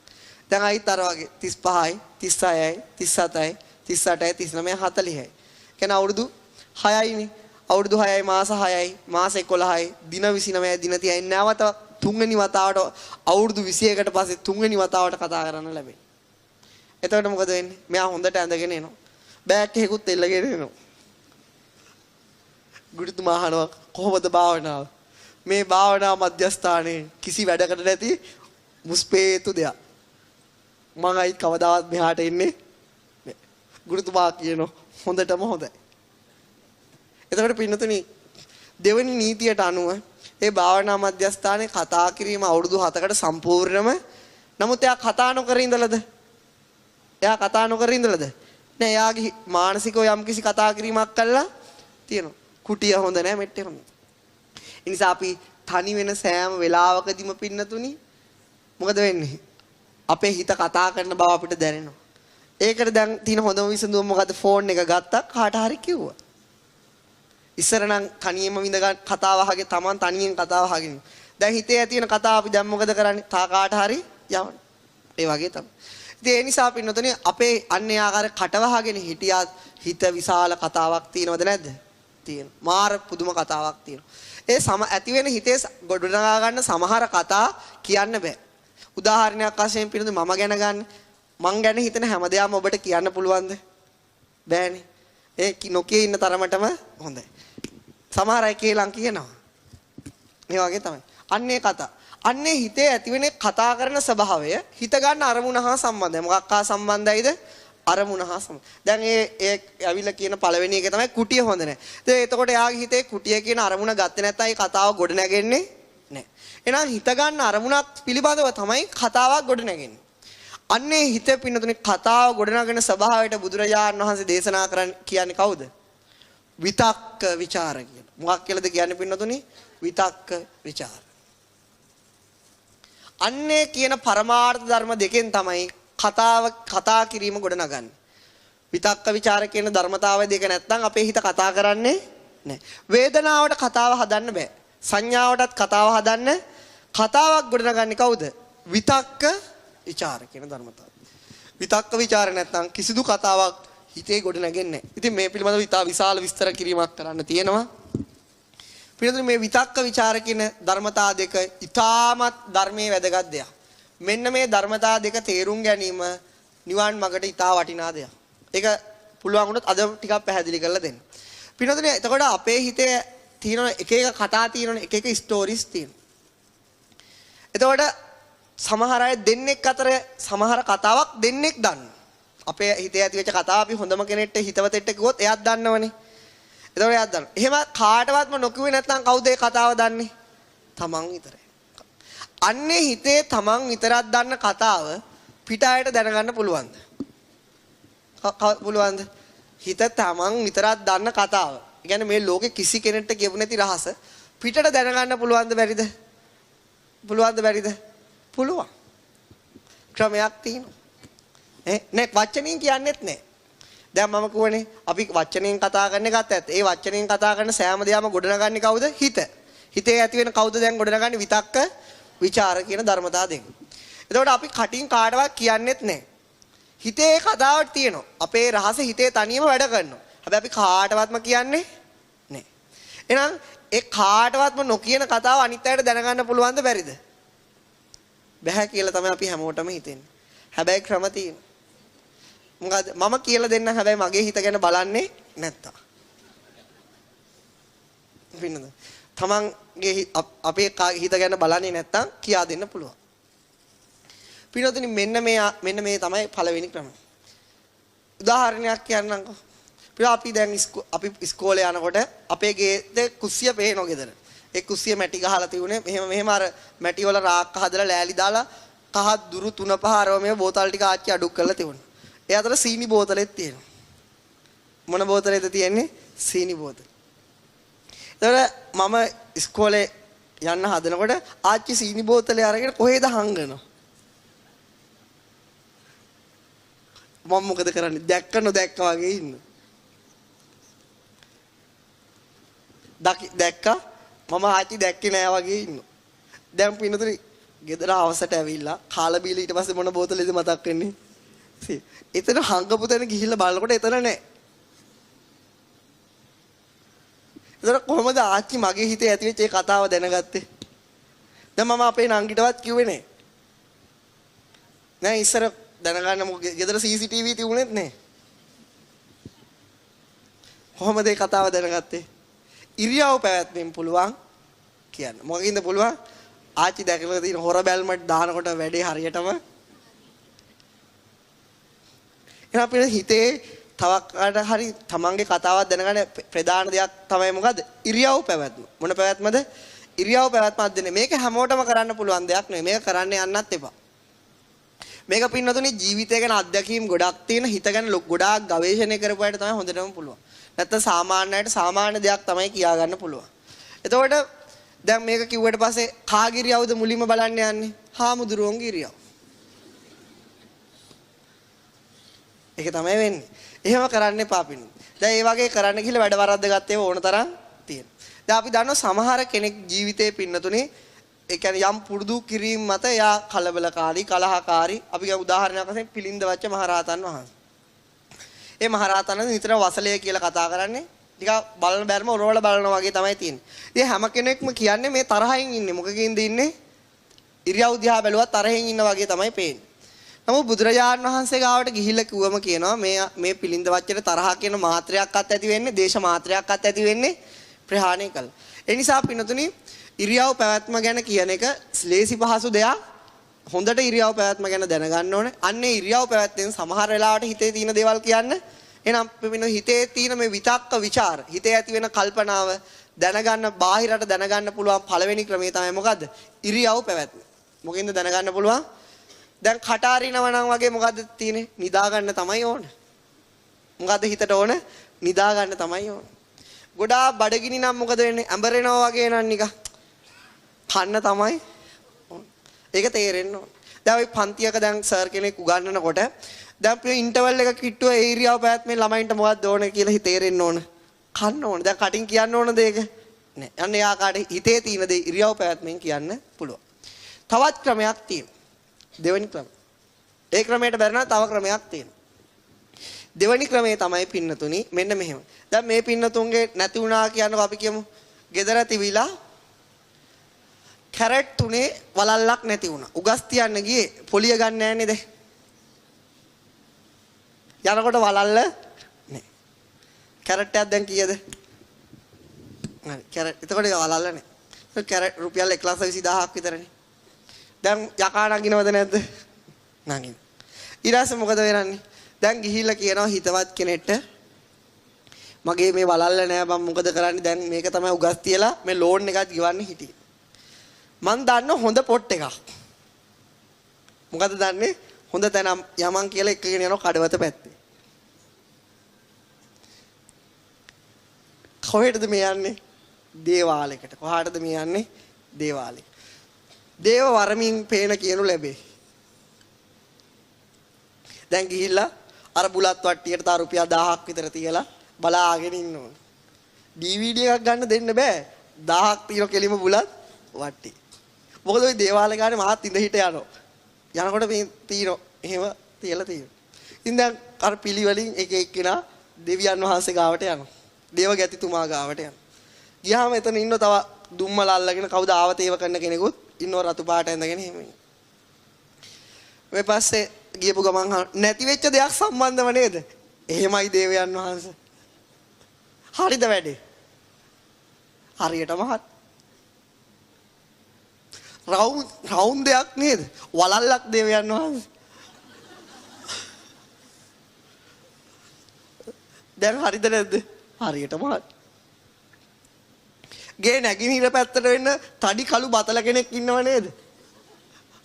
දැන් ආයිත් අර වගේ 35යි 36යි 37යි 38යි 39යි 40යි. කියන අවුරුදු 6යිනේ. අවුරුදු 6යි මාස 6යි මාස 11යි දින 29යි දින 30යි නැවත තුන්වෙනි වතාවට අවුරුදු 21කට පස්සේ තුන්වෙනි වතාවට කතා කරන්න ලැබෙනවා. එතකොට මොකද වෙන්නේ? මෙයා හොඳට ඇඳගෙන එනවා. බෑග් එකකුත් එල්ලගෙන එනවා. ගුරුතුමා අහනවා කොහොමද භාවනාව? මේ භාවනා මධ්‍යස්ථානයේ කිසි වැඩකට නැති මුස්පේතු දෙයක්. මම අයිත් කවදාවත් මෙහාට එන්නේ නෑ. ගුරුතුමා කියනවා හොඳටම හොඳයි. එතකොට පින්නතුනි දෙවෙනි නීතියට අනුව ඒ භාවනා මධ්‍යස්ථානයේ කතා කිරීම අවුරුදු 7කට සම්පූර්ණම. නමුත් එයා කතා නොකර ඉඳලාද? එයා කතා නොකර ඉඳලාද? නෑ එයාගේ මානසිකව යම්කිසි කතා කිරීමක් කළා තියෙනවා. කුටිය හොඳ නෑ මෙට්ටේ හොඳ. ඒ නිසා අපි තනි වෙන සෑම වෙලාවකදීම පින්නතුනි මොකද වෙන්නේ? අපේ හිත කතා කරන බව අපිට දැනෙනවා. ඒකට දැන් තියෙන හොඳම විසඳුම මොකද? ෆෝන් එක ගත්තා කාට හරි කිව්වා. ඉස්සර නම් තනියම විඳ ගන්න කතාව අහගෙන Taman තනියෙන් කතාව අහගෙන. දැන් හිතේ ඇති වෙන කතාව අපි දැන් මොකද කරන්නේ? තා කාට හරි යවන්න. ඒ වගේ තමයි. ඉතින් ඒ නිසා පින්නතුනේ අපේ අන්නේ ආකාර කටවහගෙන හිටියත් හිත විශාල කතාවක් තියෙනවද නැද්ද? තියෙනවා. මාර පුදුම කතාවක් තියෙනවා. ඒ ඇති වෙන හිතේ ගොඩනගා ගන්න සමහර කතා කියන්න බෑ. උදාහරණයක් වශයෙන් පින්නතුනේ මම ගැන ගන්න. මං ගැන හිතන හැමදේම ඔබට කියන්න පුළුවන්ද? බෑනේ. ඒ නොකිය ඉන්න තරමටම හොඳයි. සමහර අය කියලා කියනවා. මේ වගේ තමයි. අන්නේ කතා. අන්නේ හිතේ ඇතිවෙන කතා කරන ස්වභාවය හිත ගන්න අරමුණ හා සම්බන්ධයි. මොකක් හා සම්බන්ධයිද? අරමුණ හා සම්බන්ධයි. දැන් ඒ ඇවිල්ලා කියන පළවෙනි එක තමයි කුටිය හොඳ නැහැ. එතකොට එයාගේ හිතේ කුටිය කියන අරමුණ ගත්තේ නැත්නම් ඒ කතාව ගොඩ නැගෙන්නේ නැහැ. එහෙනම් හිත ගන්න අරමුණක් පිළිබඳව තමයි කතාවක් ගොඩ නැගෙන්නේ. අන්නේ හිත පින්නතුනේ කතාව ගොඩනගෙන ස්වභාවයට බුදුරජාණන් වහන්සේ දේශනා කරන්න කියන්නේ කවුද? විතක්ක ਵਿਚාර කියලා. මොකක් කියලාද කියන්නේ පින්නතුනේ? විතක්ක ਵਿਚාර. අන්නේ කියන පරමාර්ථ ධර්ම දෙකෙන් තමයි කතා කිරීම ගොඩනගන්නේ. විතක්ක ਵਿਚාර කියන ධර්මතාවය දෙක නැත්නම් අපේ හිත කතා කරන්නේ නැහැ. වේදනාවට කතාව හදන්න බෑ. සංඥාවටත් කතාව හදන්න කතාවක් ගොඩනගන්නේ කවුද? විතක්ක විචාර කියන ධර්මතාවය. විතක්ක විචාර නැත්නම් කිසිදු කතාවක් හිතේ ගොඩ නැගෙන්නේ නැහැ. ඉතින් මේ පිළිබඳව ඉතා විශාල විස්තර කිරීමක් කරන්න තියෙනවා. පිළිතුරු මේ විතක්ක විචාර කියන ධර්මතා දෙක ඉතාමත් ධර්මයේ වැදගත් දෙයක්. මෙන්න මේ ධර්මතා දෙක තේරුම් ගැනීම නිවන් මාර්ගට ඉතා වටිනා දෙයක්. ඒක පුළුවන් වුණොත් අද ටිකක් පැහැදිලි කරලා දෙන්න. පිළිතුරු එතකොට අපේ හිතේ තියෙන එක එක කතා තියෙන එක එක ස්ටෝරිස් තියෙනවා. එතකොට සමහර අය දෙන්නෙක් අතර සමහර කතාවක් දෙන්නෙක් දන්නවා. අපේ හිතේ ඇති වෙච්ච කතාව අපි හොඳම කෙනෙක්ට හිතවතෙක්ට කිව්වොත් එයාත් දන්නවනේ. එතකොට එයාත් දන්නවා. එහෙම කාටවත්ම නොකියුවේ නැත්නම් කවුද ඒ කතාව දන්නේ? තමන් විතරයි. අන්නේ හිතේ තමන් විතරක් දන්න කතාව පිට අයට දැනගන්න පුළුවන්ද? පුළුවන්ද? හිත තමන් විතරක් දන්න කතාව. ඒ කියන්නේ මේ ලෝකේ කිසි කෙනෙක්ට කියපු නැති රහස පිටට දැනගන්න පුළුවන්ද බැරිද? පුළුවන්ද බැරිද? පුළුවන්. ක්‍රමයක් තියෙනවා. නේ වචනෙන් කියන්නෙත් නෑ. දැන් මම කියවනේ අපි වචනෙන් කතා කරන එකත් ඇත්ත. ඒ වචනෙන් කතා කරන සෑම දෙයක්ම ගොඩනගන්නේ කවුද? හිත. හිතේ ඇති වෙන කවුද දැන් ගොඩනගන්නේ? විතක්ක ਵਿਚාර කියන ධර්මතාව දෙක. එතකොට අපි කටින් කාටවත් කියන්නෙත් නෑ. හිතේ කතාවක් තියෙනවා. අපේ රහස හිතේ තනියම වැඩ කරනවා. හැබැයි අපි කාටවත්ම කියන්නේ නෑ. එහෙනම් ඒ කාටවත්ම නොකියන කතාව අනිත් අයට දැනගන්න පුළුවන්ද බැරිද? බැහැ කියලා තමයි අපි හැමෝටම හිතෙන්නේ. හැබැයි ක්‍රම තියෙනවා. මොකද මම කියලා දෙන්න හැබැයි මගේ හිත ගැන බලන්නේ නැත්තා. පින්නද? තමන්ගේ අපේ හිත ගැන බලන්නේ නැත්තම් කියා දෙන්න පුළුවන්. පින්නතුනි මෙන්න මේ තමයි පළවෙනි ක්‍රමය. උදාහරණයක් කියන්නම්කෝ. අපි දැන් අපි ඉස්කෝලේ යනකොට අපේ ගේ කුස්සිය පේනවා ගෙදර. ඒ කුස්සිය මැටි ගහලා තිබුණේ මෙහෙම අර මැටි වල රාක්ක හදලා ලෑලි දාලා කහ දුරු 3-5 මේ බෝතල් ටික ආච්චි අඩුක් කරලා තිබුණා. ඒ අතර සීනි බෝතලෙත් තියෙනවා. මොන බෝතලෙද තියෙන්නේ? සීනි බෝතල. එතකොට මම ඉස්කෝලේ යන්න හදනකොට ආච්චි සීනි බෝතලේ අරගෙන කොහෙද හංගනවා? මම මොකද කරන්නේ? දැක්ක නොදැක්කා වගේ ඉන්න. දැක්කා මම ආච්චි දැක්කේ නෑ වගේ ඉන්නවා. දැන් පින්නතුනි ගෙදර අවසට ඇවිල්ලා කාලා බීලා ඊට පස්සේ මොන බෝතලෙද මතක් වෙන්නේ? එතන හංගපු තැන ගිහිල්ලා බලනකොට එතන නෑ. එතන කොහොමද ආච්චි මගේ හිතේ ඇතිවෙච්ච ඒ කතාව දැනගත්තේ? දැන් මම අපේ නංගිටවත් කිව්වේ නෑ. නෑ ඉස්සර දැනගන්න මොකද ගෙදර CCTV තිබුණෙත් නෑ. කොහොමද ඒ කතාව දැනගත්තේ? ඉරියව් පැවැත්මෙන් පුළුවන් කියන්න. මොකකින්ද පුළුවන්? ආච්චි දැකලා තියෙන හොර බැල්මට දානකොට වැඩේ හරියටම එහෙනම් අපේ හිතේ තවකට හරි තමන්ගේ කතාවක් දැනගන්න ප්‍රධාන දෙයක් තමයි මොකද්ද? ඉරියව් පැවැත්ම. මොන පැවැත්මද? ඉරියව් පැවැත්මක් දෙන්නේ. මේක හැමෝටම කරන්න පුළුවන් දෙයක් නෙවෙයි. මේක කරන්න යන්නත් එපා. මේක පින්නතුනි ජීවිතය ගැන අත්දැකීම් ගොඩක් තියෙන හිත ගැන ගොඩාක් ගවේෂණය කරපු අයට තමයි හොඳටම පුළුවන්. නැත්නම් සාමාන්‍යයට සාමාන්‍ය දෙයක් තමයි කියා ගන්න පුළුවන්. එතකොට දැන් මේක කිව්වට පස්සේ කාගේ ඉරියව්ද මුලින්ම බලන්න යන්නේ? හාමුදුරුවන්ගේ ඉරියව්. ඒක තමයි වෙන්නේ. එහෙම කරන්න එපා පින්න. දැන් මේ වගේ කරන්න ගිහලා වැඩ වරද්ද ගත්තේ ඕන තරම් තියෙනවා. දැන් අපි දන්නවා සමහර කෙනෙක් ජීවිතේ පින්නතුනේ ඒ කියන්නේ යම් පුරුදු කිරීම මත එයා කලබලකාරී කලහකාරී අපි ගමු උදාහරණයක් වශයෙන් පිළින්ද වච්ච මහරහතන් වහන්සේ. ඒ මහරහතන් නිතර වසලය කියලා කතා කරන්නේ ටික බලන බැරම ඔරවල බලනවා වගේ තමයි තියෙන්නේ. ඉතින් හැම කෙනෙක්ම කියන්නේ මේ තරහින් ඉන්නේ මොකකින්ද ඉන්නේ? ඉරියව් දිහා බැලුවත් තරහින් ඉන්න වගේ තමයි පේන්නේ. නමුත් බුදුරජාණන් වහන්සේ ගාවට ගිහිල්ලා කිව්වම කියනවා මේ පිළින්ද වච්චේට තරහ කියන මාත්‍රයක්වත් ඇති වෙන්නේ දේශ මාත්‍රයක්වත් ඇති වෙන්නේ ප්‍රහාණය කළා. ඒ නිසා පින්නතුනි ඉරියව් පැවැත්ම ගැන කියන එක ලේසි පහසු දෙයක්. හොඳට ඉරියව් පැවැත්ම ගැන දැනගන්න ඕනේ. අන්නේ ඉරියව් පැවැත්මෙන් සමහර වෙලාවට හිතේ තියෙන දේවල් කියන්න එහෙනම් පින්න හිතේ තියෙන මේ විතක්ක ਵਿਚාර හිතේ ඇති වෙන කල්පනාව දැනගන්න බාහිරට දැනගන්න පුළුවන් පළවෙනි ක්‍රමය තමයි මොකද්ද? ඉරියව් පැවැත්ම. මොකෙන්ද දැනගන්න පුළුවන්? දැන් කට අරිනව නම් වගේ මොකද්ද තියෙන්නේ? නිදා ගන්න තමයි ඕන. මොකද්ද හිතට ඕන? නිදා ගන්න තමයි ඕන. ගොඩාක් බඩගිනි නම් මොකද වෙන්නේ? ඇඹරෙනවා වගේ නම් නිකන් කන්න තමයි ඕන. ඒක තේරෙන්න ඕන. දැන් ওই පන්තියක දැන් සර් කෙනෙක් උගන්වනකොට දැන් අපි ඉන්ටර්වල් එක කිට්ටුව ඒ ඉරියව් පැවැත්මෙන් ළමයින්ට මොකක්ද ඕන කියලා තේරෙන්න ඕන. කන්න ඕන. දැන් කටින් කියන්න ඕනද ඒක? නෑ. අන්න එයාට හිතේ තියෙන දේ ඉරියව් පැවැත්මෙන් කියන්න පුළුවන්. තවත් ක්‍රමයක් තියෙනවා. දෙවෙනි ක්‍රමය. ඒ ක්‍රමයට බැරි නම් තව ක්‍රමයක් තියෙනවා. දෙවෙනි ක්‍රමය තමයි පින්නතුනි මෙන්න මෙහෙම. දැන් මේ පින්නතුන්ගේ නැති වුණා කියනකො අපි කියමු. ගෙදර තිවිලා කැරට් තුනේ වලල්ලක් නැති වුණා. උගස් තියන්න ගියේ පොලිය ගන්න නැහැ නේද? යනකොට වලල්ල නෑ. කැරට් එකක් දැන් කීයද? හරි කැරට්. එතකොට වලල්ල නෑ. කැරට් රුපියල් 1,20,000ක් විතරනේ. දැන් යකා නගිනවද නැද්ද? නගින. ඊට මොකද වෙන්නේ? දැන් ගිහිල්ලා කියනවා හිතවත් කෙනෙක්ට මගේ මේ වලල්ල නෑ මම මොකද කරන්නේ? දැන් මේක තමයි උගස් තියලා මේ ලෝන් එකක් ගෙවන්න හිටියේ. මං දන්න හොඳ පොට් එකක්. මොකද දන්නේ? හොඳ තැන යමන් කියලා එකගෙන යනවා කඩවත පැත්තේ. කොහෙටද මේ යන්නේ? දේවාලයකට. කොහාටද මේ යන්නේ? දේවාලෙට. දේව වරමින් පේන කියනු ලැබේ. දැන් ගිහිල්ලා අර බුලත් වට්ටියට තා රුපියල් 1000ක් විතර තියලා බලාගෙන ඉන්න ඕන. DVD එකක් ගන්න දෙන්න බෑ. 1000ක් තියෙන කෙලිම බුලත් වට්ටි. මොකද ওই දේවාලේ ගානේ මහත් ඉඳ හිට යනවා. යනකොට මේ තියෙනවා එහෙම තියලා තියෙනවා. ඉතින් දැන් අර පිළිවෙලින් එක එක්කෙනා දෙවියන් වහන්සේ ගාවට යනවා. දේව ගැතිතුමා ගාවට යනවා. ගියාම එතන ඉන්න තව දුම්මල අල්ලගෙන කවුද ආවතේව කරන කෙනෙකුත් ඉන්නව රතු පාට ඇඳගෙන එහෙම ඉන්න. මේ පස්සේ ගියපු ගමන් නැති වෙච්ච දෙයක් සම්බන්ධව නේද? එහෙමයි දේවයන් වහන්සේ. හරිද වැඩේ? හරියටම හරි. රවුම් දෙයක් නේද? වලල්ලක් දේවයන් වහන්සේ. දැන් හරිද නැද්ද? හරියටම හරි. ගේ නැගිනිර පැත්තට වෙන්න තඩි කළු බතල කෙනෙක් ඉන්නව නේද?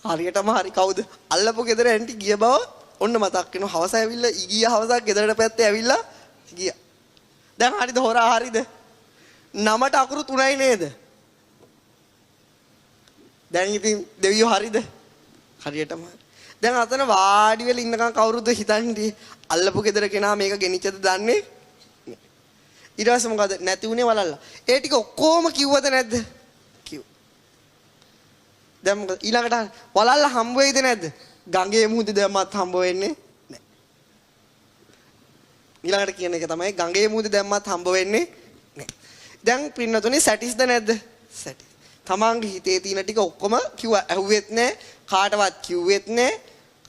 හරියටම හරි. කවුද? අල්ලපු ගෙදර ඇන්ටි ගිය බව ඔන්න මතක් වෙනවා. හවස ඇවිල්ලා ඊගිය හවසක් ගෙදරට පැත්තේ ඇවිල්ලා ගියා. දැන් හරිද හොරා හරිද? නමට අකුරු 3යි නේද? දැන් ඉතින් දෙවියෝ හරිද? හරියටම හරි. දැන් අතන වාඩි වෙලා ඉන්නකම් කවුරුද හිතන්නේ අල්ලපු ගෙදර කෙනා මේක ගෙනිච්චද දන්නේ? ඊට පස්සේ මොකද නැති උනේ වලල්ලා. ඒ ටික ඔක්කොම කිව්වද නැද්ද? කිව්වා. දැන් මොකද ඊළඟට වලල්ලා හම්බ වෙයිද නැද්ද? ගඟේ මුහුදේ දැම්මත් හම්බ වෙන්නේ නැහැ. ඊළඟට කියන එක තමයි ගඟේ මුහුදේ දැම්මත් හම්බ වෙන්නේ නැහැ. දැන් පින්නතුනේ සැටිස්ද නැද්ද? සැටිස්. තමන්ගේ හිතේ තියෙන ටික ඔක්කොම කිව්වා. ඇහුවෙත් නැහැ, කාටවත් කිව්වෙත් නැහැ,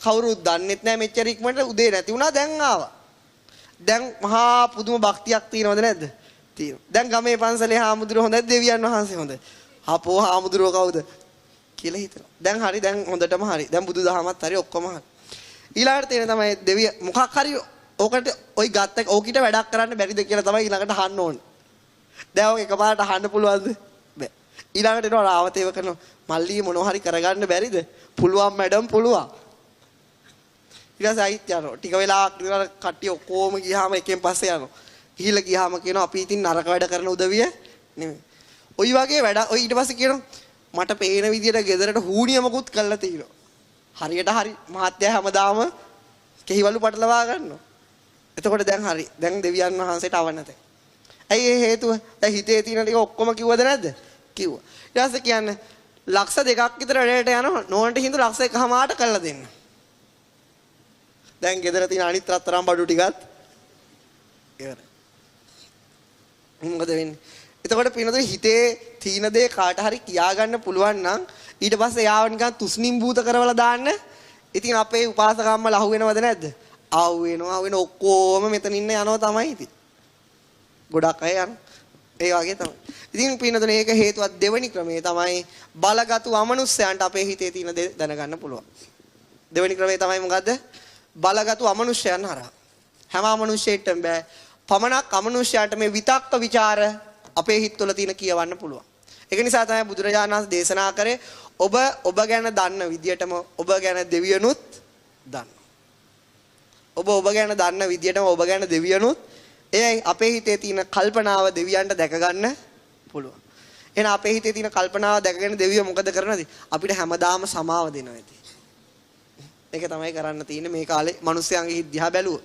කවුරුත් දන්නෙත් නැහැ. මෙච්චර ඉක්මනට උදේ නැති වුණා දැන් ආවා. දැන් මහා පුදුම භක්තියක් තියෙනවද නැද්ද? තියෙනවා. දැන් ගමේ පන්සලේ හාමුදුරුවෝ හොඳද දෙවියන් වහන්සේ හොඳද? අපෝ හාමුදුරුවෝ කවුද කියලා හිතනවා. දැන් හරි දැන් හොඳටම හරි. දැන් බුදුදහමත් හරි ඔක්කොම හරි. ඊළඟට තියෙන තමයි දෙවිය මොකක් හරි ඕකට ওই ගත්ත ඕකිට වැඩක් කරන්න බැරිද කියලා තමයි ඊළඟට අහන්න ඕනේ. දැන් ඔය එකපාරට අහන්න පුළුවන්ද? බෑ. ඊළඟට එනවා රාවතේව කරනවා. මල්ලී මොනව හරි කරගන්න බැරිද? පුළුවන් මැඩම් පුළුවන්. ඊට පස්සේ ආයිත් යනවා. ටික වෙලාවක් ඉඳලා කට්ටිය ඔක්කොම ගියාම එකෙන් පස්සේ යනවා. ගිහිල්ලා ගියාම කියනවා අපි ඉතින් නරක වැඩ කරන උදවිය නෙමෙයි. ওই වගේ වැඩ ඔය ඊට පස්සේ කියනවා මට පේන විදියට ගෙදරට හූනියමකුත් කළා තියෙනවා. හරියට හරි මහත්තයා හැමදාම කෙහිවලු පටලවා ගන්නවා. එතකොට දැන් හරි. දැන් දෙවියන් වහන්සේට අවනත. ඇයි ඒ හේතුව? දැන් හිතේ තියෙන ටික ඔක්කොම කිව්වද නැද්ද? කිව්වා. ඊට පස්සේ කියන්නේ ලක්ෂ 2ක් විතර වැඩේට යනවා. නෝන්ට හින්දු ලක්ෂ 1කමාරට කළා දෙන්න. දැන් ගෙදර තියෙන අනිත් රත්තරන් බඩු ටිකත් ඉවරයි. මොකද වෙන්නේ? එතකොට පින්නතුනේ හිතේ තීන දේ කාට හරි කියා ගන්න පුළුවන් නම් ඊට පස්සේ යාව නිකන් තුස්නිම් භූත කරවලා දාන්න. ඉතින් අපේ උපාසකම්ම ලහු වෙනවද නැද්ද? ආව් වෙනවා ඔක්කොම මෙතන ඉන්න යනවා තමයි ඉතින්. ගොඩක් අය යන. ඒ වගේ තමයි. ඉතින් පින්නතුනේ ඒක හේතුවක් දෙවෙනි ක්‍රමේ තමයි බලගතු අමනුෂ්‍යයන්ට අපේ හිතේ තියෙන දේ දැනගන්න පුළුවන්. දෙවෙනි ක්‍රමේ තමයි මොකද්ද? බලගතු අමනුෂ්‍යයන් හරහා. හැම අමනුෂ්‍යයෙක්ටම බෑ. පමණක් අමනුෂ්‍යයට මේ විතක්ක ਵਿਚාර අපේ හිතවල තියෙන කියවන්න පුළුවන්. ඒක නිසා තමයි බුදුරජාණන් වහන්සේ දේශනා කරේ ඔබ ගැන දන්න විදියටම ඔබ ගැන දෙවියනුත් දන්නවා. ඔබ ගැන දන්න විදියටම ඔබ ගැන දෙවියනුත් එයයි අපේ හිතේ තියෙන කල්පනාව දෙවියන්ට දැක ගන්න පුළුවන්. එහෙනම් අපේ හිතේ තියෙන කල්පනාව දැකගෙන දෙවියෝ මොකද කරනවද? අපිට හැමදාම සමාව දෙනවා ඇති. ඒක තමයි කරන්න තියෙන්නේ මේ කාලේ මිනිස්යාගේ හිත දිහා බැලුවොත්.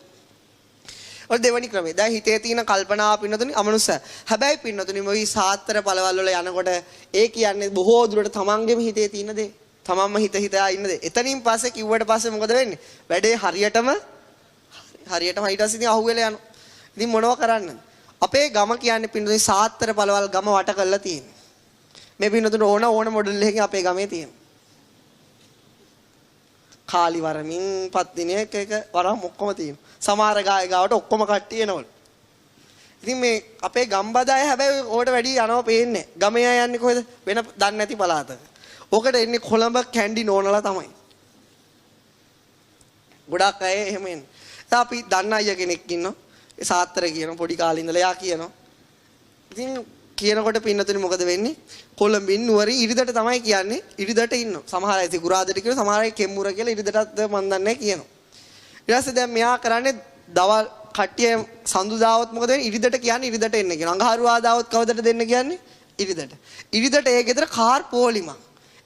ඔය දෙවනි ක්‍රමය. දැන් හිතේ තියෙන කල්පනාව පින්නතුනි අමනුෂ්‍ය. හැබැයි පින්නතුනි මොයි සාත්‍තර පළවල් වල යනකොට ඒ කියන්නේ බොහෝ දුරට තමන්ගේම හිතේ තියෙන දේ. තමන්ම හිතා ඉන්න දේ. එතනින් පස්සේ කිව්වට පස්සේ මොකද වෙන්නේ? වැඩේ හරියටම ඊට පස්සේ ඉතින් අහුවෙලා යනවා. ඉතින් මොනව කරන්නද? අපේ ගම කියන්නේ පින්නතුනි සාත්‍තර පළවල් ගම වට කරලා තියෙන්නේ. මේ පින්නතුනි ඕන මොඩල් එකකින් අපේ ගමේ තියෙනවා. කාලි වරමින් පත් දිනේ එක වරම් ඔක්කොම තියෙනවා. සමහර ගාවට ඔක්කොම කට්ටිය එනවලු. ඉතින් මේ අපේ ගම්බදාය හැබැයි ඕකට වැඩි යනවා පේන්නේ. ගමේ අය යන්නේ කොහෙද? වෙන දන්නේ නැති පළාතක. ඕකට එන්නේ කොළඹ කැන්ඩි නෝනලා තමයි. ගොඩක් අය එහෙම එන්නේ. අපි දන්න අය කෙනෙක් ඉන්නවා. ඒ සාත්‍තර කියන පොඩි කාලේ ඉඳලා යා කියනවා. ඉතින් කියනකොට පින්නතුනි මොකද වෙන්නේ? කොළඹින් නුවරින් ඉරිදට තමයි කියන්නේ. ඉරිදට ඉන්නවා. සමහර අය සිකුරාදට කියනවා. සමහර අය කෙම්මුර කියලා ඉරිදටත් මන් දන්නේ කියනවා. ඊට පස්සේ දැන් මෙයා කරන්නේ දවල් කට්ටිය සඳු දාවොත් මොකද වෙන්නේ? ඉරිදට කියන්නේ ඉරිදට එන්න කියනවා. අඟහරුවා දාවොත් කවදට දෙන්න කියන්නේ? ඉරිදට. ඉරිදට ඒ ගෙදර කාර් පෝලිමක්.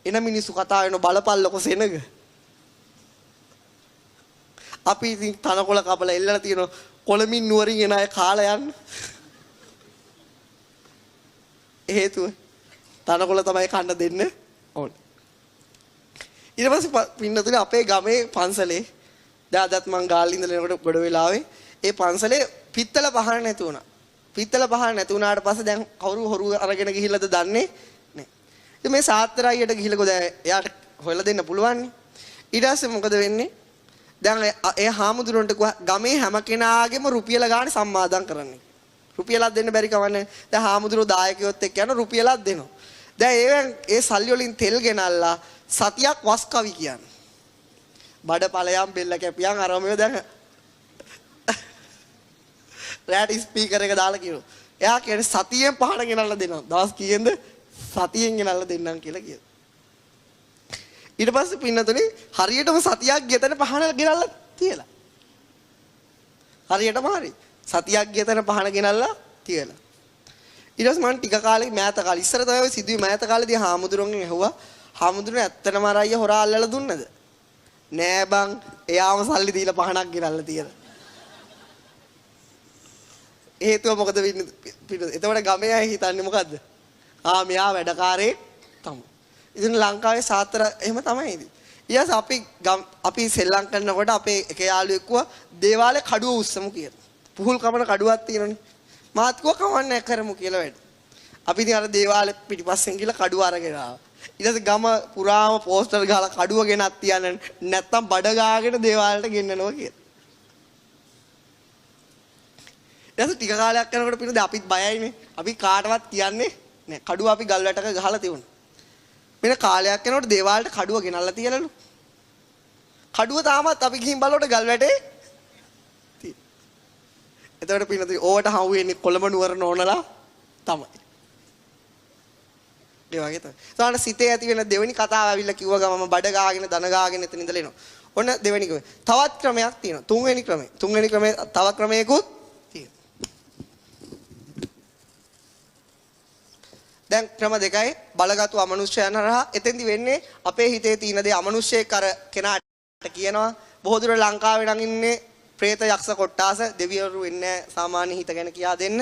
එන මිනිස්සු කතා වෙන බලපල්ලකො සෙනග. අපි ඉතින් තනකොළ කපලා එල්ලලා තියෙනවා. කොළඹින් නුවරින් එන අය කාලා යන්න. හේතුව තනකොළ තමයි කන්න දෙන්න ඕන. ඊට පස්සේ පින්නතුනි අපේ ගමේ පන්සලේ දාදත් මං ගාල්ලේ ඉඳලා එනකොට ගොඩ වෙලාවේ ඒ පන්සලේ පිත්තල පහන නැති වුණා. පිත්තල පහන නැති වුණාට පස්සේ දැන් කවුරු හොරු අරගෙන ගිහිල්ලාද දන්නේ නැහැ. ඉතින් මේ සාත්‍තර අයියට ගිහිල්ලා කොහොද එයාට හොයලා දෙන්න පුළුවන් නේ. ඊට පස්සේ මොකද වෙන්නේ? දැන් ඒ හාමුදුරන්ට ගමේ හැම කෙනාගේම රුපියල ගානේ සම්මාදම් කරන්නේ. රුපියලක් දෙන්න බැරි කවන්නේ. දැන් හාමුදුරුවෝ දායකයොත් එක්ක යන රුපියලක් දෙනවා. දැන් ඒ සල්ලි වලින් තෙල් ගෙනල්ලා සතියක් වස් කවි කියන්නේ. බඩ ඵලයන් බෙල්ල කැපියන් අරමෙව දැන් රෑට ස්පීකර් එක දාලා කියනවා. එයා කියන්නේ සතියෙන් පහන ගෙනල්ලා දෙනවා. දවස් කීයෙන්ද? සතියෙන් ගෙනල්ලා දෙන්නම් කියලා කියනවා. ඊට පස්සේ පින්නතුනි හරියටම සතියක් ගෙතන පහන ගෙනල්ලා තියලා. හරියටම හරි. සතියක් ගෙතන පහන ගෙනල්ලා තියලා. ඊට පස්සේ මම ටික කාලෙක මෑත කාලේ ඉස්සර තමයි ඔය සිදුවි මෑත කාලේදී හාමුදුරුවන්ගෙන් ඇහුවා හාමුදුරුවෝ ඇත්තටම අර අයියා හොරා අල්ලලා දුන්නද? නෑ බං එයාම සල්ලි දීලා පහනක් ගෙනල්ලා තියලා. හේතුව මොකද වෙන්නේ? එතකොට ගමේ අය හිතන්නේ මොකද්ද? මෙයා වැඩකාරයෙක් තමයි. ඉතින් ලංකාවේ සාත්‍තර එහෙම තමයි ඉතින්. ඊයස් අපි සෙල්ලම් කරනකොට අපේ එක යාළුවෙක් කිව්වා දේවාලේ කඩුව උස්සමු කියලා. පුහුල් කමන කඩුවක් තියෙනනේ. මාත් කිව්වා කවන්නේ කරමු කියලා වැඩ. අපි ඉතින් අර දේවාලේ පිටිපස්සෙන් ගිහලා කඩුව අරගෙන ආවා. ඊට පස්සේ ගම පුරාම පෝස්ටර් ගහලා කඩුව ගෙනත් තියන්න නැත්තම් බඩ ගාගෙන දේවාලට ගෙන්නනවා කියලා. ඊට ටික කාලයක් යනකොට පිළිද අපිත් බයයිනේ. අපි කාටවත් කියන්නේ නෑ. කඩුව අපි ගල් වැටක ගහලා තියුණා. මෙන්න කාලයක් යනකොට දේවාලට කඩුව ගෙනල්ලා තියලලු. කඩුව තාමත් අපි ගිහින් බලනකොට ගල් වැටේ තියෙනවා. එතකොට පිළිද ඕවට හවු වෙන්නේ කොළඹ නුවර නෝනලා තමයි. ඒ වගේ තමයි. සමහර සිතේ ඇති වෙන දෙවෙනි කතාව ඇවිල්ලා කිව්ව ගමම බඩ ගාගෙන දන ගාගෙන එතන ඉඳලා එනවා. ඔන්න දෙවෙනි ක්‍රමය. තවත් ක්‍රමයක් තියෙනවා. තුන්වෙනි ක්‍රමය. තුන්වෙනි ක්‍රමය තව ක්‍රමයකුත් තියෙනවා. දැන් ක්‍රම දෙකයි බලගත්ු අමනුෂ්‍යයන් හරහා එතෙන්දි වෙන්නේ අපේ හිතේ තියෙන දේ අමනුෂ්‍යයෙක් අර කෙනාට කියනවා. බොහෝ දුර ලංකාවේ නම් ඉන්නේ പ്രേත යක්ෂ කොට්ටාස දෙවිවරු වෙන්නේ සාමාන්‍ය හිත ගැන කියා දෙන්න.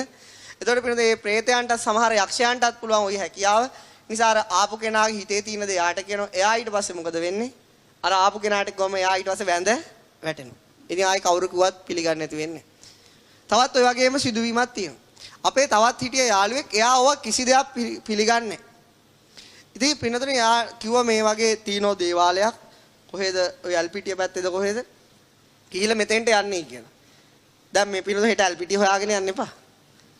එතකොට පිළිද මේ പ്രേතයන්ට සමහර යක්ෂයන්ටත් පුළුවන් ওই හැකියාව. නිසා අර ආපු කෙනාගේ හිතේ තියෙන දේ යාට කියනවා. එයා ඊට පස්සේ මොකද වෙන්නේ? අර ආපු කෙනාට ගොම එයා ඊට පස්සේ වැඳ වැටෙනවා. ඉතින් ආයි කවුරු කිව්වත් පිළිගන්නේ නැති වෙන්නේ. තවත් ඔය වගේම සිදුවීමක් තියෙනවා. අපේ තවත් හිටිය යාළුවෙක් එයා ඔව කිසි දෙයක් පිළිගන්නේ නැහැ. ඉතින් පින්නතුනේ එයා කිව්වා මේ වගේ තියනෝ දේවාලයක් කොහෙද? ඔය ඇල්පිටිය පැත්තේද කොහෙද? ගිහිල්ලා මෙතෙන්ට යන්නේ කියලා. දැන් මේ පින්නතුනේ හෙට ඇල්පිටිය හොයාගෙන යන්න එපා.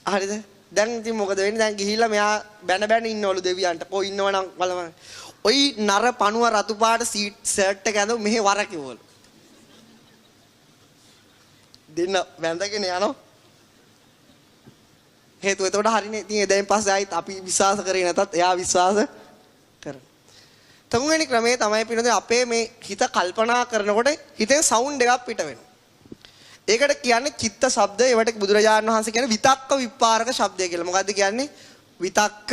හරිද? දැන් ඉතින් මොකද වෙන්නේ? දැන් ගිහිල්ලා මෙයා බැන ඉන්නවලු දෙවියන්ට. කො ඉන්නවනම් බලන්න. ඔයි නර පණුව රතු පාට ෂර්ට් එක ඇඳලා මෙහෙ වර කිව්වලු. දෙන්න වැඳගෙන යනවා. හේතුව එතකොට හරිනේ. ඉතින් එදායින් පස්සේ ආයිත් අපි විශ්වාස කරේ නැතත් එයා විශ්වාස කරනවා. තුන්වෙනි ක්‍රමය තමයි පින්නදී අපේ මේ හිත කල්පනා කරනකොට හිතේ සවුන්ඩ් එකක් පිට වෙනවා. ඒකට කියන්නේ චිත්ත ශබ්ද. ඒවට බුදුරජාණන් වහන්සේ කියන්නේ විතක්ක විපාරක ශබ්දය කියලා. මොකද්ද කියන්නේ? විතක්ක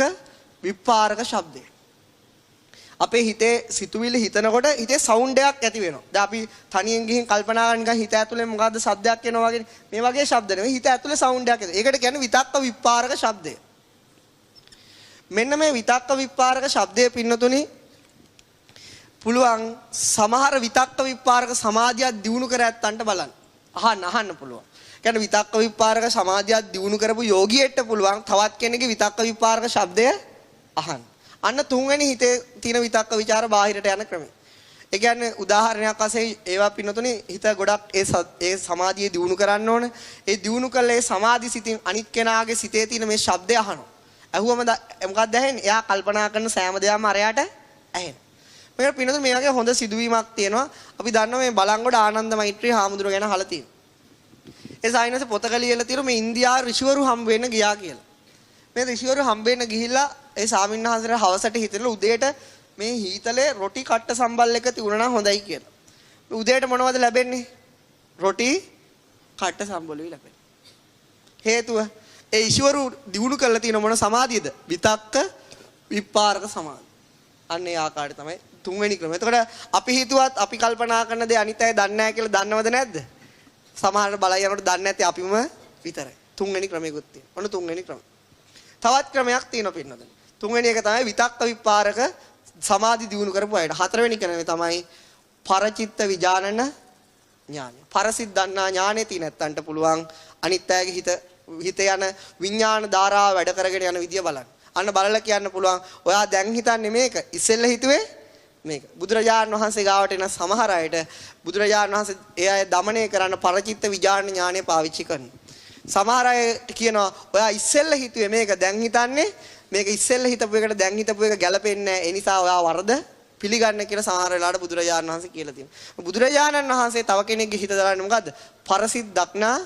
විපාරක ශබ්දය. අපේ හිතේ සිතුවිලි හිතනකොට හිතේ සවුන්ඩ් එකක් ඇති වෙනවා. දැන් අපි තනියෙන් ගිහින් කල්පනා කරන නිකන් හිත ඇතුලේ මොකද්ද ශබ්දයක් එනවා වගේ. මේ වගේ ශබ්ද නෙවෙයි. හිත ඇතුලේ සවුන්ඩ් එකක් එනවා. ඒකට කියන්නේ විතක්ක විපාරක ශබ්දය. මෙන්න මේ විතක්ක විපාරක ශබ්දයේ පින්නතුනි පුළුවන් සමහර විතක්ක විපාරක සමාධියක් දිනු කර ඇත්තන්ට බලන්න. අහන්න පුළුවන්. කියන්නේ විතක්ක විපාරක සමාධියක් දිනු කරපු යෝගියෙක්ට පුළුවන් තවත් කෙනෙක්ගේ විතක්ක විපාරක ශබ්දය අහන්න. අන්න තුන්වෙනි හිතේ තියෙන විතක්ක ਵਿਚාර බාහිරට යන ක්‍රමය. ඒ කියන්නේ උදාහරණයක් වශයෙන් ඒවා පින්නතුනි හිත ගොඩක් ඒ සමාධිය දිනු කරන්න ඕන. ඒ දිනු කළේ සමාධි සිතින් අනිත් කෙනාගේ සිතේ තියෙන මේ ශබ්දය අහනවා. ඇහුවම මොකක්ද ඇහෙන්නේ? එයා කල්පනා කරන සෑම දෙයක්ම අරයට ඇහෙනවා. මේකට පින්නතුනි මේ වගේ හොඳ සිදුවීමක් තියෙනවා. අපි දන්නවා මේ බලංගොඩ ආනන්ද මෛත්‍රී හාමුදුරුවෝ ගැන අහලා තියෙනවා. ඒ සායනස පොතක ලියලා තියෙනවා මේ ඉන්දියාවේ ඍෂිවරු හම්බ වෙන්න ගියා කියලා. මේ ඍෂිවරු හම්බ වෙන්න ගිහිල්ලා ඒ ස්වාමින්වහන්සේලා හවසට හිතලා උදේට මේ හීතලේ රොටි කට්ට සම්බල් එක තිබුණා නම් හොඳයි කියලා. උදේට මොනවද ලැබෙන්නේ? රොටි කට්ට සම්බලුයි ලැබෙන්නේ. හේතුව ඒ ඊශ්වරු දිනු කරලා තියෙන මොන සමාධියද? විතක්ක විපාරක සමාධිය. අන්න ඒ ආකාරය තමයි තුන්වෙනි ක්‍රමය. එතකොට අපි හිතුවත් අපි කල්පනා කරන දේ අනිත් අය දන්නේ නැහැ කියලා දන්නවද නැද්ද? සමහරට බලය යනකොට දන්නේ නැත්තේ අපිම විතරයි. තුන්වෙනි ක්‍රමයකුත් තියෙනවා. ඔන්න තුන්වෙනි ක්‍රමය. තවත් ක්‍රමයක් තියෙනවා පින්නතුනි. තුන්වෙනි එක තමයි විතක්ක විපාරක සමාධි දිනු කරපු අයට. හතරවෙනි ක්‍රමය තමයි පරචිත්ත විජානන ඥානය. පරසිද්ධාන්නා ඥානෙ තියෙන නැත්තන්ට පුළුවන් අනිත් අයගේ හිත යන විඥාන ධාරාව වැඩ කරගෙන යන විදිය බලන්න. අන්න බලලා කියන්න පුළුවන් ඔයා දැන් හිතන්නේ මේක ඉස්සෙල්ලා හිතුවේ මේක. බුදුරජාණන් වහන්සේ ගාවට එන සමහර අයට බුදුරජාණන් වහන්සේ ඒ අය দমনය කරන්න පරචිත්ත විජාන ඥානය පාවිච්චි කරනවා. සමහර අය කියනවා ඔයා ඉස්සෙල්ලා හිතුවේ මේක දැන් හිතන්නේ මේක ඉස්සෙල්ලා හිතපු එකට දැන් හිතපු එක ගැලපෙන්නේ නැහැ. ඒ නිසා ඔයා වරද පිළිගන්න කියලා සමහර වෙලාවට බුදුරජාණන් වහන්සේ කියලා තියෙනවා. බුදුරජාණන් වහන්සේ තව කෙනෙක්ගේ හිත දාන්නේ මොකද්ද? පරසිද්ධාඥා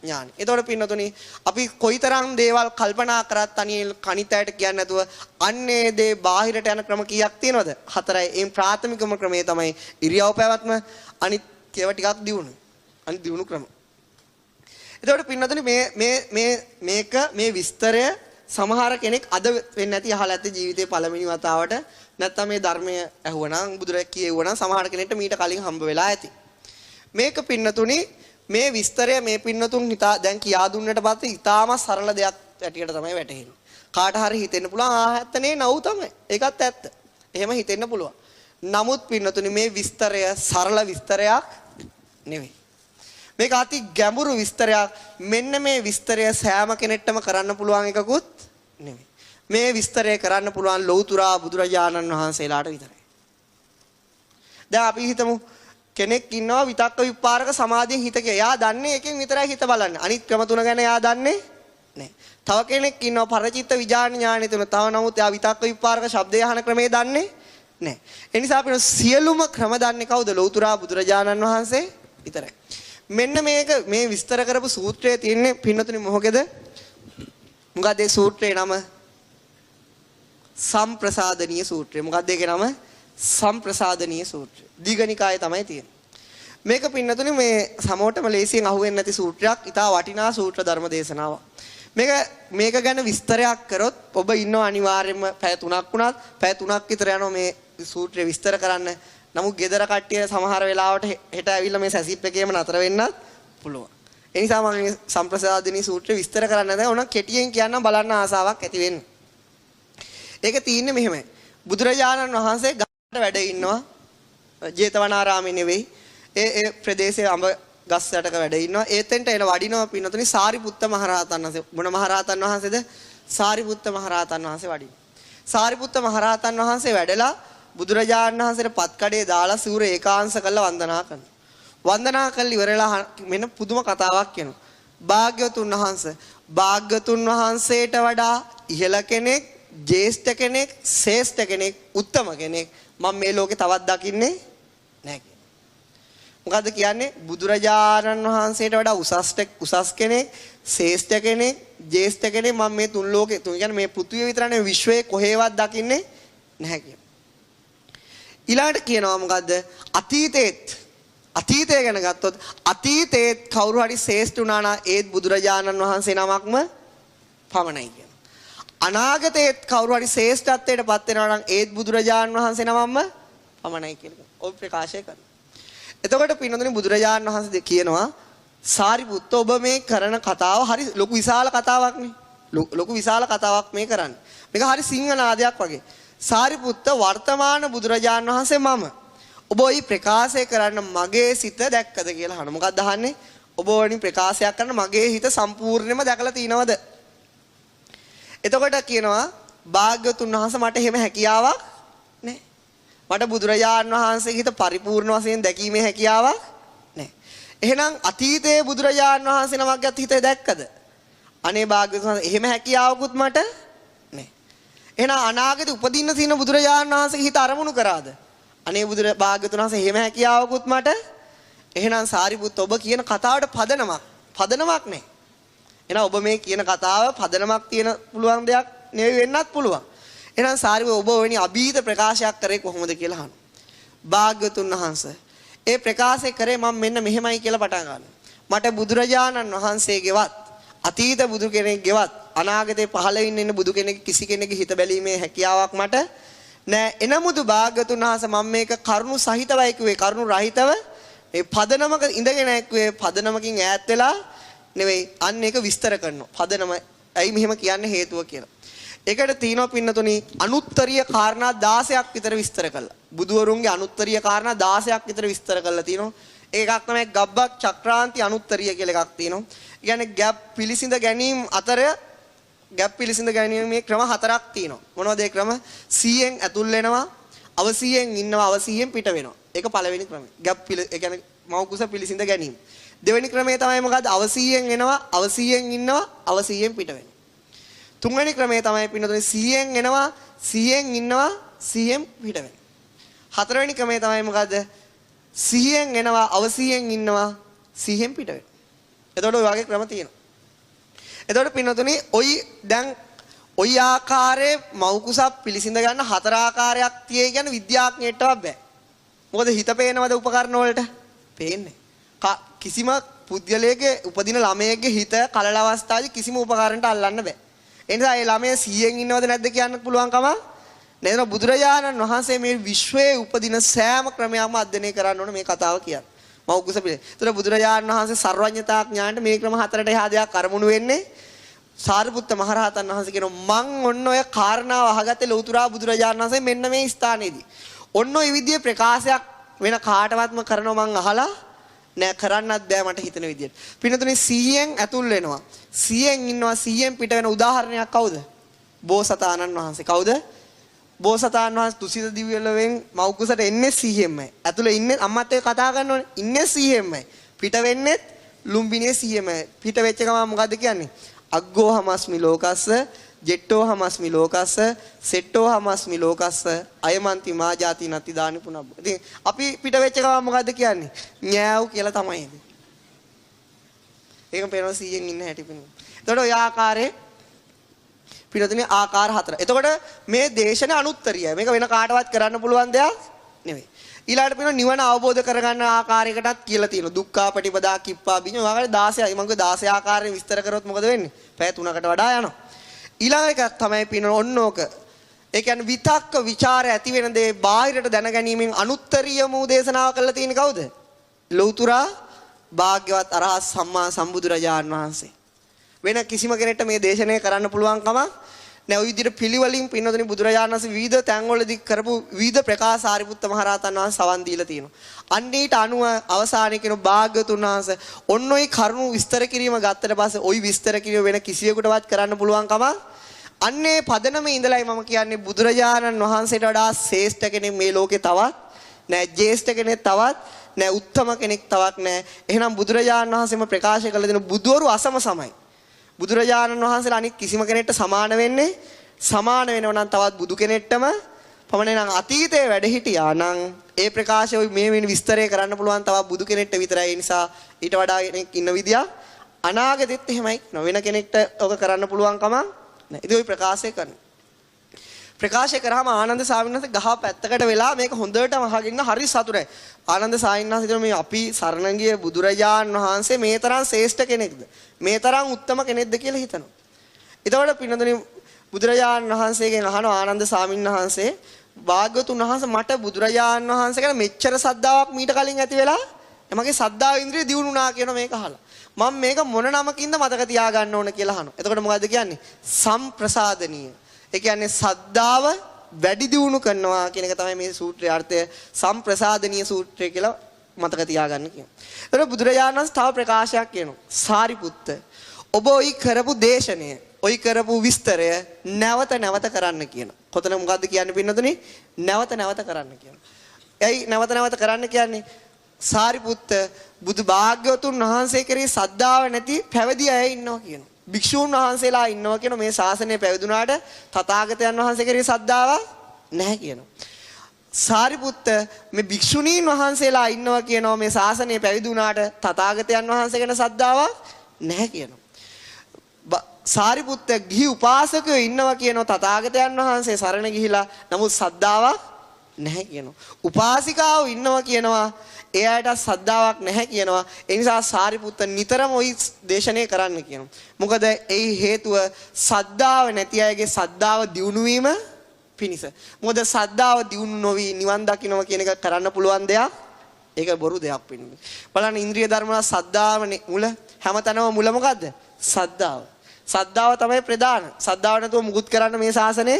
ඥාන. ඒතකොට පින්නතුනි අපි කොයිතරම් දේවල් කල්පනා කරත් අනිල් කණිතයට කියන්නේ නැතුව අන්නේ දේ බාහිරට යන ක්‍රම කීයක් තියෙනවද? හතරයි. ඒ ප්‍රාථමිකම ක්‍රමය තමයි ඉරියව් පැවැත්ම. අනිත් ඒවා ටිකක් දියුණු. අනිත් දියුණු ක්‍රම. එතකොට පින්නතුනි මේ විස්තරය සමහර කෙනෙක් අද වෙන්නේ නැති අහලා ඇති ජීවිතේ පළවෙනි වතාවට නැත්නම් මේ ධර්මය ඇහුවනම් බුදුරජාණන් කියෙව්වනම් සමහර කෙනෙක්ට මීට කලින් හම්බ වෙලා ඇති. මේක පින්නතුනි මේ විස්තරය මේ පින්නතුන් හිතා දැන් කියා දුන්නට පස්සේ ඊටාම සරල දෙයක් ඇටියට තමයි වැටහෙන්නේ. කාට හරි හිතෙන්න පුළුවන් ඇත්තනේ නව් තමයි. ඒකත් ඇත්ත. එහෙම හිතෙන්න පුළුවන්. නමුත් පින්නතුනි මේ විස්තරය සරල විස්තරයක් නෙවෙයි. මේක අති ගැඹුරු විස්තරයක්. මෙන්න මේ විස්තරය සෑම කෙනෙක්ටම කරන්න පුළුවන් එකකුත් නෙවෙයි. මේ විස්තරය කරන්න පුළුවන් ලෞතුරා බුදුරජාණන් වහන්සේලාට විතරයි. දැන් අපි හිතමු කෙනෙක් ඉන්නවා විතක්ක විපාරක සමාධියෙන් හිතක. එයා දන්නේ එකෙන් විතරයි හිත බලන්නේ. අනිත් ක්‍රම තුන ගැන එයා දන්නේ නැහැ. තව කෙනෙක් ඉන්නවා පරචිත්ත විඥාන ඥානෙ තුන. තව නමුත් එයා විතක්ක විපාරක ශබ්දය අහන ක්‍රමේ දන්නේ නැහැ. ඒ නිසා අපි සියලුම ක්‍රම දන්නේ කවුද? ලෞතුරා බුදුරජාණන් වහන්සේ විතරයි. මෙන්න මේ විස්තර කරපු සූත්‍රයේ තියෙන්නේ පින්නතුනි මොකද? මොකද ඒ සූත්‍රයේ නම සම්ප්‍රසාදනීය සූත්‍රය. මොකක්ද ඒකේ නම? සම්ප්‍රසාදනීය සූත්‍රය. දීඝනිකායේ තමයි තියෙන්නේ. මේක පින්නතුනි මේ සමෝටම ලේසියෙන් අහුවෙන්නේ නැති සූත්‍රයක්. ඉතා වටිනා සූත්‍ර ධර්ම දේශනාවක්. මේක ගැන විස්තරයක් කරොත් ඔබ ඉන්නව අනිවාර්යයෙන්ම පැය 3ක් වුණත් පැය 3ක් විතර යනවා මේ සූත්‍රය විස්තර කරන්න. නමුත් ගෙදර කට්ටිය සමහර වෙලාවට හෙට ඇවිල්ලා මේ සැසිප් එකේම නතර වෙන්නත් පුළුවන්. ඒ නිසා මම මේ සම්ප්‍රසාදිනී සූත්‍රය විස්තර කරන්න නැද ඕන කෙටියෙන් කියන්නම් බලන්න ආසාවක් ඇති වෙන්නේ. ඒක තියෙන්නේ මෙහෙමයි. බුදුරජාණන් වහන්සේ ගහකට වැඩ ඉන්නවා. ජේතවනාරාමේ නෙවෙයි. ඒ ප්‍රදේශයේ අඹ ගස් යටක වැඩ ඉන්නවා. ඒතෙන්ට එන වඩිනවා පින්නතුනි සාරිපුත්ත මහරහතන් වහන්සේ. මොන මහරහතන් වහන්සේද? සාරිපුත්ත මහරහතන් වහන්සේ වඩිනවා. සාරිපුත්ත මහරහතන් වහන්සේ වැඩලා බුදුරජාණන් වහන්සේට පත්කඩේ දාලා සිවුර ඒකාංශ කරලා වන්දනා කරනවා. වන්දනා කරලා ඉවරලා මෙන්න පුදුම කතාවක් කියනවා. භාග්‍යවතුන් වහන්සේට වඩා ඉහළ කෙනෙක්, ජේෂ්ඨ කෙනෙක්, ශ්‍රේෂ්ඨ කෙනෙක්, උත්තම කෙනෙක් මම මේ ලෝකේ තවත් දකින්නේ නැහැ. මොකද්ද කියන්නේ? බුදුරජාණන් වහන්සේට වඩා උසස් කෙනෙක්, ශ්‍රේෂ්ඨ කෙනෙක්, ජේෂ්ඨ කෙනෙක් මම මේ තුන් ලෝකේ තුන් කියන්නේ මේ පෘථිවිය විතරනේ විශ්වයේ කොහෙවත් දකින්නේ නැහැ කියන. ඊළඟට කියනවා මොකද්ද? අතීතය ගැන ගත්තොත් අතීතයේත් කවුරු හරි ශ්‍රේෂ්ඨ වුණා නම් ඒත් බුදුරජාණන් වහන්සේ නමක්ම පමණයි කියන. අනාගතයේත් කවුරු හරි ශ්‍රේෂ්ඨත්වයට පත් වෙනවා නම් ඒත් බුදුරජාණන් වහන්සේ නමක්ම පමණයි කියලා. ඔය ප්‍රකාශය කරනවා. එතකොට පින්නතුනි බුදුරජාණන් වහන්සේ කියනවා සාරිපුත්ත ඔබ මේ කරන කතාව හරි ලොකු විශාල කතාවක් නේ. ලොකු විශාල කතාවක් මේ කරන්නේ. මේක හරි සිංහනාදයක් වගේ. සාරිපුත්ත වර්තමාන බුදුරජාණන් වහන්සේ මම. ඔබ ওই ප්‍රකාශය කරන්න මගේ සිත දැක්කද කියලා අහන. මොකක්ද අහන්නේ? ඔබ වණි ප්‍රකාශයක් කරන්න මගේ හිත සම්පූර්ණයෙන්ම දැකලා තිනවද? එතකොට කියනවා භාග්‍යවතුන් වහන්සේ මට එහෙම හැකියාවක් නැහැ. මට බුදුරජාණන් වහන්සේගේ හිත පරිපූර්ණ වශයෙන් දැකීමේ හැකියාවක් නැහැ. එහෙනම් අතීතයේ බුදුරජාණන් වහන්සේ නමක්ගත් හිත දැක්කද? අනේ භාග්‍යවතුන් වහන්සේ එහෙම හැකියාවකුත් මට නැහැ. එහෙනම් අනාගතේ උපදින්න තියෙන බුදුරජාණන් වහන්සේගේ හිත අරමුණු කරාද? අනේ භාග්‍යවතුන් වහන්සේ එහෙම හැකියාවකුත් මට. එහෙනම් සාරිපුත්ත ඔබ කියන කතාවට පදනමක් නැහැ. එහෙනම් ඔබ මේ කියන කතාව පදනමක් තියෙන පුළුවන් දෙයක් නෙවෙයි වෙන්නත් පුළුවන්. එහෙනම් සාරිපුත්ත ඔබ වෙනි අභීත ප්‍රකාශයක් කරේ කොහොමද කියලා අහනවා. භාග්‍යවතුන් වහන්සේ ඒ ප්‍රකාශය කරේ මම මෙන්න මෙහෙමයි කියලා පටන් ගන්නවා. මට බුදුරජාණන් වහන්සේගේවත් අතීත බුදු කෙනෙක්ගේවත් අනාගතේ පහළ ඉන්න බුදු කෙනෙක් කිසි කෙනෙකුගේ හිත බැලීමේ හැකියාවක් මට නෑ. එනමුදු භාග්‍යවතුන් වහන්සේ මම මේක කරුණු සහිතවයි කිව්වේ කරුණු රහිතව මේ පදනමක ඉඳගෙන ඇක්ුවේ පදනමකින් ඈත් වෙලා නෙවෙයි අන්න ඒක විස්තර කරනවා. පදනම ඇයි මෙහෙම කියන්න හේතුව කියලා. ඒකට තියෙනවා පින්නතුනි අනුත්තරීය කාරණා 16ක් විතර විස්තර කළා. බුදුවරුන්ගේ අනුත්තරීය කාරණා 16ක් විතර විස්තර කළා තියෙනවා. ඒකක් තමයි ගබ්බක් චක්‍රාන්ති අනුත්තරීය කියලා එකක් තියෙනවා. ඒ කියන්නේ ගැප් පිළිසිඳ ගැනීම අතර ගැප් පිළිසිඳ ගැනීමේ ක්‍රම 4ක් තියෙනවා. මොනවද ඒ ක්‍රම? 100න් ඇතුල් වෙනවා, අවසියෙන් ඉන්නවා, අවසියෙන් පිට වෙනවා. ඒක පළවෙනි ක්‍රමය. ගැප් ඒ කියන්නේ මෞකුස පිළිසිඳ ගැනීම. දෙවෙනි ක්‍රමය තමයි මොකද්ද? අවසියෙන් එනවා, අවසියෙන් ඉන්නවා, අවසියෙන් පිට වෙනවා. තුන්වෙනි ක්‍රමය තමයි පින්නතුනේ 100න් එනවා, 100න් ඉන්නවා, 100න් පිට වෙනවා. හතරවෙනි ක්‍රමය තමයි මොකද්ද? 100න් එනවා, අවසියෙන් ඉන්නවා, 100න් පිට වෙනවා. එතකොට ඔය වගේ ක්‍රම තියෙනවා. එතකොට පින්නතුනේ ඔයි ආකාරයේ මෞකුසක් පිළිසිඳ ගන්න 4 ආකාරයක් තියෙයි කියන විද්‍යාඥයෙක්ටවත් බෑ. මොකද හිත පේනවද උපකරණ වලට? පේන්නේ. කිසිම පුද්ගලයෙක්ගේ උපදින ළමයෙක්ගේ හිත කලල අවස්ථාවේ කිසිම උපකරණයකට අල්ලන්න බෑ. ඒ නිසා ඒ ළමයා 100න් ඉන්නවද නැද්ද කියන්න පුළුවන් කම නේද? බුදුරජාණන් වහන්සේ මේ විශ්වයේ උපදින සෑම ක්‍රමයක්ම අධ්‍යයනය කරන්න ඕන මේ කතාව කියන්නේ. මෞකුස පිළි. ඒතර බුදුරජාණන් වහන්සේ සර්වඥතා ඥාණයට මේ ක්‍රම 4ට එහා දෙයක් අරමුණු වෙන්නේ. සාරිපුත්ත මහරහතන් වහන්සේ කියනවා මං ඔන්න ඔය කාරණාව අහගත්තේ ලෞතුරා බුදුරජාණන් වහන්සේ මෙන්න මේ ස්ථානයේදී. ඔන්න ඔය විදිහේ ප්‍රකාශයක් වෙන කාටවත්ම කරනවා මං අහලා නෑ, කරන්නත් බෑ මට හිතෙන විදිහට. පින්නතුනේ 100න් ඇතුල් වෙනවා, 100න් ඉන්නවා, 100න් පිට වෙන උදාහරණයක් කවුද? බෝසතාණන් වහන්සේ. කවුද? බෝසතාණන් වහන්සේ තුසිත දිව්‍යලෝකයෙන් මෞකුසට එන්නේ 100න්මයි. ඇතුලේ ඉන්නේ අම්මත් එක්ක කතා කරනෝනේ. ඉන්නේ 100න්මයි. පිට වෙන්නේ ලුම්බිනියේ 100න්මයි. පිට වෙච්ච ගමන් මොකද්ද කියන්නේ? අග්ගෝ හමස්මි ලෝකස්ස, ජෙට්ටෝ හමස්මි ලෝකස්ස, සෙට්ටෝ හමස්මි ලෝකස්ස, අයමන්ති මා ජාති නති දානි පුනබ්බ. ඉතින් අපි පිට වෙච්ච ගමන් මොකද්ද කියන්නේ? ඤෑව් කියලා තමයි ඉතින්. ඒක පේනවා 100න් ඉන්න හැටි පිනු. එතකොට ඔය ආකාරයේ පිටුතුනේ ආකාර 4. එතකොට මේ දේශනේ අනුත්තරියයි. මේක වෙන කාටවත් කරන්න පුළුවන් දෙයක් නෙවෙයි. ඊළඟට පිනු නිවන අවබෝධ කරගන්න ආකාරයකටත් කියලා තියෙනවා. දුක්ඛාපටිපදා කිප්පා බිඤ්ඤ වාගේ 16යි. මම 16 ආකාරයෙන් විස්තර කරොත් මොකද වෙන්නේ? පැය 3කට වඩා යනවා. ඊළඟ එකක් තමයි පිනු ඔන්නෝක. ඒ කියන්නේ විතක්ක ਵਿਚාර ඇති වෙන දේ බාහිරට දැනගැනීමෙන් අනුත්තරීයම දේශනාව කළා තියෙන්නේ කවුද? ලෞතුරා භාග්‍යවත් අරහත් සම්මා සම්බුදුරජාණන් වහන්සේ. වෙන කිසිම කෙනෙක්ට මේ දේශනය කරන්න පුළුවන් කමක් නෑ. ওই විදිහට පිළිවෙලින් පින්නතුනි බුදුරජාණන් වහන්සේ විවිධ තැන්වලදී කරපු විවිධ ප්‍රකාශ සාරිපුත්ත මහරහතන් වහන්සේ සවන් දීලා තියෙනවා. අන්නේට අනුව අවසානයේ කියන භාග්‍යවතුන් වහන්සේ ඔන්න ඔයි කරුණු විස්තර කිරීම ගත්තට පස්සේ ওই විස්තර කිරීම වෙන කිසියෙකුටවත් කරන්න පුළුවන් කමක් අන්නේ පදනමේ ඉඳලායි මම කියන්නේ බුදුරජාණන් වහන්සේට වඩා ශ්‍රේෂ්ඨ කෙනෙක් මේ ලෝකේ තවත් නෑ, ජේෂ්ඨ කෙනෙක් තවත් නෑ, උත්තම කෙනෙක් තවත් නෑ. එහෙනම් බුදුරජාණන් වහන්සේම ප්‍රකාශ කළ දෙන බුදවරු අසම සමයි. බුදුරජාණන් වහන්සේලා අනිත් කිසිම කෙනෙක්ට සමාන වෙන්නේ සමාන වෙනව නම් තවත් බුදු කෙනෙක්ටම පමණයි නම් අතීතයේ වැඩ හිටියා නම් ඒ ප්‍රකාශය මේ වෙන විස්තරය කරන්න පුළුවන් තව බුදු කෙනෙක්ට විතරයි. ඒ නිසා ඊට වඩා කෙනෙක් ඉන්න විදියක් අනාගතෙත් එහෙමයි. වෙන කෙනෙක්ට ඔක කරන්න පුළුවන් කම නැහැ. ඉතින් ওই ප්‍රකාශය කරනවා. ප්‍රකාශය කරාම ආනන්ද ස්වාමීන් වහන්සේ ගහ පැත්තකට වෙලා මේක හොඳටම අහගෙන හරි සතුටයි. ආනන්ද ස්වාමීන් වහන්සේ මේ අපි සරණ ගිය බුදුරජාන් වහන්සේ මේ තරම් ශ්‍රේෂ්ඨ කෙනෙක්ද? මේ තරම් උත්තම කෙනෙක්ද කියලා හිතනවා. එතකොට පින්නතුනි බුදුරජාන් වහන්සේගෙන් අහනවා ආනන්ද ස්වාමීන් වහන්සේ භාග්‍යවතුන් වහන්සේ මට බුදුරජාන් වහන්සේ ගැන මෙච්චර සද්ධාාවක් මීට කලින් ඇති වෙලා මගේ සද්ධා ඉන්ද්‍රිය දියුණුනා කියන මේක අහලා. මම මේක මොන නමකින්ද මතක තියාගන්න ඕන කියලා අහනවා. එතකොට මොකද්ද කියන්නේ? සම්ප්‍රසාදනීය. ඒ කියන්නේ සද්ධාව වැඩි දියුණු කරනවා කියන එක තමයි මේ සූත්‍රයේ අර්ථය. සම්ප්‍රසාදනීය සූත්‍රය කියලා මතක තියාගන්න කියනවා. එතකොට බුදුරජාණන් වහන්සේ තව ප්‍රකාශයක් කියනවා. සාරිපුත්ත ඔබ ඔයි කරපු දේශනය, ඔයි කරපු විස්තරය නැවත නැවත කරන්න කියනවා. කොතන මොකද්ද කියන්නේ පින්නතුනි? නැවත නැවත කරන්න කියනවා. එයි නැවත නැවත කරන්න කියන්නේ සාරිපුත්ත බුදු භාග්‍යවතුන් වහන්සේ කෙරෙහි සද්ධාව නැති පැවිදි අය ඉන්නවා කියනවා. භික්ෂූන් වහන්සේලා ඉන්නවා කියන මේ ශාසනය පැවිදුනාට තථාගතයන් වහන්සේ කෙරෙහි සද්ධාව නැහැ කියනවා. සාරිපුත්ත මේ භික්ෂුණීන් වහන්සේලා ඉන්නවා කියනවා මේ ශාසනය පැවිදුනාට තථාගතයන් වහන්සේ ගැන සද්ධාවක් නැහැ කියනවා. සාරිපුත්ත ගිහි උපාසකයෝ ඉන්නවා කියනවා තථාගතයන් වහන්සේ සරණ ගිහිලා නමුත් සද්ධාවක් නැහැ කියනවා. උපාසිකාවෝ ඉන්නවා කියනවා එයාට සද්ධාාවක් නැහැ කියනවා. ඒ නිසා සාරිපුත්ත නිතරම ওই දේශනේ කරන්න කියනවා. මොකද ඒ හේතුව සද්ධාව නැති අයගේ සද්ධාව දියුණු වීම පිණිස. මොකද සද්ධාව දියුණු නොවි නිවන් දකින්නවා කියන එක කරන්න පුළුවන් දෙයක්. ඒක බොරු දෙයක් වෙන්නේ. බලන්න ඉන්ද්‍රිය ධර්ම වල සද්ධාවනේ මුල. හැමතැනම මුල මොකද්ද? සද්ධාව. සද්ධාව තමයි ප්‍රධාන. සද්ධාව නැතුව මුකුත් කරන්න මේ ශාසනේ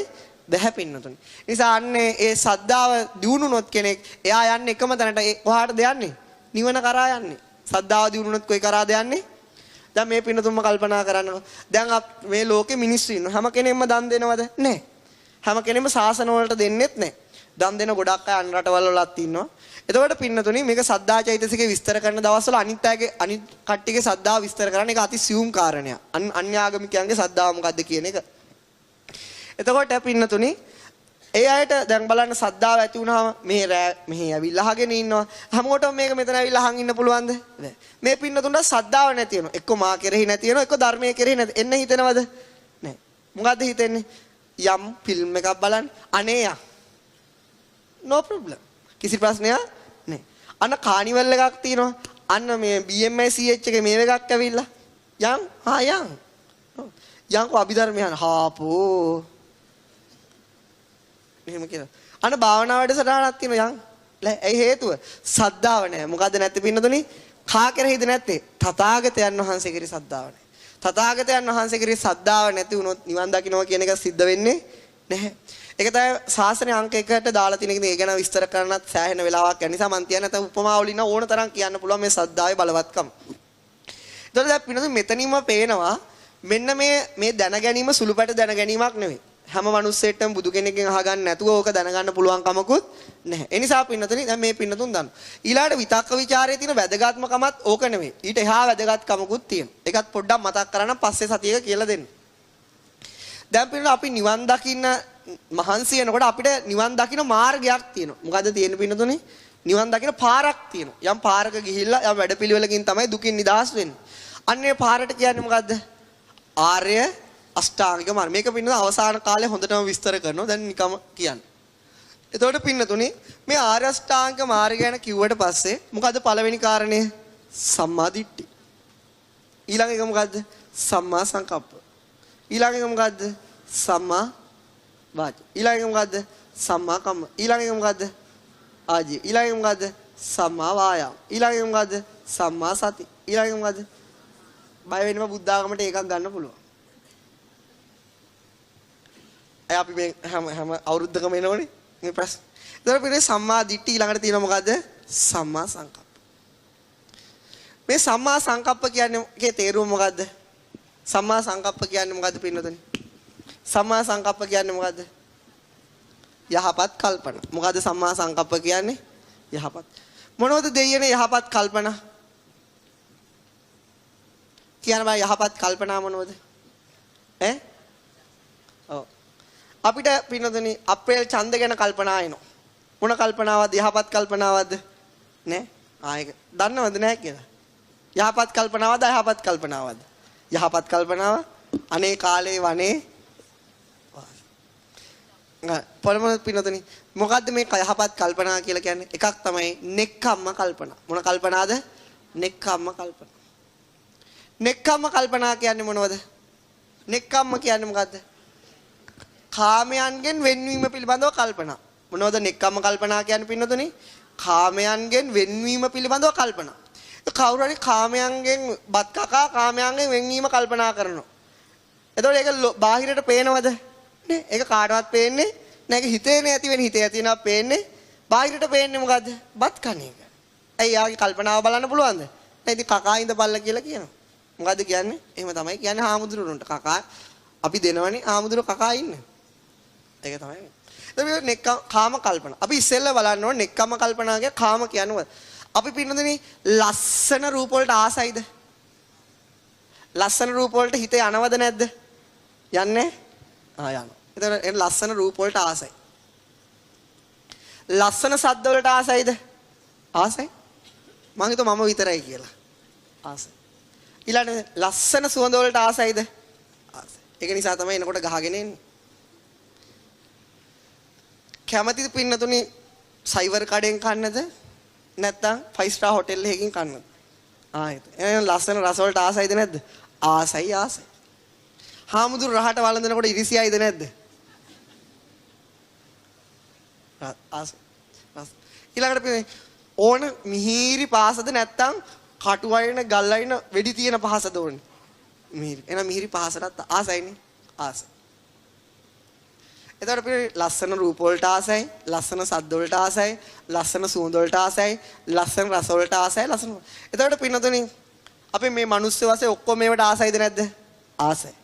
බැහැ පින්නතුනි. නිසා අන්නේ ඒ සද්ධාව දියුණුනොත් කෙනෙක් එයා යන්නේ එකම තැනට. ඒ කොහාටද යන්නේ? නිවන කරා යන්නේ. සද්ධාව දියුණුනොත් කොයි කරාද යන්නේ? දැන් මේ පින්නතුන්ම කල්පනා කරන්නකො. දැන් මේ ලෝකේ මිනිස්සු ඉන්නවා. හැම කෙනෙක්ම දන් දෙනවද? නැහැ. හැම කෙනෙක්ම ශාසන වලට දෙන්නෙත් නැහැ. දන් දෙන ගොඩක් අය අන් රටවල් වලත් ඉන්නවා. එතකොට පින්නතුනි මේක සද්ධා චෛතසිකේ විස්තර කරන දවස්වල අනිත් කට්ටියගේ සද්ධාව විස්තර කරන්න ඒක අති සියුම් කාරණයක්. අන්‍යාගමිකයන්ගේ සද්ධාව මොකද්ද කියන එක. එතකොට පින්නතුනි ඒ අයට දැන් බලන්න සද්ධාව ඇති වුණාම මෙහි ඇවිල්ලා අහගෙන ඉන්නවා. හැමෝටම මේක මෙතන ඇවිල්ලා අහන් ඉන්න පුළුවන්ද? නෑ. මේ පින්නතුන්ට සද්ධාව නැති වෙනවා. එක්ක මා කෙරෙහි නැති වෙනවා, එක්ක ධර්මයේ කෙරෙහි නැති. එන්න හිතෙනවද? නෑ. මොකද්ද හිතෙන්නේ? යම් ෆිල්ම් එකක් බලන්න අනේ යා. no problem. කිසි ප්‍රශ්නයක් නෑ. අන්න කානිවල් එකක් තියෙනවා. අන්න මේ BMI CH එකේ මේ එකක් ඇවිල්ලා යම් යම් අභිධර්මයන් හාපෝ මෙහෙම කියලා. අන්න භාවනා වැඩසටහනක් තියෙනවා යන්. ඇයි හේතුව? සද්ධාව නැහැ. මොකද්ද නැත්තේ පින්නතුනි? කා කෙරෙහිද නැත්තේ? තථාගතයන් වහන්සේ කෙරෙහි සද්ධාව නැහැ. තථාගතයන් වහන්සේ කෙරෙහි සද්ධාව නැති වුණොත් නිවන් දකින්නවා කියන එක සිද්ධ වෙන්නේ නැහැ. ඒක තමයි ශාස්ත්‍රයේ අංක 1ට දාලා තියෙන එක. ඒ ගැන විස්තර කරන්නත් සෑහෙන වෙලාවක් යන නිසා මම තියන නැත්නම් උපමා වලින් ඕන තරම් කියන්න පුළුවන් මේ සද්ධාවේ බලවත්කම. ඒතකොට දැන් පින්නතුනි මෙතනින්ම පේනවා මෙන්න මේ දැන ගැනීම සුළුපැට දැන ගැනීමක් නෙවෙයි. හැම මිනිස්සෙටම බුදු කෙනෙක්ගෙන් අහගන්න නැතුව ඕක දැනගන්න පුළුවන් කමකුත් නැහැ. ඒ නිසා පින්නතුනි දැන් මේ පින්නතුන් දන්න. ඊළාට විතක්ක ਵਿਚාරයේ තියෙන වැදගත්කමත් ඕක නෙවෙයි. ඊට එහා වැදගත්කමකුත් තියෙනවා. ඒකත් පොඩ්ඩක් මතක් කරගන්න පස්සේ සතියක කියලා දෙන්න. දැන් පින්නතුනි අපි නිවන් දකින්න මහන්සි වෙනකොට අපිට නිවන් දකින්න මාර්ගයක් තියෙනවා. මොකද්ද තියෙන්නේ පින්නතුනි? නිවන් දකින්න පාරක් තියෙනවා. යම් පාරක ගිහිල්ලා යම් වැඩපිළිවෙලකින් තමයි දුකින් නිදහස් වෙන්නේ. අන්නේ පාරට කියන්නේ මොකද්ද? ආර්ය අෂ්ටාංගික මාර්ගය. මේක පින්නතුනි අවසාන කාලේ හොඳටම විස්තර කරනවා. දැන් නිකම් කියන්න. එතකොට පින්නතුනි මේ ආර්ය අෂ්ටාංගික මාර්ගය ගැන කිව්වට පස්සේ මොකද්ද පළවෙනි කාරණය? සම්මා දිට්ඨි. ඊළඟ එක මොකද්ද? සම්මා සංකප්ප. ඊළඟ එක මොකද්ද? සම්මා වාචා. ඊළඟ එක මොකද්ද? සම්මා කම්ම. ඊළඟ එක මොකද්ද? ආජීව. ඊළඟ එක මොකද්ද? සම්මා වායාම. ඊළඟ එක මොකද්ද? සම්මා සති. ඊළඟ එක මොකද්ද? බය වෙනම බුද්ධ ආගමට එකක් ගන්න පුළුවන්. අපි මේ හැම අවුරුද්දකම එනෝනේ මේ ප්‍රශ්න. ඒතර පිටේ සම්මා දිට්ඨි ඊළඟට තියෙනවා මොකද්ද? සම්මා සංකප්ප. මේ සම්මා සංකප්ප කියන්නේ ඒකේ තේරුම මොකද්ද? සම්මා සංකප්ප කියන්නේ මොකද්ද පින්නතුනි? සම්මා සංකප්ප කියන්නේ මොකද්ද? යහපත් කල්පනා. මොකද්ද සම්මා සංකප්ප කියන්නේ? යහපත්. මොනවද දෙයනේ යහපත් කල්පනා? කියන බෑ යහපත් කල්පනා මොනවද? ඔව්. අපිට පින්නතුනි අප්‍රේල් ඡන්ද ගැන කල්පනා එනවා. මොන කල්පනාවක්ද? යහපත් කල්පනාවක්ද? නෑ. ආයෙක දන්නවද නෑ කියලා? යහපත් කල්පනාවක්ද අයහපත් කල්පනාවක්ද? යහපත් කල්පනාව අනේ කාලේ වනේ පොළොම පින්නතුනි මොකද්ද මේ යහපත් කල්පනා කියලා කියන්නේ? එකක් තමයි නෙක්ඛම්ම කල්පනා. මොන කල්පනාද? නෙක්ඛම්ම කල්පනා. නෙක්ඛම්ම කල්පනා කියන්නේ මොනවද? නෙක්ඛම්ම කියන්නේ මොකද්ද? කාමයන්ගෙන් වෙන්වීම පිළිබඳව කල්පනා. මොනවද නෙක්ඛම්ම කල්පනා කියන්නේ පින්නතුනි? කාමයන්ගෙන් වෙන්වීම පිළිබඳව කල්පනා. කවුරු හරි කාමයන්ගෙන් බත් කකා කාමයන්ගෙන් වෙන්වීම කල්පනා කරනවා. එතකොට ඒක බාහිරට පේනවද? නේ? ඒක කාටවත් පේන්නේ නැහැ. ඒක හිතේනේ ඇති වෙන හිතේ ඇතිනවා පේන්නේ. බාහිරට පේන්නේ මොකද්ද? බත් කන එක. ඇයි යාගේ කල්පනාව බලන්න පුළුවන්ද? නෑ ඉතින් කකා ඉඳපල්ලා කියලා කියනවා. මොකද්ද කියන්නේ? එහෙම තමයි කියන්නේ හාමුදුරුවන්ට. කකා අපි දෙනවනේ හාමුදුරුව කකා ඉන්නේ. ඒක තමයි. එතකොට නෙක්ඛම් කාම කල්පනා. අපි ඉස්සෙල්ලා බලන්න ඕනේ නෙක්ඛම් කල්පනා කිය කාම කියන්නේ මොකද? අපි පින්නදෙනි ලස්සන රූප වලට ආසයිද? ලස්සන රූප වලට හිත යනවද නැද්ද? යන්නේ? යනවා. එතකොට ලස්සන රූප වලට ආසයි. ලස්සන සද්ද වලට ආසයිද? ආසයි. මං හිතුවා මම විතරයි කියලා. ආසයි. ඊළඟ ලස්සන සුවඳ වලට ආසයිද? ආසයි. ඒක නිසා තමයි එනකොට ගහගෙන එන්නේ. කැමතිද පින්නතුනි සයිවර් කඩෙන් කන්නද? නැත්නම් 5 star hotel එකකින් කන්නද? එහෙනම් ලස්සන රස වලට ආසයිද නැද්ද? ආසයි ආසයි. හාමුදුරු රහට වළඳනකොට ඉරිසියයිද නැද්ද? ආසයි. ඊළඟට ඕන මිහිරි පහසද නැත්නම් කටු වයින් ගල් වයින් වෙඩි තියෙන පහසද ඕනේ? මිහිරි. එහෙනම් මිහිරි පහසටත් ආසයිනේ. ආසයි. එතකොට අපි ලස්සන රූප වලට ආසයි, ලස්සන සද්ද වලට ආසයි, ලස්සන සුවඳ වලට ආසයි, ලස්සන රස වලට ආසයි, ලස්සන. එතකොට පින්නතුනි අපි මේ මිනිස්සු වශයෙන් ඔක්කොම මේවට ආසයිද නැද්ද? ආසයි.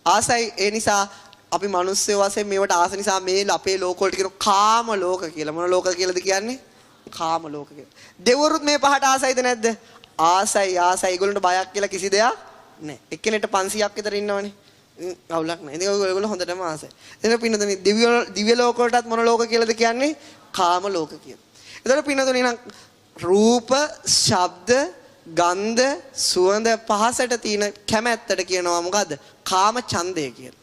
ආසයි ඒ නිසා අපි මිනිස්සු වශයෙන් මේවට ආස නිසා මේ අපේ ලෝක වලට කියන කාම ලෝක කියලා. මොන ලෝක කියලාද කියන්නේ? කාම ලෝක කියලා. දෙවරුත් මේ පහට ආසයිද නැද්ද? ආසයි ආසයි. ඒගොල්ලන්ට බයක් කියලා කිසි දෙයක් නැහැ. එක්කෙනෙක්ට 500ක් විතර ඉන්නවනේ. අවුලක් නැහැ. ඉතින් ඔයගොල්ලෝ හොඳටම ආසයි. එතන පින්නතුනි දිව්‍ය ලෝක වලටත් මොන ලෝක කියලාද කියන්නේ? කාම ලෝක කියලා. එතන පින්නතුනි නම් රූප, ශබ්ද, ගන්ධ, සුවඳ පහසට තියෙන කැමැත්තට කියනවා මොකද්ද? කාම ඡන්දය කියලා.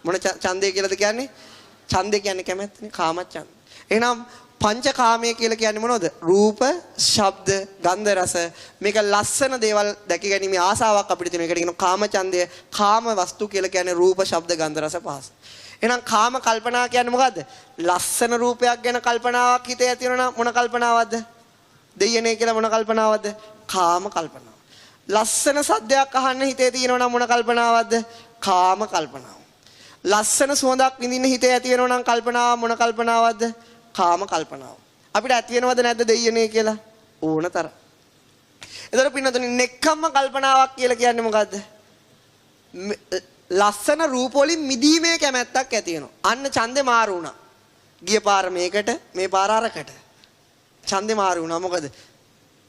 මොන ඡන්දය කියලාද කියන්නේ? ඡන්දය කියන්නේ කැමැත්තනේ. කාම ඡන්ද. එහෙනම් පංචකාමය කියලා කියන්නේ මොනවද? රූප, ශබ්ද, ගන්ධ, රස. මේක ලස්සන දේවල් දැක ගැනීම ආසාවක් අපිට තියෙන. ඒකට කියනවා කාම ඡන්දය. කාම වස්තු කියලා කියන්නේ රූප, ශබ්ද, ගන්ධ, රස, පහස. එහෙනම් කාම කල්පනා කියන්නේ මොකද්ද? ලස්සන රූපයක් ගැන කල්පනාවක් හිතේ ඇති වෙනවා මොන කල්පනාවක්ද? දෙයනේ කියලා මොන කල්පනාවක්ද? කාම කල්පනාව. ලස්සන සද්දයක් අහන්න හිතේ තියෙනවා නම් මොන කල්පනාවක්ද? කාම කල්පනාව. ලස්සන සුවඳක් විඳින්න හිතේ ඇති වෙනවා නම් කල්පනාව මොන කල්පනාවක්ද? කාම කල්පනාව. අපිට ඇති වෙනවද නැද්ද දෙයනේ කියලා? ඕනතරම්. එතකොට පින්නතුනි නෙක්ඛම්ම කල්පනාවක් කියලා කියන්නේ මොකද්ද? ලස්සන රූප වලින් මිදීමේ කැමැත්තක් ඇති වෙනවා. අන්න ඡන්දේ මාරු වුණා. ගිය පාර මේකට මේ පාර අරකට. ඡන්දේ මාරු වුණා. මොකද?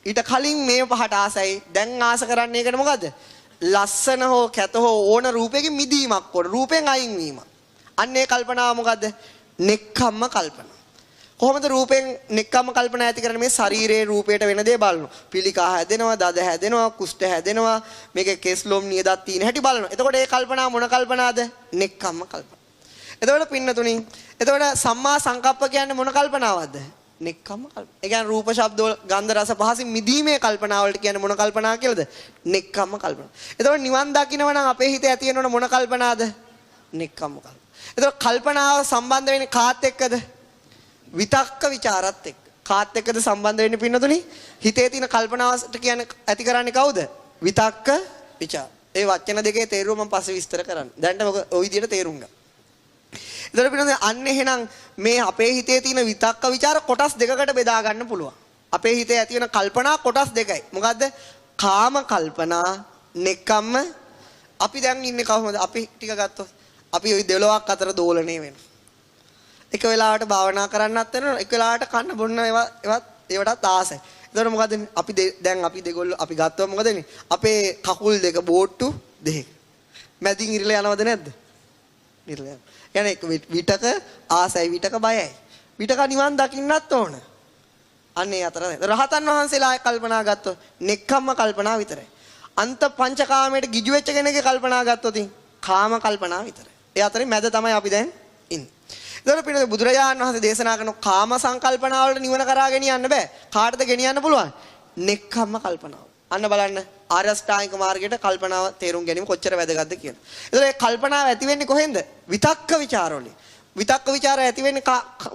ඊට කලින් මේ පහට ආසයි. දැන් ආස කරන්නේ ඒකට මොකද්ද? ලස්සන හෝ කැත හෝ ඕන රූපයකින් මිදීමක් ඕන. රූපෙන් අයින් වීම. අන්න ඒ කල්පනාව මොකද්ද? නෙක්ඛම්ම කල්පනාව. කොහොමද රූපෙන් නෙක්ඛම්ම කල්පනා ඇති කරන්නේ? මේ ශරීරයේ රූපයට වෙන දේ බලනවා. පිළිකා හැදෙනවා, දද හැදෙනවා, කුෂ්ඨ හැදෙනවා. මේකේ කෙස් ලොම් නියදත් තියෙන හැටි බලනවා. එතකොට ඒ කල්පනා මොන කල්පනාද? නෙක්ඛම්ම කල්පනා. එතකොට පින්නතුනි, එතකොට සම්මා සංකප්ප කියන්නේ මොන කල්පනාවක්ද? නෙක්ඛම්ම කල්පනා. ඒ කියන්නේ රූප, ශබ්ද, ගන්ධ, රස, පහසින් මිදීමේ කල්පනා වලට කියන්නේ මොන කල්පනා කියලාද? නෙක්ඛම්ම කල්පනා. එතකොට නිවන් දකින්න නම් අපේ හිතේ ඇති වෙනවන මොන කල්පනාද? නෙක්ඛම්ම කල්පනා. එතකොට කල්පනාව සම්බන්ධ වෙන්නේ කාත් එක්කද? විතක්ක ਵਿਚාරත් එක්ක. කාත් එක්කද සම්බන්ධ වෙන්නේ පින්නතුනි? හිතේ තියෙන කල්පනාවට කියන්නේ ඇති කරන්නේ කවුද? විතක්ක ਵਿਚාර. ඒ වචන දෙකේ තේරුම මම පස්සේ විස්තර කරන්න. දැන්ට ඔය විදිහට තේරුම් ගන්න. එතකොට පින්නතුනි අන්න එහෙනම් මේ අපේ හිතේ තියෙන විතක්ක ਵਿਚාර කොටස් දෙකකට බෙදා ගන්න පුළුවන්. අපේ හිතේ ඇති වෙන කල්පනා කොටස් දෙකයි. මොකද්ද? කාම කල්පනා, නෙක්ඛම්ම. අපි දැන් ඉන්නේ කොහොමද? අපි ටික ගත්තොත් අපි ওই 12ක් අතර දෝලණය වෙනවා. එක වෙලාවට භාවනා කරන්නත් වෙනවා, එක වෙලාවට කන්න බොන්න ඒවටත් ආසයි. එතකොට මොකද අපි දැන් අපි දෙගොල්ලෝ අපි ගත්තොත් මොකද වෙන්නේ? අපේ කකුල් දෙක බෝට්ටු දෙක. මැදින් ඉරිලා යනවද නැද්ද? නිර්ලය. කියන්නේ විතක ආසයි විතක බයයි. විතක නිවන් දකින්නත් ඕන. අන්නේ අතර රහතන් වහන්සේලා කල්පනා ගත්තොත් නෙක්ඛම්ම කල්පනා විතරයි. අන්ත පංචකාමයට ගිජු වෙච්ච කෙනෙක්ගේ කල්පනා ගත්තොත් කාම කල්පනා විතරයි. ඒ අතරේ මැද තමයි අපි දැන් ඉන්නේ. ඒතර පිළිද බුදුරජාණන් වහන්සේ දේශනා කරන කාම සංකල්පනා වලට නිවන කරා ගෙනියන්න බෑ. කාටද ගෙනියන්න පුළුවන්? නෙක්ඛම්ම කල්පනාව. අන්න බලන්න ආර්ය අෂ්ටාංගික මාර්ගයට කල්පනාව තේරුම් ගැනීම කොච්චර වැදගත්ද කියලා. ඒතර ඒ කල්පනාව ඇති වෙන්නේ කොහෙන්ද? විතක්ක ਵਿਚාරවලින්. විතක්ක ਵਿਚාර ඇති වෙන්නේ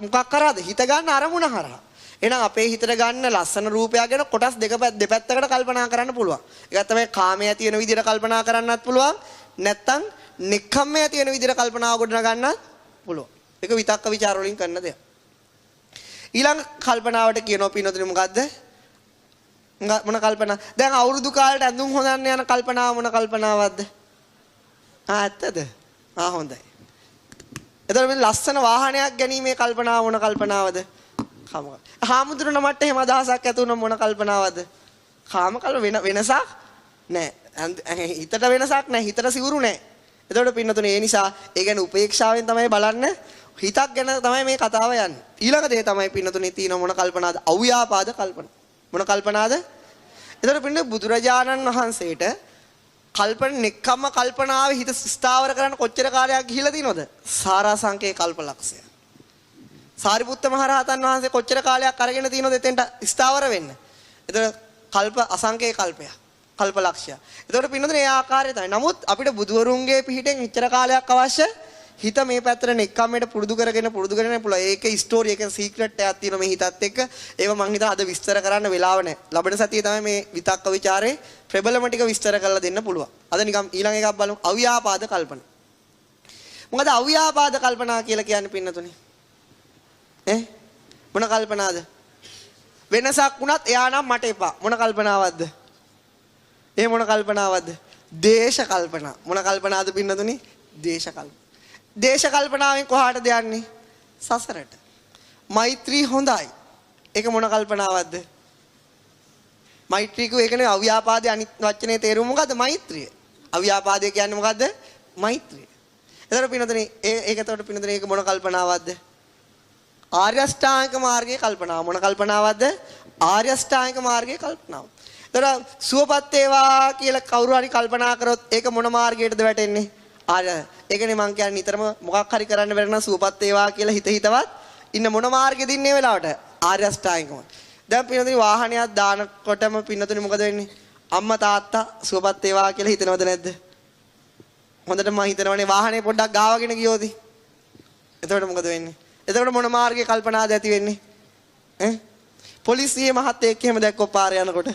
මොකක් කරාද? හිත ගන්න අරමුණ හරහා. එහෙනම් අපේ හිතට ගන්න ලස්සන රූපයක් ගැන කොටස් දෙපැත්තකට කල්පනා කරන්න පුළුවන්. ඒක තමයි කාමයේ ඇති වෙන විදිහට කල්පනා කරන්නත් පුළුවන්. නැත්තම් නෙක්ඛම්මයේ ඇති වෙන විදිහට කල්පනාව ගොඩනගා ගන්නත් පුළුවන්. ඒක විතක්ක ਵਿਚාර වලින් කරන දෙයක්. ඊළඟ කල්පනාවට කියනවා පින්නතුනි මොකද්ද? මොන කල්පනා? දැන් අවුරුදු කාලේට ඇඳුම් හොදන්න යන කල්පනාව මොන කල්පනාවක්ද? ඇත්තද? හොඳයි. එතකොට මේ ලස්සන වාහනයක් ගැනීමේ කල්පනාව මොන කල්පනාවද? කාම. හාමුදුරන මට එහෙම අදහසක් ඇති වුණා මොන කල්පනාවක්ද? කාම වෙනසක් නැහැ. හිතට වෙනසක් නැහැ. හිතට සිවුරු නැහැ. එතකොට පින්නතුනේ ඒ නිසා ඒ ගැන උපේක්ෂාවෙන් තමයි බලන්න. හිතක් ගැන තමයි මේ කතාව යන්නේ. ඊළඟ දේ තමයි පින්නතුනේ තියෙන මොන කල්පනාද? අව්‍යාපාද කල්පනා. මොන කල්පනාද? එතකොට පින්න බුදුරජාණන් වහන්සේට නෙක්ඛම්ම කල්පනාවේ හිත ස්ථාවර කරන්න කොච්චර කාලයක් ගිහිලා තිනවද? සාරාංශකේ කල්පලක්ෂය. සාරිපුත්ත මහ රහතන් වහන්සේ කොච්චර කාලයක් අරගෙන තිනවද එතෙන්ට ස්ථාවර වෙන්න? එතකොට කල්ප අසංකේ කල්පයක්. කල්පලක්ෂය. එතකොට පින්නතුනේ ඒ ආකාරය තමයි. නමුත් අපිට බුදුවරුන්ගේ පිහිටෙන් එච්චර කාලයක් අවශ්‍ය හිත මේ පැත්තට නෙක්ඛම්මයට පුරුදු කරගෙන පුළුවන්. ඒකේ ස්ටෝරි එකේ සීක්‍රට් එකක් තියෙනවා මේ හිතත් එක්ක. ඒව මං හිතා අද විස්තර කරන්න වෙලාව නැහැ. ලබන සතියේ තමයි මේ විතක්ක ਵਿਚාරේ ප්‍රබලම ටික විස්තර කරලා දෙන්න පුළුවන්. අද නිකම් ඊළඟ එකක් බලමු. අව්‍යාපාද කල්පන. මොකද අව්‍යාපාද කල්පනා කියලා කියන්නේ පින්නතුනේ? මොන කල්පනාද? වෙනසක් වුණත් එයා නම් මට එපා. මොන කල්පනාවක්ද? මොන කල්පනාවක්ද? දේශ කල්පනා. මොන කල්පනාද පින්නතුනේ? දේශ කල්පනා. දේශ කල්පනාවෙන් කොහාටද යන්නේ? සසරට. මෛත්‍රී හොඳයි. ඒක මොන කල්පනාවක්ද? මෛත්‍රී කිව්ව ඒකනේ අව්‍යාපාදයේ අනිත් වචනේ තේරුම මොකද්ද? මෛත්‍රිය. අව්‍යාපාදය කියන්නේ මොකද්ද? මෛත්‍රිය. එතකොට පින්නතනේ ඒකතකොට පින්නතනේ ඒක මොන කල්පනාවක්ද? ආර්ය අෂ්ටාංගික මාර්ගයේ කල්පනාව. මොන කල්පනාවක්ද? ආර්ය අෂ්ටාංගික මාර්ගයේ කල්පනාව. එතකොට සුවපත් වේවා කියලා කවුරු හරි කල්පනා කරොත් ඒක මොන මාර්ගයටද වැටෙන්නේ? ඒකනේ මං කියන්නේ නිතරම මොකක් හරි කරන්න බැරි නම් සුවපත් වේවා කියලා හිතවත් ඉන්න මොන මාර්ගෙද ඉන්නේ වෙලාවට? ආර්ය අෂ්ටාංගිකම. දැන් පින්නතුනි වාහනයක් දානකොටම පින්නතුනි මොකද වෙන්නේ? අම්මා තාත්තා සුවපත් වේවා කියලා හිතනවද නැද්ද? හොඳටම මම හිතනවනේ වාහනේ පොඩ්ඩක් ගාවගෙන ගියෝද? එතකොට මොකද වෙන්නේ? එතකොට මොන මාර්ගයේ කල්පනාද ඇති වෙන්නේ? පොලිසියේ මහත්තයෙක් එහෙම දැක්කොත් පාරේ යනකොට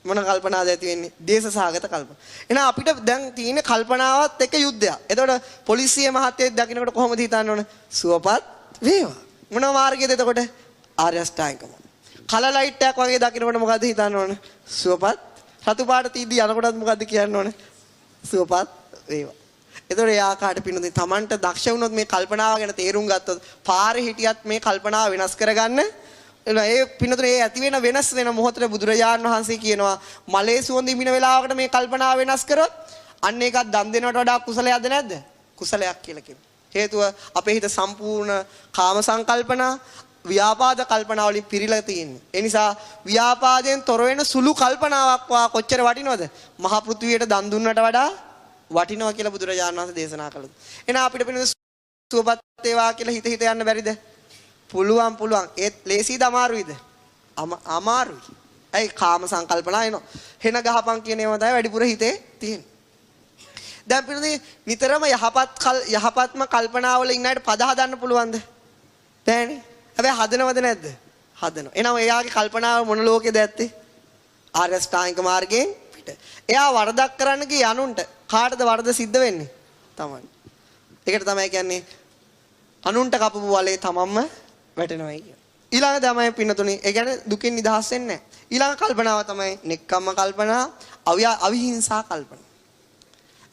මොන කල්පනාද ඇති වෙන්නේ? දේශසහගත කල්පන. එහෙනම් අපිට දැන් තියෙන කල්පනාවත් එක යුද්ධයක්. එතකොට පොලිසියේ මහත්තයෙක් දකින්නකොට කොහොමද හිතන්න ඕන? සුවපත් වේවා. මොන මාර්ගයේද එතකොට? ආර්ය අෂ්ටාංගිකම. කල ලයිට් එකක් වගේ දකින්නකොට මොකද්ද හිතන්න ඕන? සුවපත්. රතු පාට තීද්දි යනකොටත් මොකද්ද කියන්න ඕන? සුවපත් වේවා. එතකොට ඒ ආකාරයට පින්නුනේ Tamanට දක්ෂ වුණොත් මේ කල්පනාව ගැන තේරුම් ගත්තොත් පාරේ හිටියත් මේ කල්පනාව වෙනස් කරගන්න ඒ පින්නතුනේ ඒ ඇති වෙන වෙනස් වෙන මොහොතේ බුදුරජාණන් වහන්සේ කියනවා මලේ සුවඳ ඉමින වෙලාවකට මේ කල්පනාව වෙනස් කරොත් අන්න ඒකත් දන් දෙනවට වඩා කුසලයක්ද නැද්ද? කුසලයක් කියලා කියනවා. හේතුව අපේ හිත සම්පූර්ණ කාම සංකල්පනා ව්‍යාපාද කල්පනා වලින් පිරීලා තියෙන්නේ. ඒ නිසා ව්‍යාපාදයෙන් තොර වෙන සුළු කල්පනාවක් කොච්චර වටිනවද? මහ පෘථුවියට දන් දුන්නට වඩා වටිනවා කියලා බුදුරජාණන් වහන්සේ දේශනා කළා. එහෙනම් අපිට පින්න සුවපත් වේවා කියලා හිත යන්න බැරිද? පුළුවන්. ඒත් ලේසිද අමාරුයිද? අමාරුයි. ඇයි කාම සංකල්පනා එනවා. හෙන ගහපන් කියන ඒවා තමයි වැඩිපුර හිතේ තියෙන්නේ. දැන් පිළිදී නිතරම යහපත්ම කල්පනාවල ඉන්න අයට පද හදන්න පුළුවන්ද? බෑනේ. හැබැයි හදනවද නැද්ද? හදනවා. එහෙනම් එයාගේ කල්පනාව මොන ලෝකෙද ඇත්තේ? ආර්ය අෂ්ටාංගික මාර්ගයෙන් පිට. එයා වරදක් කරන්න ගිය අනුන්ට කාටද වරද සිද්ධ වෙන්නේ? තමයි. ඒකට තමයි කියන්නේ අනුන්ට කපපු වලේ තමන්ම වැටෙනවයි කියන්නේ. ඊළඟ තමයි පින්නතුනේ ඒ කියන්නේ දුකෙන් නිදහස් වෙන්නේ නැහැ. ඊළඟ කල්පනාව තමයි නෙක්ඛම්ම කල්පනා, අවිහිංසා කල්පනා.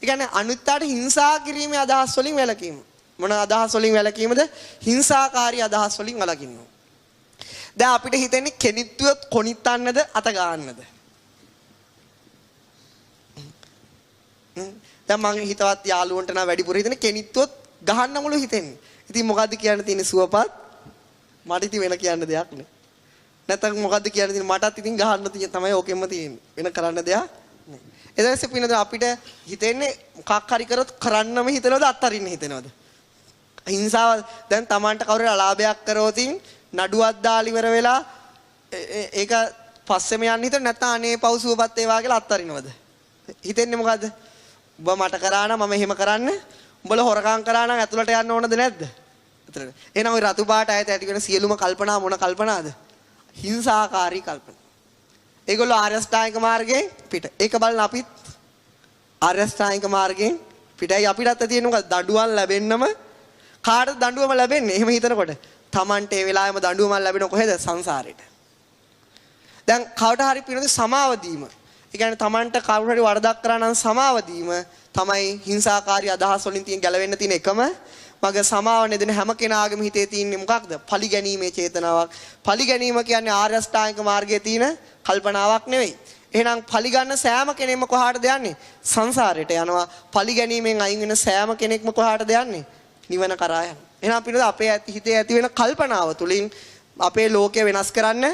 ඒ කියන්නේ අනිත්‍යයට හිංසා කිරීමේ අදහස් වලින් වැළකීම. මොන අදහස් වලින් වැළකීමද? හිංසාකාරී අදහස් වලින් වළකින්න. දැන් අපිට හිතෙන්නේ කෙනිත්තුවත් කොනිත්තන්නද අත ගන්නද? දැන් මම හිතවත් යාළුවන්ට නම් වැඩිපුර හිතන්නේ කෙනිත්තුවත් ගහන්න මුළු හිතෙන්නේ. ඉතින් මොකද්ද කියන්න තියෙන්නේ සුවපත්? මට ඉතින් වෙන කියන්න දෙයක් නෑ. නැත්නම් මොකද්ද කියන්න තියෙන්නේ? මටත් ඉතින් ගහන්න තමයි ඕකෙම තියෙන්නේ. වෙන කරන්න දෙයක් නෑ. එදැයි පින්නද අපිට හිතෙන්නේ මොකක් හරි කරොත් කරන්නම හිතනවද අත්තරින්න හිතනවද? හිංසාව දැන් Tamanට කවුරු අලාභයක් කරෝතින් නඩුවක් දාලා ඉවර වෙලා ඒක පස්සෙම යන්න හිතන නැත්නම් අනේ පව් සුවපත් වේවා කියලා අත්තරිනවද? හිතෙන්නේ මොකද්ද? උඹ මට කරා නම් මම එහෙම කරන්න. උඹලා හොරකම් කරා නම් ඇතුළට යන්න ඕනද නැද්ද? ඇතුළට. එහෙනම් ওই රතු පාට ඇයට ඇති වෙන සියලුම කල්පනා මොන කල්පනාද? හිංසාකාරී කල්පනා. ඒගොල්ලෝ ආර්ය අෂ්ටාංගික මාර්ගයෙන් පිට. ඒක බලන අපිත් ආර්ය අෂ්ටාංගික මාර්ගයෙන් පිටයි. අපිටත් තියෙන මොකද? දඬුවම් ලැබෙන්නම කාටද දඬුවම ලැබෙන්නේ? එහෙම හිතනකොට Tamante ඒ වෙලාවෙම දඬුවම ලැබෙන කොහෙද? සංසාරෙට. දැන් කවට හරි පිනොත් සමාව දීම. ඒ කියන්නේ Tamante කවුරු හරි වරදක් කරා නම් සමාව දීම තමයි හිංසාකාරී අදහස් වලින් තියෙන ගැලවෙන්න තියෙන එකම මගේ සමාව නෙදෙන හැම කෙනාගේම හිතේ තියෙන්නේ මොකක්ද? පලි ගැනීමේ චේතනාවක්. පලි ගැනීම කියන්නේ ආර්ය අෂ්ටාංගික මාර්ගයේ තියෙන කල්පනාවක් නෙවෙයි. එහෙනම් පලි ගන්න සෑම කෙනෙක්ම කොහාටද යන්නේ? සංසාරයට යනවා. පලි ගැනීමෙන් අයින් වෙන සෑම කෙනෙක්ම කොහාටද යන්නේ? නිවන කරා යනවා. එහෙනම් පිනොත් අපේ හිතේ ඇති වෙන කල්පනාව තුලින් අපේ ලෝකය වෙනස් කරන්න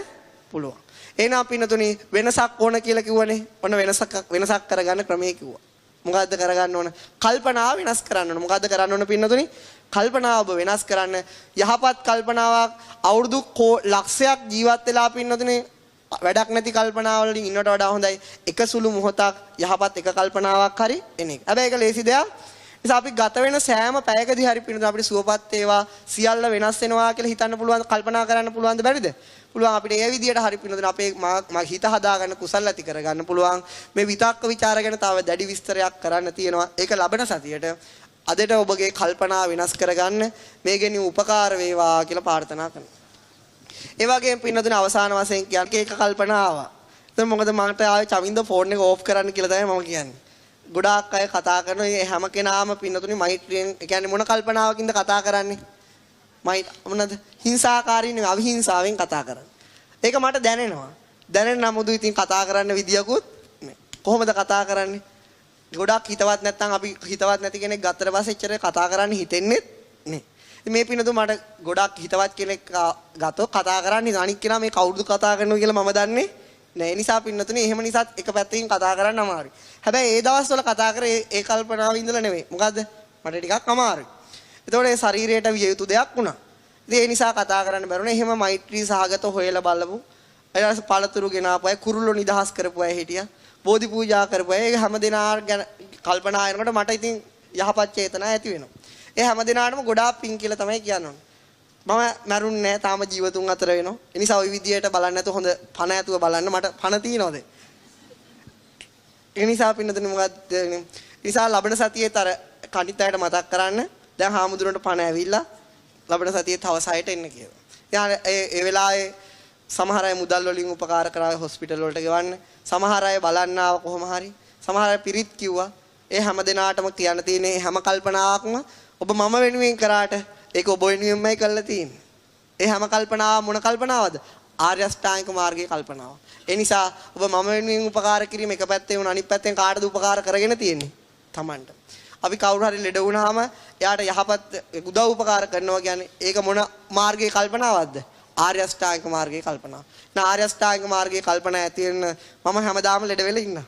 පුළුවන්. එහෙනම් පින්නතුනි වෙනසක් ඕන කියලා කිව්වනේ. ඔන්න වෙනසක් කරගන්න ක්‍රමයේ කිව්වා. මොකද්ද කරගන්න ඕන? කල්පනාව වෙනස් කරන්න ඕන. මොකද්ද කරන්න ඕන පින්නතුනි? කල්පනාව වෙනස් කරන්න. යහපත් කල්පනාවක් අවුරුදු ලක්ෂයක් ජීවත් වෙලා පින්නතුනි වැඩක් නැති කල්පනාවලින් ඉන්නට වඩා හොඳයි එක සුළු මොහොතක් යහපත් එක කල්පනාවක් හරි එන එක. හැබැයි ඒක ලේසි දෙයක්. නිසා අපි ගත වෙන සෑම පැයකදී හරි පින්නතුනි අපිට සුවපත් වේවා සියල්ල වෙනස් වෙනවා කියලා හිතන්න පුළුවන් කල්පනා කරන්න පුළුවන්ද බැරිද? පුළුවන්. අපිට ඒ විදිහට හරි පින්නතුනි අපේ හිත හදාගන්න කුසල් ඇති කරගන්න පුළුවන්. මේ විතක්ක ਵਿਚාර ගැන තව දැඩි විස්තරයක් කරන්න තියෙනවා. ඒක ලබන සතියට අදට ඔබගේ කල්පනා වෙනස් කරගන්න මේකෙන් උපකාර වේවා කියලා ප්‍රාර්ථනා කරනවා. ඒ වගේම පින්නතුනි අවසාන වශයෙන් කියන්නේ ඒක කල්පනා ආවා. දැන් මොකද මට ආයේ චවින්ද ෆෝන් එක ඕෆ් කරන්න කියලා තමයි මම කියන්නේ. ගොඩාක් අය කතා කරන මේ හැම කෙනාම පින්නතුනි මෛත්‍රියෙන් ඒ කියන්නේ මොන කල්පනාවකින්ද කතා කරන්නේ? මොනද හිංසාකාරී නෙවෙයි අවිහිංසාවෙන් කතා කරන්නේ. ඒක මට දැනෙනවා. දැනෙන නමුදු ඉතින් කතා කරන්න විදියකුත් නෑ. කොහොමද කතා කරන්නේ? ගොඩාක් හිතවත් නැත්නම් අපි හිතවත් නැති කෙනෙක් ගත්තට පස්සේ එච්චර කතා කරන්න හිතෙන්නේ නෑ. ඉතින් මේ පිනතු මට ගොඩාක් හිතවත් කෙනෙක් ගත්තොත් කතා කරන්නේ අනික් කෙනා මේ කවුරුද කතා කරනවා කියලා මම දන්නේ නෑ. ඒ නිසා පින්නතුනේ එහෙම නිසාත් එක පැත්තකින් කතා කරන්න අමාරුයි. හැබැයි ඒ දවස්වල කතා කරේ ඒ කල්පනාව ඉඳලා නෙවෙයි. මොකද්ද? මට ටිකක් අමාරුයි. ඒතකොට ඒ ශරීරයට විය යුතු දෙයක් වුණා. ඉතින් ඒ නිසා කතා කරන්න බැරුණා. එහෙම මෛත්‍රී සහගත හොයලා බලමු. ඊට පස්සේ පළතුරු ගෙනාපු අය, කුරුල්ලෝ නිදහස් කරපු අය හිටියා. බෝධි පූජා කරපු අය. ඒ හැම දෙනා ගැන කල්පනා කරනකොට මට ඉතින් යහපත් චේතනා ඇති වෙනවා. ඒ හැම දෙනාටම ගොඩාක් පිං කියලා තමයි කියන්නේ. මම මරුන්නේ නැහැ. තාම ජීවතුන් අතර වෙනවා. ඒ නිසා ওই විදියට බලන්න නැතුව හොඳ පණ ඇතුව බලන්න මට පණ තියනවාද? ඒ නිසා පින්නතුනේ මොකද්ද? නිසා ලබන සතියේත් අර කණිතයට මතක් කරන්න. දැන් හාමුදුරන්ට පණ ඇවිල්ලා ලබන සතියේ තව 6ට එන්න කියලා. යා ඒ වෙලාවේ සමහර අය මුදල් වලින් උපකාර කරා හොස්පිටල් වලට ගෙවන්න. සමහර අය බලන්න ආව කොහොම හරි. සමහර අය පිරිත් කිව්වා. ඒ හැම දිනාටම කියන්න තියෙන්නේ හැම කල්පනාවක්ම ඔබ මම වෙනුවෙන් කරාට ඒක ඔබ වෙනුවෙන්මයි කරලා තියෙන්නේ. ඒ හැම කල්පනාව මොන කල්පනාවද? ආර්ය අෂ්ටාංගික මාර්ගයේ කල්පනාව. ඒ නිසා ඔබ මම වෙනුවෙන් උපකාර කිරීම එක පැත්තේ වුණ අනිත් පැත්තෙන් කාටද උපකාර කරගෙන තියෙන්නේ? Tamanට. අපි කවුරු හරි ලෙඩ වුණාම එයාට යහපත් උදව් උපකාර කරනවා කියන්නේ ඒක මොන මාර්ගයේ කල්පනාවක්ද? ආර්ය අෂ්ටාංගික මාර්ගයේ කල්පනාව. නා ආර්ය අෂ්ටාංගික මාර්ගයේ කල්පනා ඇති වෙන මම හැමදාම ලෙඩ වෙලා ඉන්නවා.